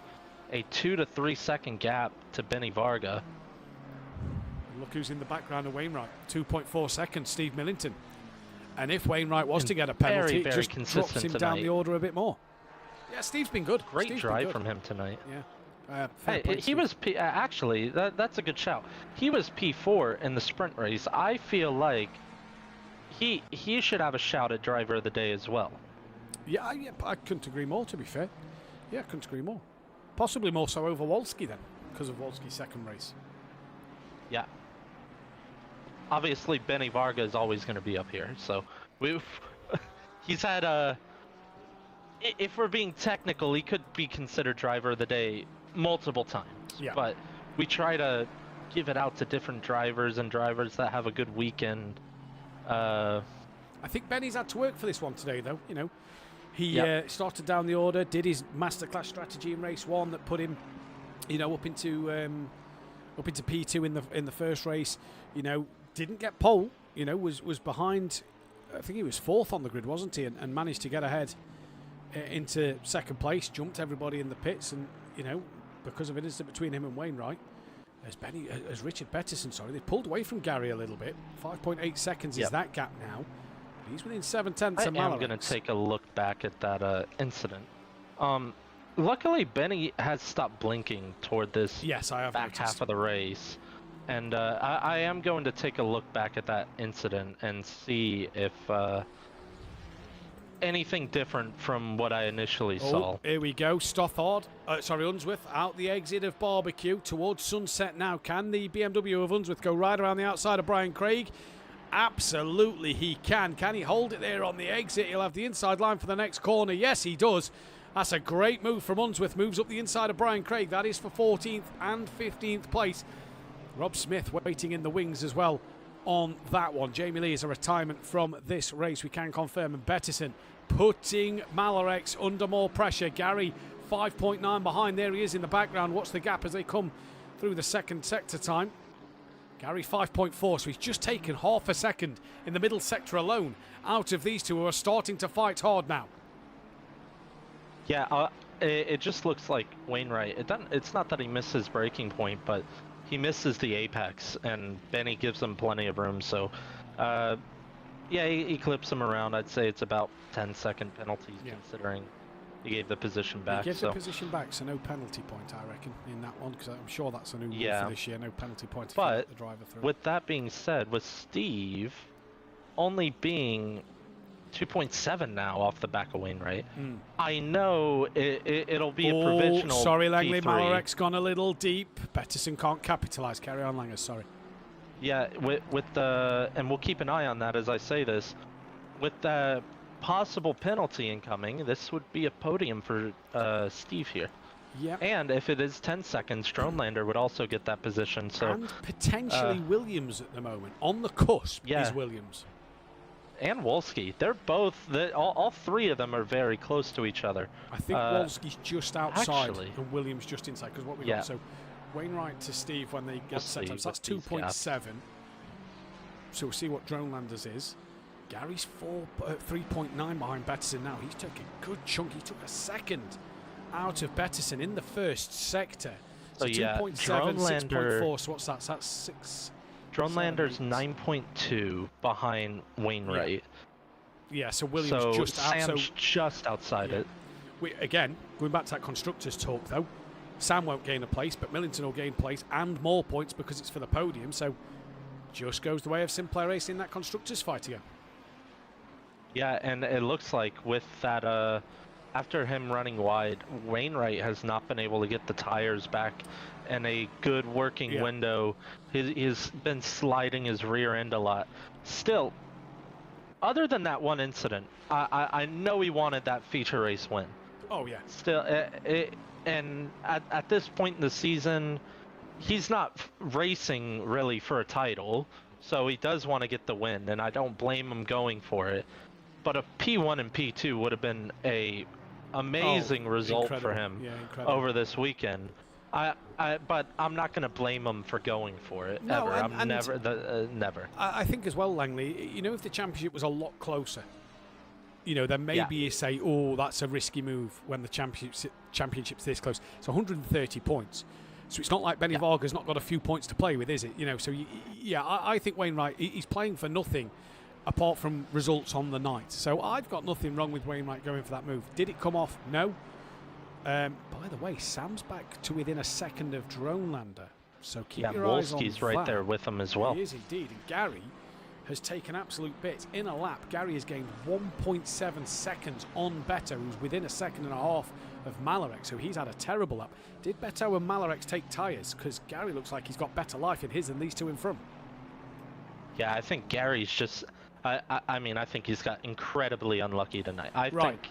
a 2 to 3 second gap to Benny Varga. Look who's in the background of Wainwright. 2.4 seconds, Steve Millington. And if Wainwright was to get a penalty, very it just consistent drops him tonight. down the order a bit more. Yeah, Steve's been good. Great Steve's drive been good. from him tonight. Yeah. Hey, he was actually that's a good shout. He was P4 in the sprint race. I feel like he should have a shout at driver of the day as well. Yeah, I couldn't agree more, to be fair. Yeah, I couldn't agree more. Possibly more so over Wolski then, because of Wolski's second race. Yeah. Obviously, Benny Varga is always going to be up here. So he's had if we're being technical, he could be considered driver of the day multiple times. Yeah. But we try to give it out to different drivers and drivers that have a good weekend. I think Benny's had to work for this one today, though. You know, he started down the order, did his masterclass strategy in race 1 that put him, you know, up into P2 in the first race. You know, didn't get pole. You know, was behind. I think he was 4th on the grid, wasn't he? And managed to get ahead into 2nd place. Jumped everybody in the pits, and you know, because of an incident between him and Wainwright, as Richard Peterson, they pulled away from Gary a little bit. 5.8 seconds is that gap now. He's within 7/10 of Malarek. I'm going to take a look back at that incident. Luckily, Benny has stopped blinking toward this back half of the race. And I am going to take a look back at that incident and see if anything different from what I initially saw. Here we go. Unsworth out the exit of Barbecue towards Sunset now. Can the BMW of Unsworth go right around the outside of Brian Craig? Absolutely he can. Can he hold it there on the exit? He'll have the inside line for the next corner. Yes, he does. That's a great move from Unsworth. Moves up the inside of Brian Craig. That is for 14th and 15th place. Rob Smith waiting in the wings as well on that one. Jamie Lee is a retirement from this race, we can confirm. And Bettison putting Malarex under more pressure. Gary 5.9 behind. There he is in the background. What's the gap as they come through the second sector time? Gary 5.4, so he's just taken half a second in the middle sector alone out of these two who are starting to fight hard now. Yeah, it just looks like Wainwright. It's not that he missed his braking point, but he misses the apex, and Benny gives him plenty of room. So, yeah, he clips him around. I'd say it's about 10-second penalties, considering he gave the position back. He gave the position back, so no penalty point, I reckon, in that one, because I'm sure that's a new rule for this year. No penalty point if you let the driver through. With that being said, with Steve only being 2.7 now off the back of Wainwright, I know it'll be a provisional. Sorry, Langley. P3. Malarek's gone a little deep. Bettison can't capitalise. Carry on, Langer. Sorry. Yeah, with the, and we'll keep an eye on that as I say this. With the possible penalty incoming, this would be a podium for Steve here. Yeah. And if it is 10 seconds, Stronelander would also get that position. So and potentially Williams at the moment. On the cusp is Williams. And Wolski. They're both, all three of them are very close to each other. I think Wolski's just outside actually, and Williams just inside, because what we got, so Wainwright to Steve when they get set up, so that's 2.7. So we'll see what Dronelanders is. Gary's 3.9 behind Bettison now. He's taking a good chunk. He took a second out of Bettison in the first sector. So 2.7, 6.4, so what's that? So that's 6. Dronelander's 9.2 behind Wainwright. Yeah, so Williams just out. Sam's just outside it. Again, going back to that constructors talk though, Sam won't gain a place, but Millington will gain place and more points because it's for the podium. So just goes the way of SimPlay Racing in that constructors fight again. Yeah, and it looks like with that, after him running wide, Wainwright has not been able to get the tires back in a good working window. He's been sliding his rear end a lot. Still, other than that one incident, I know he wanted that feature race win. Oh yeah. Still, and at this point in the season, he's not racing really for a title, so he does want to get the win, and I don't blame him going for it. But a P1 and P2 would have been a amazing result for him over this weekend. But I'm not going to blame him for going for it No, ever. and Never. I think as well, Langley, you know, if the championship was a lot closer, you know, then maybe you say, oh, that's a risky move when the championship's this close. It's 130 points. So it's not like Benny Varga's not got a few points to play with, is it? You know, so I think Wainwright, he's playing for nothing apart from results on the night. So I've got nothing wrong with Wainwright going for that move. Did it come off? No. By the way, Sam's back to within a second of Dronelander. So keep your eyes on that. Wolski's right there with him as well. He is indeed. And Gary has taken absolute bits. In a lap, Gary has gained 1.7 seconds on Beto, who's within a second and a half of Malarek. So he's had a terrible lap. Did Beto and Malarek take tyres? Because Gary looks like he's got better life in his than these two in front. Yeah, I think Gary's just... I mean, I think he's got incredibly unlucky tonight. I think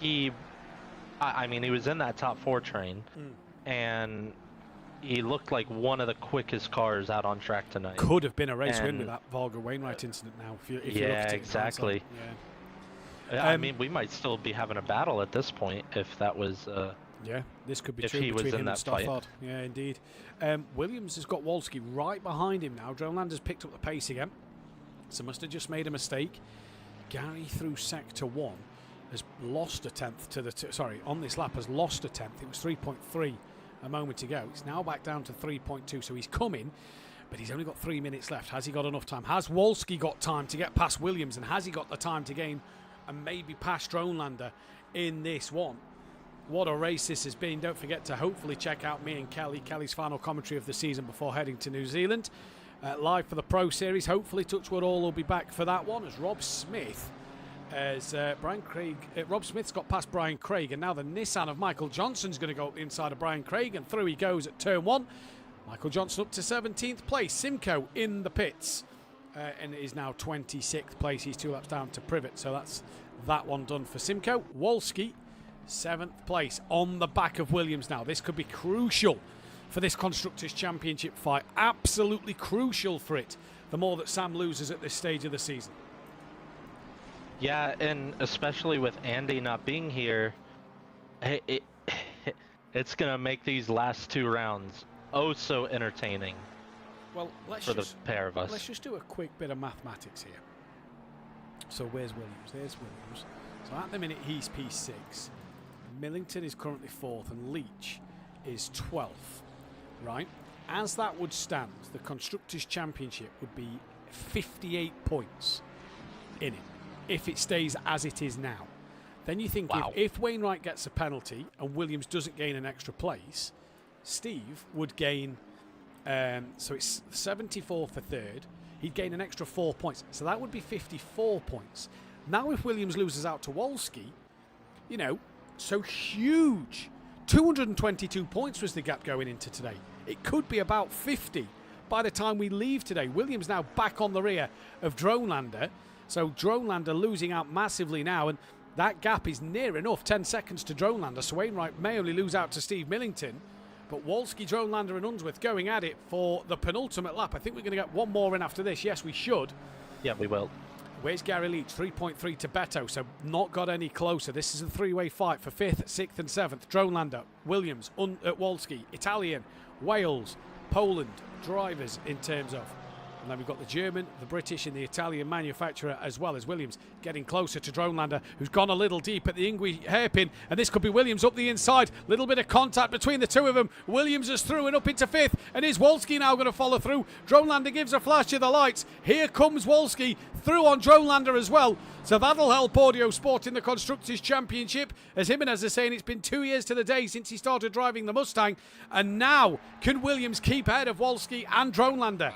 he... I mean, he was in that top 4 train, and he looked like one of the quickest cars out on track tonight. Could have been a race win with that Varga Wainwright incident now. If you look at it exactly. I mean, we might still be having a battle at this point if that was... yeah, this could be if true he between was in him that and Stoffard. Yeah, indeed. Williams has got Wolski right behind him now. Dronelander's picked up the pace again. So must have just made a mistake. Gary through sector 1 has lost a tenth to the... on this lap has lost a tenth. It was 3.3 a moment ago. It's now back down to 3.2. So he's coming, but he's only got 3 minutes left. Has he got enough time? Has Wolski got time to get past Williams? And has he got the time to gain and maybe past Dronelander in this one? What a race this has been. Don't forget to hopefully check out me and Kelly's final commentary of the season before heading to New Zealand. Live for the Pro Series. Hopefully, Touchwood All will be back for that one as Rob Smith, Rob Smith's got past Brian Craig, and now the Nissan of Michael Johnson's going to go up the inside of Brian Craig, and through he goes at turn 1. Michael Johnson up to 17th place. Simcoe in the pits, and it is now 26th place. He's 2 laps down to Privet, so that's that one done for Simcoe. Wolski, 7th place on the back of Williams now. This could be crucial for this Constructors' Championship fight. Absolutely crucial for it, the more that Sam loses at this stage of the season. Yeah, and especially with Andy not being here, it's going to make these last 2 rounds so entertaining for the pair of us. Let's just do a quick bit of mathematics here. So where's Williams? There's Williams. So at the minute he's P6. Millington is currently 4th and Leach is 12th. Right? As that would stand, the Constructors' Championship would be 58 points in it, if it stays as it is now. Then you think if Wainwright gets a penalty and Williams doesn't gain an extra place, Steve would gain, so it's 74 for 3rd, he'd gain an extra 4 points. So that would be 54 points. Now if Williams loses out to Wolski, you know, so huge. 222 points was the gap going into today. It could be about 50 by the time we leave today. Williams now back on the rear of Dronelander. So Dronelander losing out massively now, and that gap is near enough, 10 seconds to Dronelander. So Wainwright may only lose out to Steve Millington. But Wolski, Dronelander and Unsworth going at it for the penultimate lap. I think we're going to get one more in after this. Yes, we should. Yeah, we will. Where's Gary Leach? 3.3 to Beto, so not got any closer. This is a 3-way fight for 5th, 6th and 7th. Dronelander, Williams, Wolski, Italian, Wales, Poland, drivers in terms of. And then we've got the German, the British and the Italian manufacturer as well as Williams getting closer to Dronelander, who's gone a little deep at the Ingwe hairpin, and this could be Williams up the inside. Little bit of contact between the two of them. Williams is through and up into 5th, and is Wolski now going to follow through? Dronelander gives a flash of the lights. Here comes Wolski through on Dronelander as well. So that'll help Audio Sport in the Constructors' Championship. As Jimenez is saying, it's been 2 years to the day since he started driving the Mustang, and now can Williams keep ahead of Wolski and Dronelander?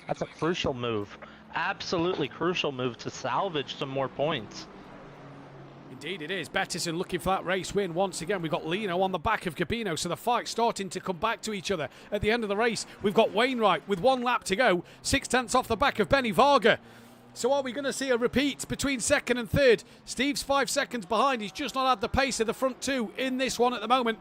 That's a crucial move. Absolutely crucial move to salvage some more points. Indeed it is. Bettison looking for that race win once again. We've got Lino on the back of Gabino, so the fight's starting to come back to each other. At the end of the race, we've got Wainwright with 1 lap to go, 6/10 off the back of Benny Varga. So are we going to see a repeat between 2nd and 3rd? Steve's 5 seconds behind. He's just not had the pace of the front 2 in this one at the moment.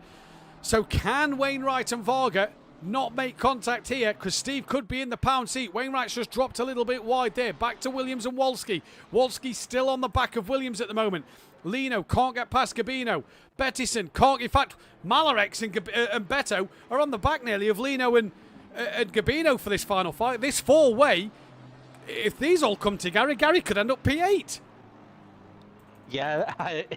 So can Wainwright and Varga not make contact here because Steve could be in the pound seat. Wainwright's just dropped a little bit wide there. Back to Williams and Wolski. Wolski still on the back of Williams at the moment. Lino can't get past Gabino. Bettison can't. In fact, Malarex and Beto are on the back nearly of Lino and Gabino for this final fight. This four-way, if these all come together, Gary could end up P8. Yeah,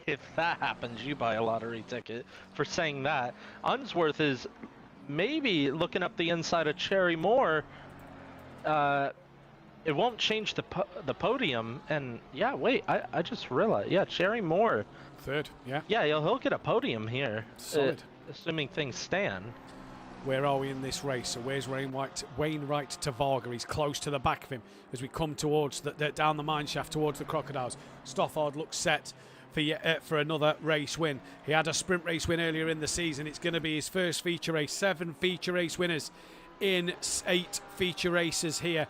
if that happens, you buy a lottery ticket for saying that. Unsworth is maybe looking up the inside of Cherry Moore. It won't change the podium. And yeah, wait, I just realized. Yeah, Cherry Moore. Third, yeah. Yeah, he'll get a podium here. Solid. Assuming things stand. Where are we in this race? So where's Wainwright to Varga? He's close to the back of him as we come towards down the mine shaft towards the Crocodiles. Stothard looks set for another race win. He had a sprint race win earlier in the season. It's going to be his first feature race. 7 feature race winners in 8 feature races here.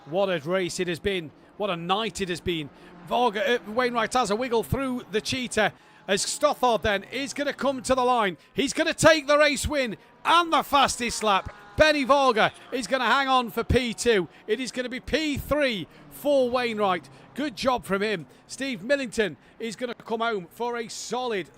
What a race it has been. What a night it has been. Wainwright has a wiggle through the cheetah as Stothard then is going to come to the line. He's going to take the race win and the fastest lap. Benny Varga is going to hang on for P2. It is going to be P3 for Wainwright. Good job from him. Steve Millington is going to come home for a solid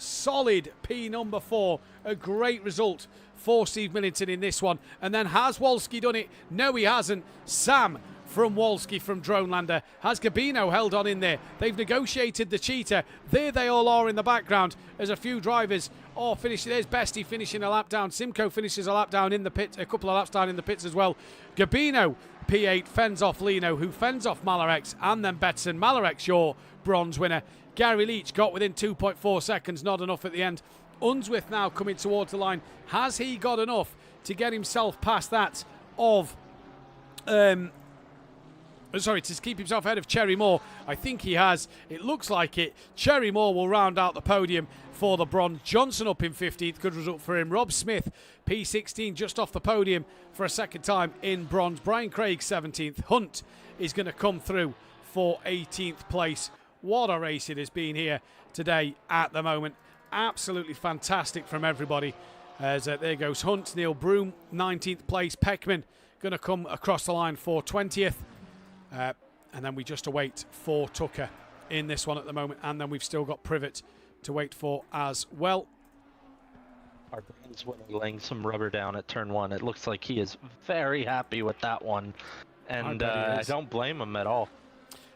P number 4. A great result for Steve Millington in this one. And then has Wolski done it? No, he hasn't. Sam from Wolski from Dronelander. Has Gabino held on in there? They've negotiated the cheetah. There they all are in the background as a few drivers are finishing. There's Bestie finishing a lap down. Simcoe finishes a lap down in the pit, a couple of laps down in the pits as well. Gabino, P8, fends off Lino, who fends off Malarex, and then Betson. Malarex, your bronze winner. Gary Leach got within 2.4 seconds, not enough at the end. Unsworth now coming towards the line. Has he got enough to get himself past that of to keep himself ahead of Cherry Moore? I think he has. It looks like it. Cherry Moore will round out the podium for the bronze. Johnson up in 15th. Good result for him. Rob Smith, P16, just off the podium for a second time in bronze. Brian Craig, 17th. Hunt is going to come through for 18th place. What a race it has been here today at the moment. Absolutely fantastic from everybody. As there goes Hunt. Neil Broom, 19th place. Peckman going to come across the line for 20th. And then we just await for Tucker in this one at the moment. And then we've still got Privet to wait for as well. Our bronze winner laying some rubber down at turn 1. It looks like he is very happy with that one. And I don't blame him at all.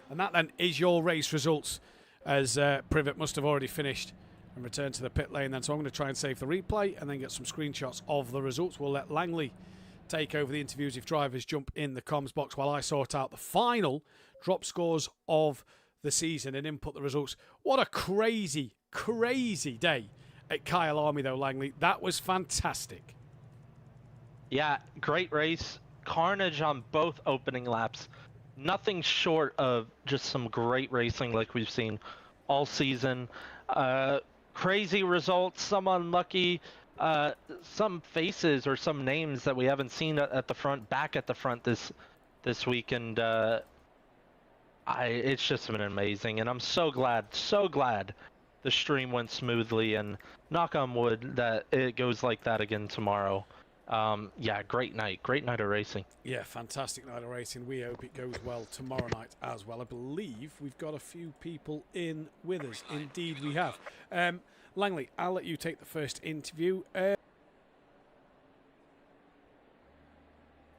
And that then is your race results, as Privet must have already finished and returned to the pit lane then. So I'm going to try and save the replay and then get some screenshots of the results. We'll let Langley take over the interviews if drivers jump in the comms box while I sort out the final drop scores of the season and input the results. What a crazy day at Kyalami though, Langley. That was fantastic. Yeah, great race. Carnage on both opening laps. Nothing short of just some great racing like we've seen all season. Crazy results, some unlucky. Some faces or some names that we haven't seen at the front, back at the front this week, and it's just been amazing, and I'm so glad the stream went smoothly, and knock on wood that it goes like that again tomorrow. Yeah, great night of racing. Yeah, fantastic night of racing. We hope it goes well tomorrow night as well. I believe we've got a few people in with us. Indeed we have. Langley, I'll let you take the first interview.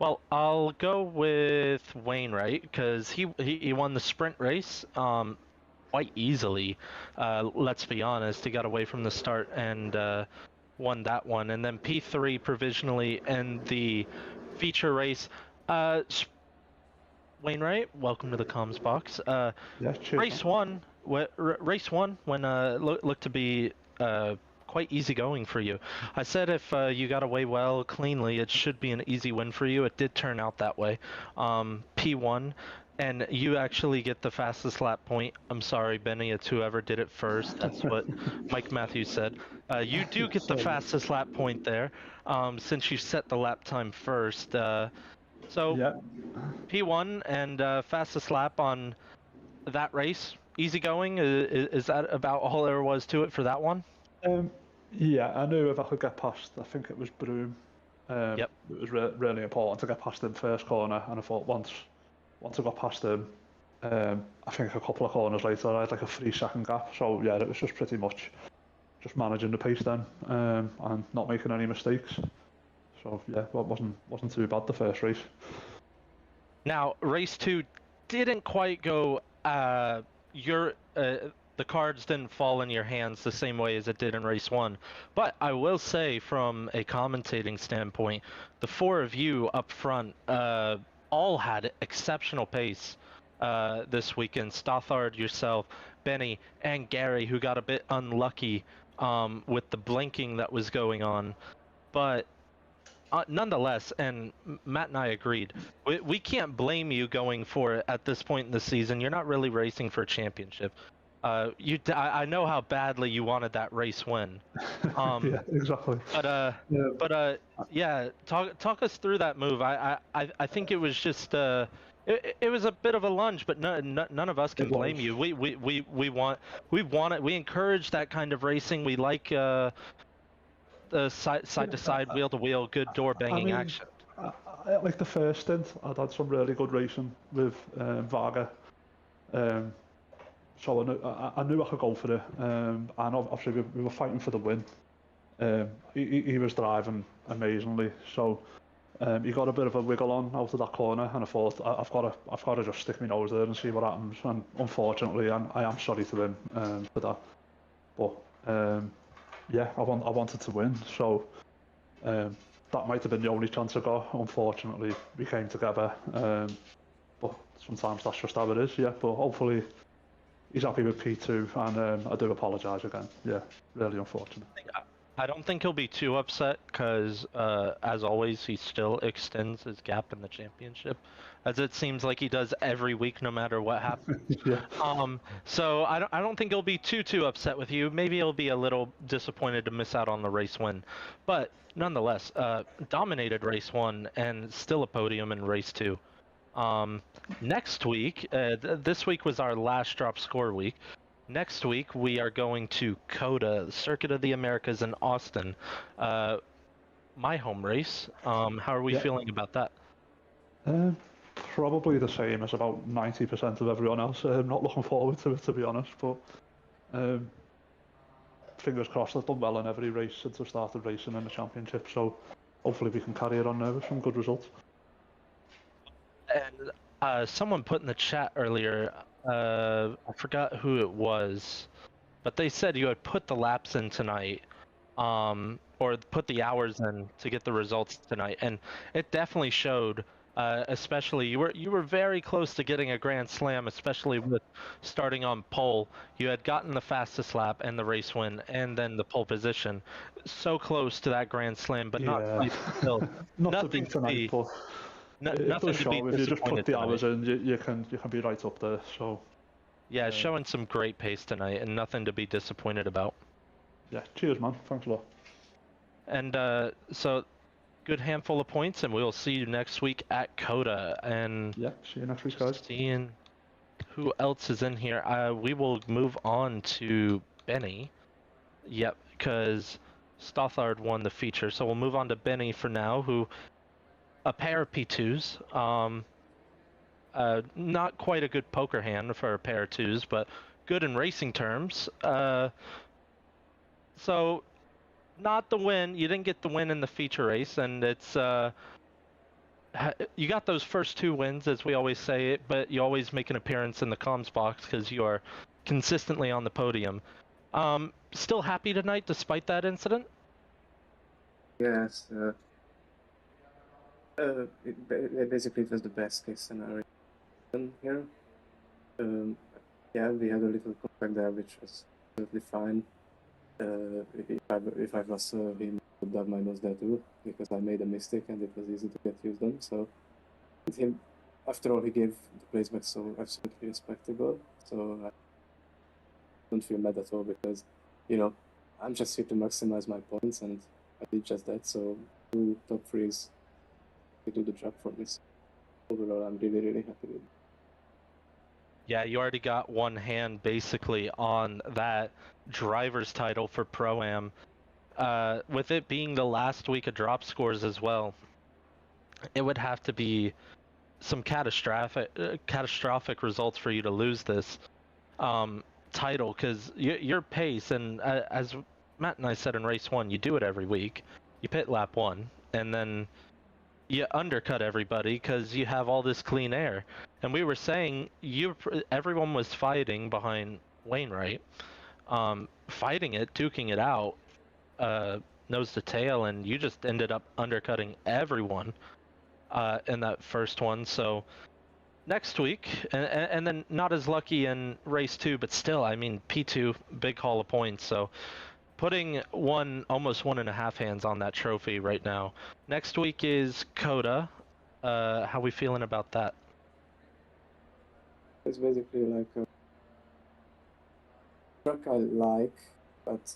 Well, I'll go with Wainwright because he won the sprint race quite easily. Let's be honest, he got away from the start and won that one. And then P3 provisionally in the feature race. Wainwright, welcome to the comms box. Yeah, cheers, race one when looked to be quite easy going for you. I said if you got away well, cleanly, it should be an easy win for you. It did turn out that way. P1, and you actually get the fastest lap point. I'm sorry, Benny, it's whoever did it first. That's what Mike Mathew said. You do get the fastest lap point there, since you set the lap time first. So yeah. P1 and fastest lap on that race. Easy going? Is that about all there was to it for that one? Yeah, I knew if I could get past, I think it was Broom, Yep. It was really important to get past him first corner, and I thought once I got past him, I think a couple of corners later I had like a 3-second gap. So yeah, it was just pretty much just managing the pace then, and not making any mistakes. So yeah, it wasn't too bad the first race. Now, race 2 didn't quite go. The cards didn't fall in your hands the same way as it did in race 1. But I will say, from a commentating standpoint, the 4 of you up front all had exceptional pace this weekend. Stothard, yourself, Benny, and Gary, who got a bit unlucky with the blinking that was going on. But nonetheless, and Matt and I agreed, we can't blame you going for it at this point in the season. You're not really racing for a championship. I know how badly you wanted that race win. Yeah, exactly. Yeah, talk us through that move. I think it was just it was a bit of a lunge, but none of us can blame you. We encourage that kind of racing. We like the side to side, wheel to wheel, good door banging action. Like the first stint, I'd had some really good racing with Varga. So I knew I could go for it, and obviously we were fighting for the win. He was driving amazingly, so he got a bit of a wiggle on out of that corner, and I thought I've got to just stick my nose there and see what happens. And unfortunately, I am sorry to him for that, but yeah, I wanted to win, so that might have been the only chance I got. Unfortunately, we came together, but sometimes that's just how it is. Yeah, but hopefully he's happy with P2, and I do apologise again. Yeah, really unfortunate. I don't think he'll be too upset because, as always, he still extends his gap in the championship, as it seems like he does every week, no matter what happens. Yeah. So I don't think he'll be too upset with you. Maybe he'll be a little disappointed to miss out on the race win, but nonetheless, dominated race 1 and still a podium in race 2. Next week, this week was our last drop score week. Next week, we are going to COTA, Circuit of the Americas in Austin. My home race. How are we feeling about that? Probably the same as about 90% of everyone else. I'm not looking forward to it, to be honest, but fingers crossed. I've done well in every race since I started racing in the championship, so hopefully we can carry it on there with some good results. And someone put in the chat earlier, I forgot who it was, but they said you had put the laps in tonight, or put the hours in to get the results tonight, and it definitely showed. Especially you were very close to getting a grand slam, especially with starting on pole. You had gotten the fastest lap and the race win, and then the pole position. So close to that grand slam, but not quite still. Nothing to be. Nothing to be if you just put the hours in, you can be right up there. So yeah, showing some great pace tonight, and nothing to be disappointed about. Yeah, cheers, man. Thanks a lot. And so, good handful of points, and we'll see you next week at COTA. And yeah, see you next week, guys. Seeing who else is in here, we will move on to Benny. Yep, because Stothard won the feature, so we'll move on to Benny for now, who a pair of P2s. Not quite a good poker hand for a pair of 2s, but good in racing terms. So, not the win. You didn't get the win in the feature race, and it's you got those first 2 wins, as we always say it, but you always make an appearance in the comms box because you are consistently on the podium. Still happy tonight despite that incident? Yes. Basically, it was the best case scenario here. Yeah, we had a little contact there, which was absolutely fine. If I was him, I would have minus that too, because I made a mistake and it was easy to get used on. So, with him, after all, he gave the place back so absolutely respectable. So, I don't feel mad at all because, you know, I'm just here to maximize my points and I did just that. So, 2 top 3s, they do the job for me. So overall, I'm really, really happy with it. Yeah, you already got one hand basically on that driver's title for Pro-Am. with it being the last week of drop scores as well, it would have to be some catastrophic results for you to lose this title, because your pace, and as Matt and I said in race 1, you do it every week. You pit lap 1, and then you undercut everybody because you have all this clean air. And we were saying everyone was fighting behind Wainwright, fighting it, duking it out, nose to tail, and you just ended up undercutting everyone in that first one. So next week, and then not as lucky in race 2, but still, I mean, P2, big haul of points. So putting almost 1.5 hands on that trophy right now. Next week is Coda. How we feeling about that? It's basically like a truck I like, but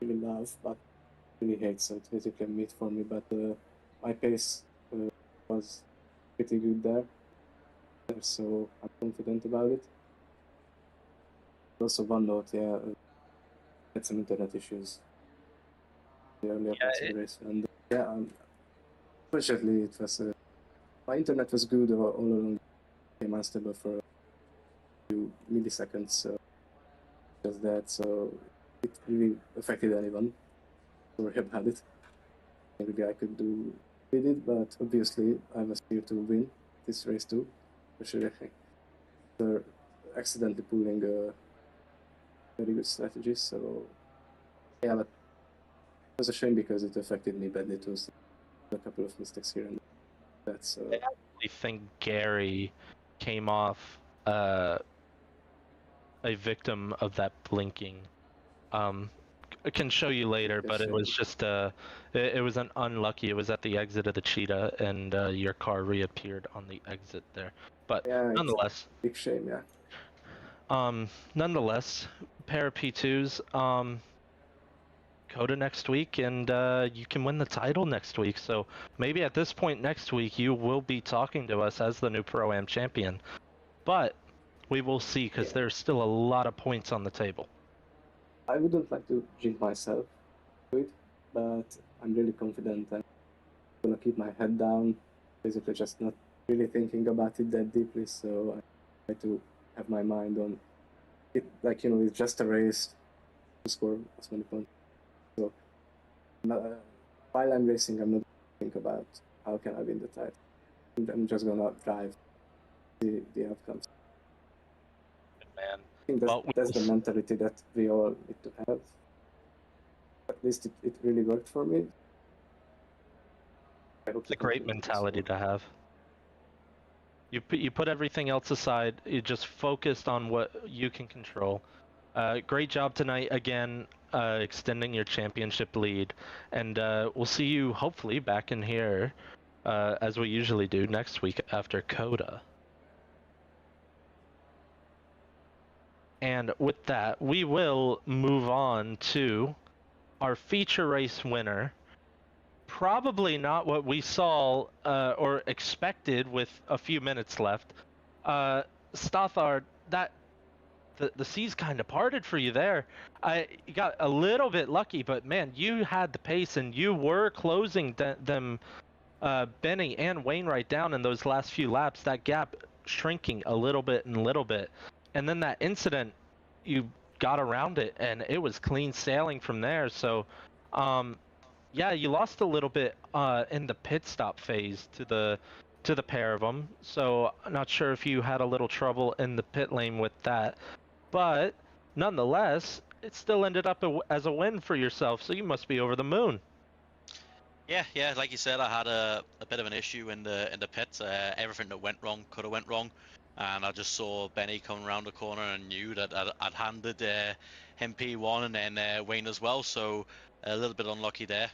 really love, but really hate. So it's basically a meat for me. But my pace was pretty good there, so I'm confident about it. Also, one note, yeah, had some internet issues in the earlier parts of the race, and yeah, fortunately it was my internet was good all along. Became unstable for a few milliseconds, so just that. So it really affected anyone. Sorry about it. Maybe I could do with it, but obviously I was here to win this race too, for sure. They're accidentally pulling a very good strategy, so yeah, but it was a shame because it affected me badly too. So a couple of mistakes here and there. That's I actually think Gary came off a victim of that blinking. I can show you later, but it was just it was an unlucky. It was at the exit of the Cheetah, and your car reappeared on the exit there. But yeah, nonetheless, big shame, yeah. Nonetheless, pair of P2s. Coda next week, and you can win the title next week. So maybe at this point next week, you will be talking to us as the new Pro-Am champion. But we will see, because there's still a lot of points on the table. I wouldn't like to jinx myself with it, but I'm really confident I'm gonna keep my head down, basically just not really thinking about it that deeply, so I try to have my mind on it, like, you know, it's just a race to score as many points. So while I'm racing, I'm not thinking about how can I win the title. I'm just gonna drive the outcomes. Man. I think that's the mentality that we all need to have. At least it really worked for me. It's a great mentality to have. You put everything else aside. You just focused on what you can control. Great job tonight again, extending your championship lead, and we'll see you hopefully back in here, as we usually do next week after Coda. And with that, we will move on to our feature race winner. Probably not what we saw or expected with a few minutes left. Stothard, that the seas kind of parted for you there. You got a little bit lucky, but man, you had the pace and you were closing them, Benny and Wainwright down in those last few laps. That gap shrinking a little bit and little bit. And then that incident, you got around it, and it was clean sailing from there. So, yeah, you lost a little bit in the pit stop phase to the pair of them. So I'm not sure if you had a little trouble in the pit lane with that, but nonetheless, it still ended up as a win for yourself. So you must be over the moon. Yeah, like you said, I had a bit of an issue in the pit. Everything that went wrong could have went wrong, and I just saw Benny coming around the corner and knew that I'd handed him P1 and then Wayne as well. So a little bit unlucky there.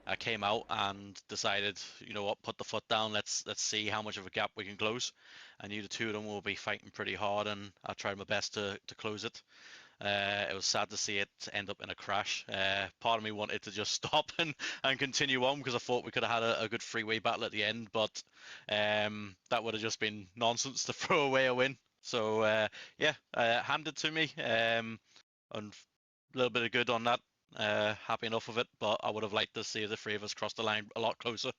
I came out and decided, you know what, put the foot down. Let's see how much of a gap we can close. I knew the two of them will be fighting pretty hard, and I tried my best to close it. It was sad to see it end up in a crash. Part of me wanted to just stop and continue on, because I thought we could have had a good freeway battle at the end, but that would have just been nonsense to throw away a win. So yeah, handed to me, and a little bit of good on that. Happy enough with it, but I would have liked to see the three of us cross the line a lot closer.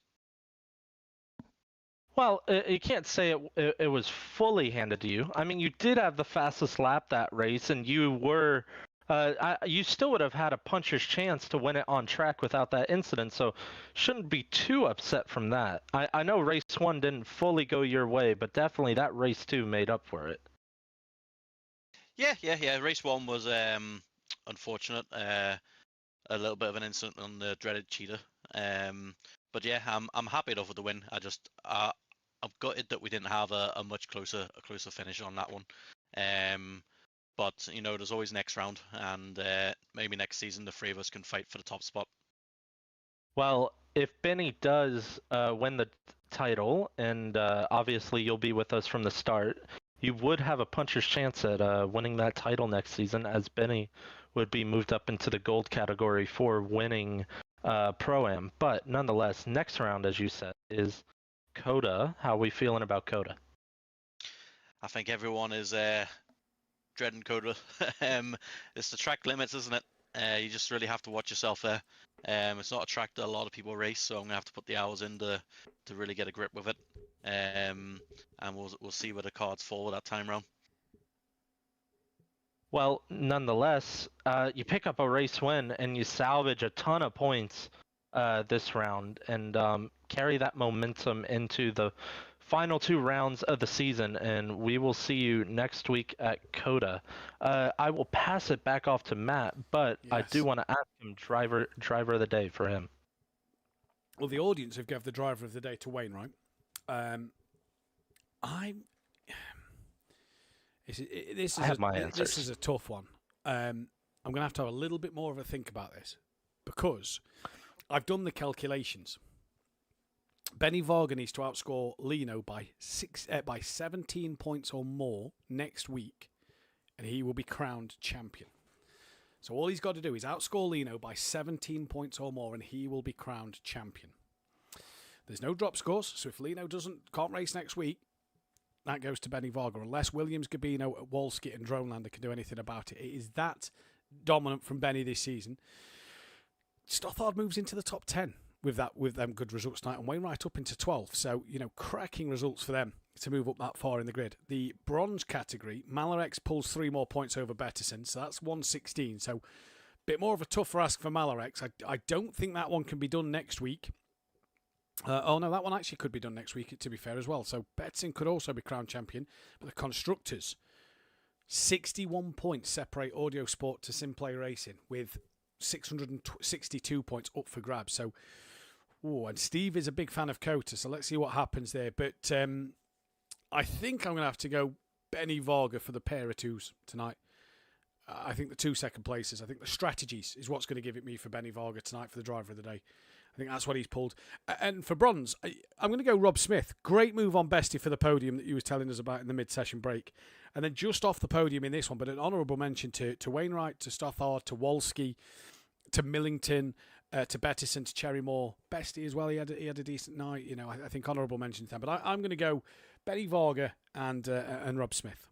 Well, you can't say it was fully handed to you. I mean, you did have the fastest lap that race, and you were you still would have had a puncher's chance to win it on track without that incident, so shouldn't be too upset from that. I know race 1 didn't fully go your way, but definitely that race 2 made up for it. Yeah. Race 1 was unfortunate. A little bit of an incident on the dreaded cheetah. But yeah, I'm happy enough with the win. I'm gutted that we didn't have a much closer finish on that one. But there's always next round, and maybe next season the three of us can fight for the top spot. Well, if Benny does win the title, and obviously you'll be with us from the start, you would have a puncher's chance at winning that title next season, as Benny would be moved up into the gold category for winning Pro-Am. But nonetheless, next round, as you said, is Coda. How are we feeling about Coda? I think everyone is dreading Coda. It's the track limits, isn't it? You just really have to watch yourself there. It's not a track that a lot of people race, so I'm gonna have to put the hours in to really get a grip with it. And we'll see where the cards fall that time round. Well, nonetheless, you pick up a race win and you salvage a ton of points this round, and carry that momentum into the final 2 rounds of the season, and we will see you next week at Coda. I will pass it back off to Matt, but Yes. I do want to ask him driver of the day for him. Well, the audience have given the driver of the day to Wainwright. This is a tough one. I'm going to have a little bit more of a think about this, because I've done the calculations. Benny Varga needs to outscore Lino by 17 points or more next week, and he will be crowned champion. So all he's got to do is outscore Lino by 17 points or more, and he will be crowned champion. There's no drop scores, so if Lino can't race next week, that goes to Benny Varga, unless Williams, Gabino, Wolski, and Dronelander can do anything about it. It is that dominant from Benny this season. Stothard moves into the top 10 with them good results tonight, and Wainwright up into 12. So, cracking results for them to move up that far in the grid. The bronze category, Malarex pulls 3 more points over Betterson, so that's 116. So, a bit more of a tougher ask for Malarex. I don't think that one can be done next week. No, that one actually could be done next week, to be fair, as well. So, Betterson could also be crowned champion, but the constructors, 61 points separate Audio Sport to SimPlay Racing, with 662 points up for grabs. So, and Steve is a big fan of Cota, so let's see what happens there. But I think I'm going to have to go Benny Varga for the pair of twos tonight. I think the 2 second places, I think the strategies is what's going to give it me for Benny Varga tonight for the driver of the day. I think that's what he's pulled. And for bronze, I'm going to go Rob Smith. Great move on Bestie for the podium that you was telling us about in the mid-session break. And then just off the podium in this one, but an honourable mention to Wainwright, to Stothard, to Wolski, to Millington, to Bettison, to Cherrymore. Bestie as well, he had a decent night. I think honourable mention to them. But I'm going to go Benny Varga and Rob Smith.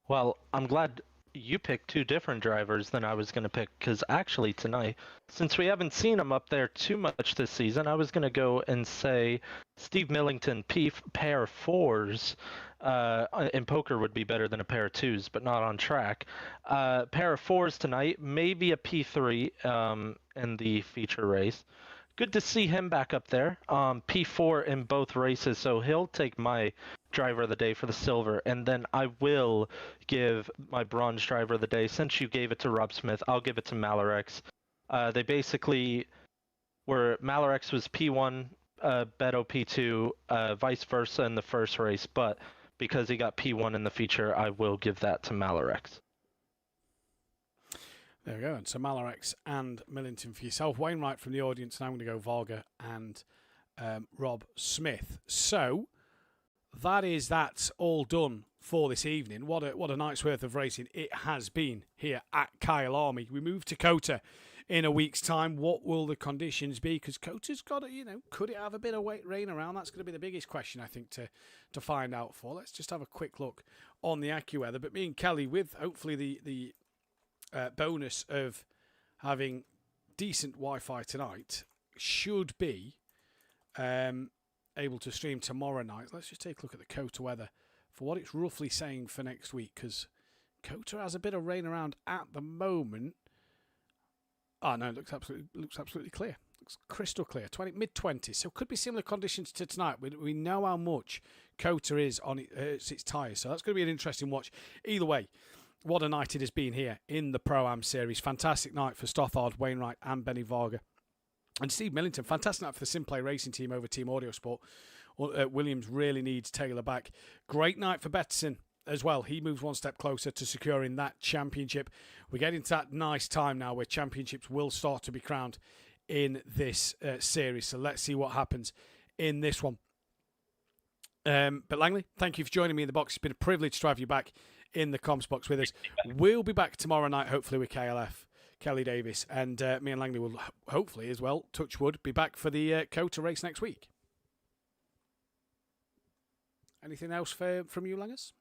Well, I'm glad you picked 2 different drivers than I was going to pick, because actually tonight, since we haven't seen him up there too much this season, I was going to go and say Steve Millington pair of 4s in poker would be better than a pair of 2s, but not on track. Pair of 4s tonight, maybe a P3 in the feature race. Good to see him back up there. P4 in both races, so he'll take my driver of the day for the silver, and then I will give my bronze driver of the day. Since you gave it to Rob Smith, I'll give it to Malarex. They basically were, Malarex was P1, Beto P2, vice versa in the first race, but because he got P1 in the feature, I will give that to Malarex. There we go. And so Malarex and Millington for yourself. Wainwright from the audience, and I'm going to go Varga and Rob Smith. So that's all done for this evening. What a night's worth of racing it has been here at Kyalami. We move to Cota in a week's time. What will the conditions be? Because Cota's got could it have a bit of rain around? That's going to be the biggest question, I think, to find out for. Let's just have a quick look on the AccuWeather. But me and Kelly, with hopefully the bonus of having decent Wi-Fi tonight, should be able to stream tomorrow night. Let's just take a look at the COTA weather for what it's roughly saying for next week, because COTA has a bit of rain around at the moment. Oh no, it looks absolutely clear. Looks crystal clear. Mid-20s, so could be similar conditions to tonight. We know how much COTA is on its tyres, so that's going to be an interesting watch. Either way, what a night it has been here in the Pro-Am Series. Fantastic night for Stothard, Wainwright and Benny Varga. And Steve Millington, fantastic night for the SimPlay Racing team over Team Audiosport. Williams really needs Taylor back. Great night for Betterson as well. He moves one step closer to securing that championship. We're getting to that nice time now where championships will start to be crowned in this series. So let's see what happens in this one. But Langley, thank you for joining me in the box. It's been a privilege to have you back in the comms box with us. We'll be back tomorrow night, hopefully, with KLF, Kelly Davis, and me and Langley will hopefully as well, touch wood, be back for the COTA race next week. Anything else from you, Langers?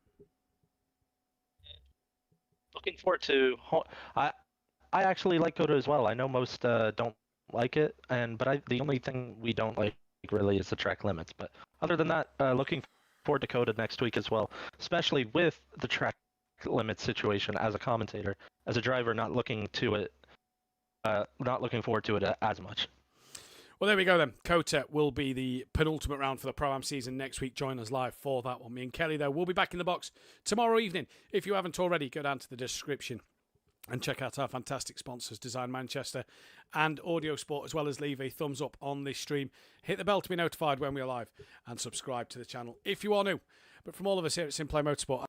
Looking forward to. I actually like COTA as well. I know most don't like it, but the only thing we don't like really is the track limits. But other than that, looking forward to COTA next week as well, especially with the track limit situation. As a commentator, as a driver, not looking forward to it as much. Well, there we go then. COTA will be the penultimate round for the Pro-Am season next week. Join us live for that one. Me and Kelly, though, will be back in the box tomorrow evening. If you haven't already, go down to the description and check out our fantastic sponsors, Design Manchester and Audiosport, as well as leave a thumbs up on this stream. Hit the bell to be notified when we are live and subscribe to the channel if you are new. But from all of us here at SimPlay Motorsport,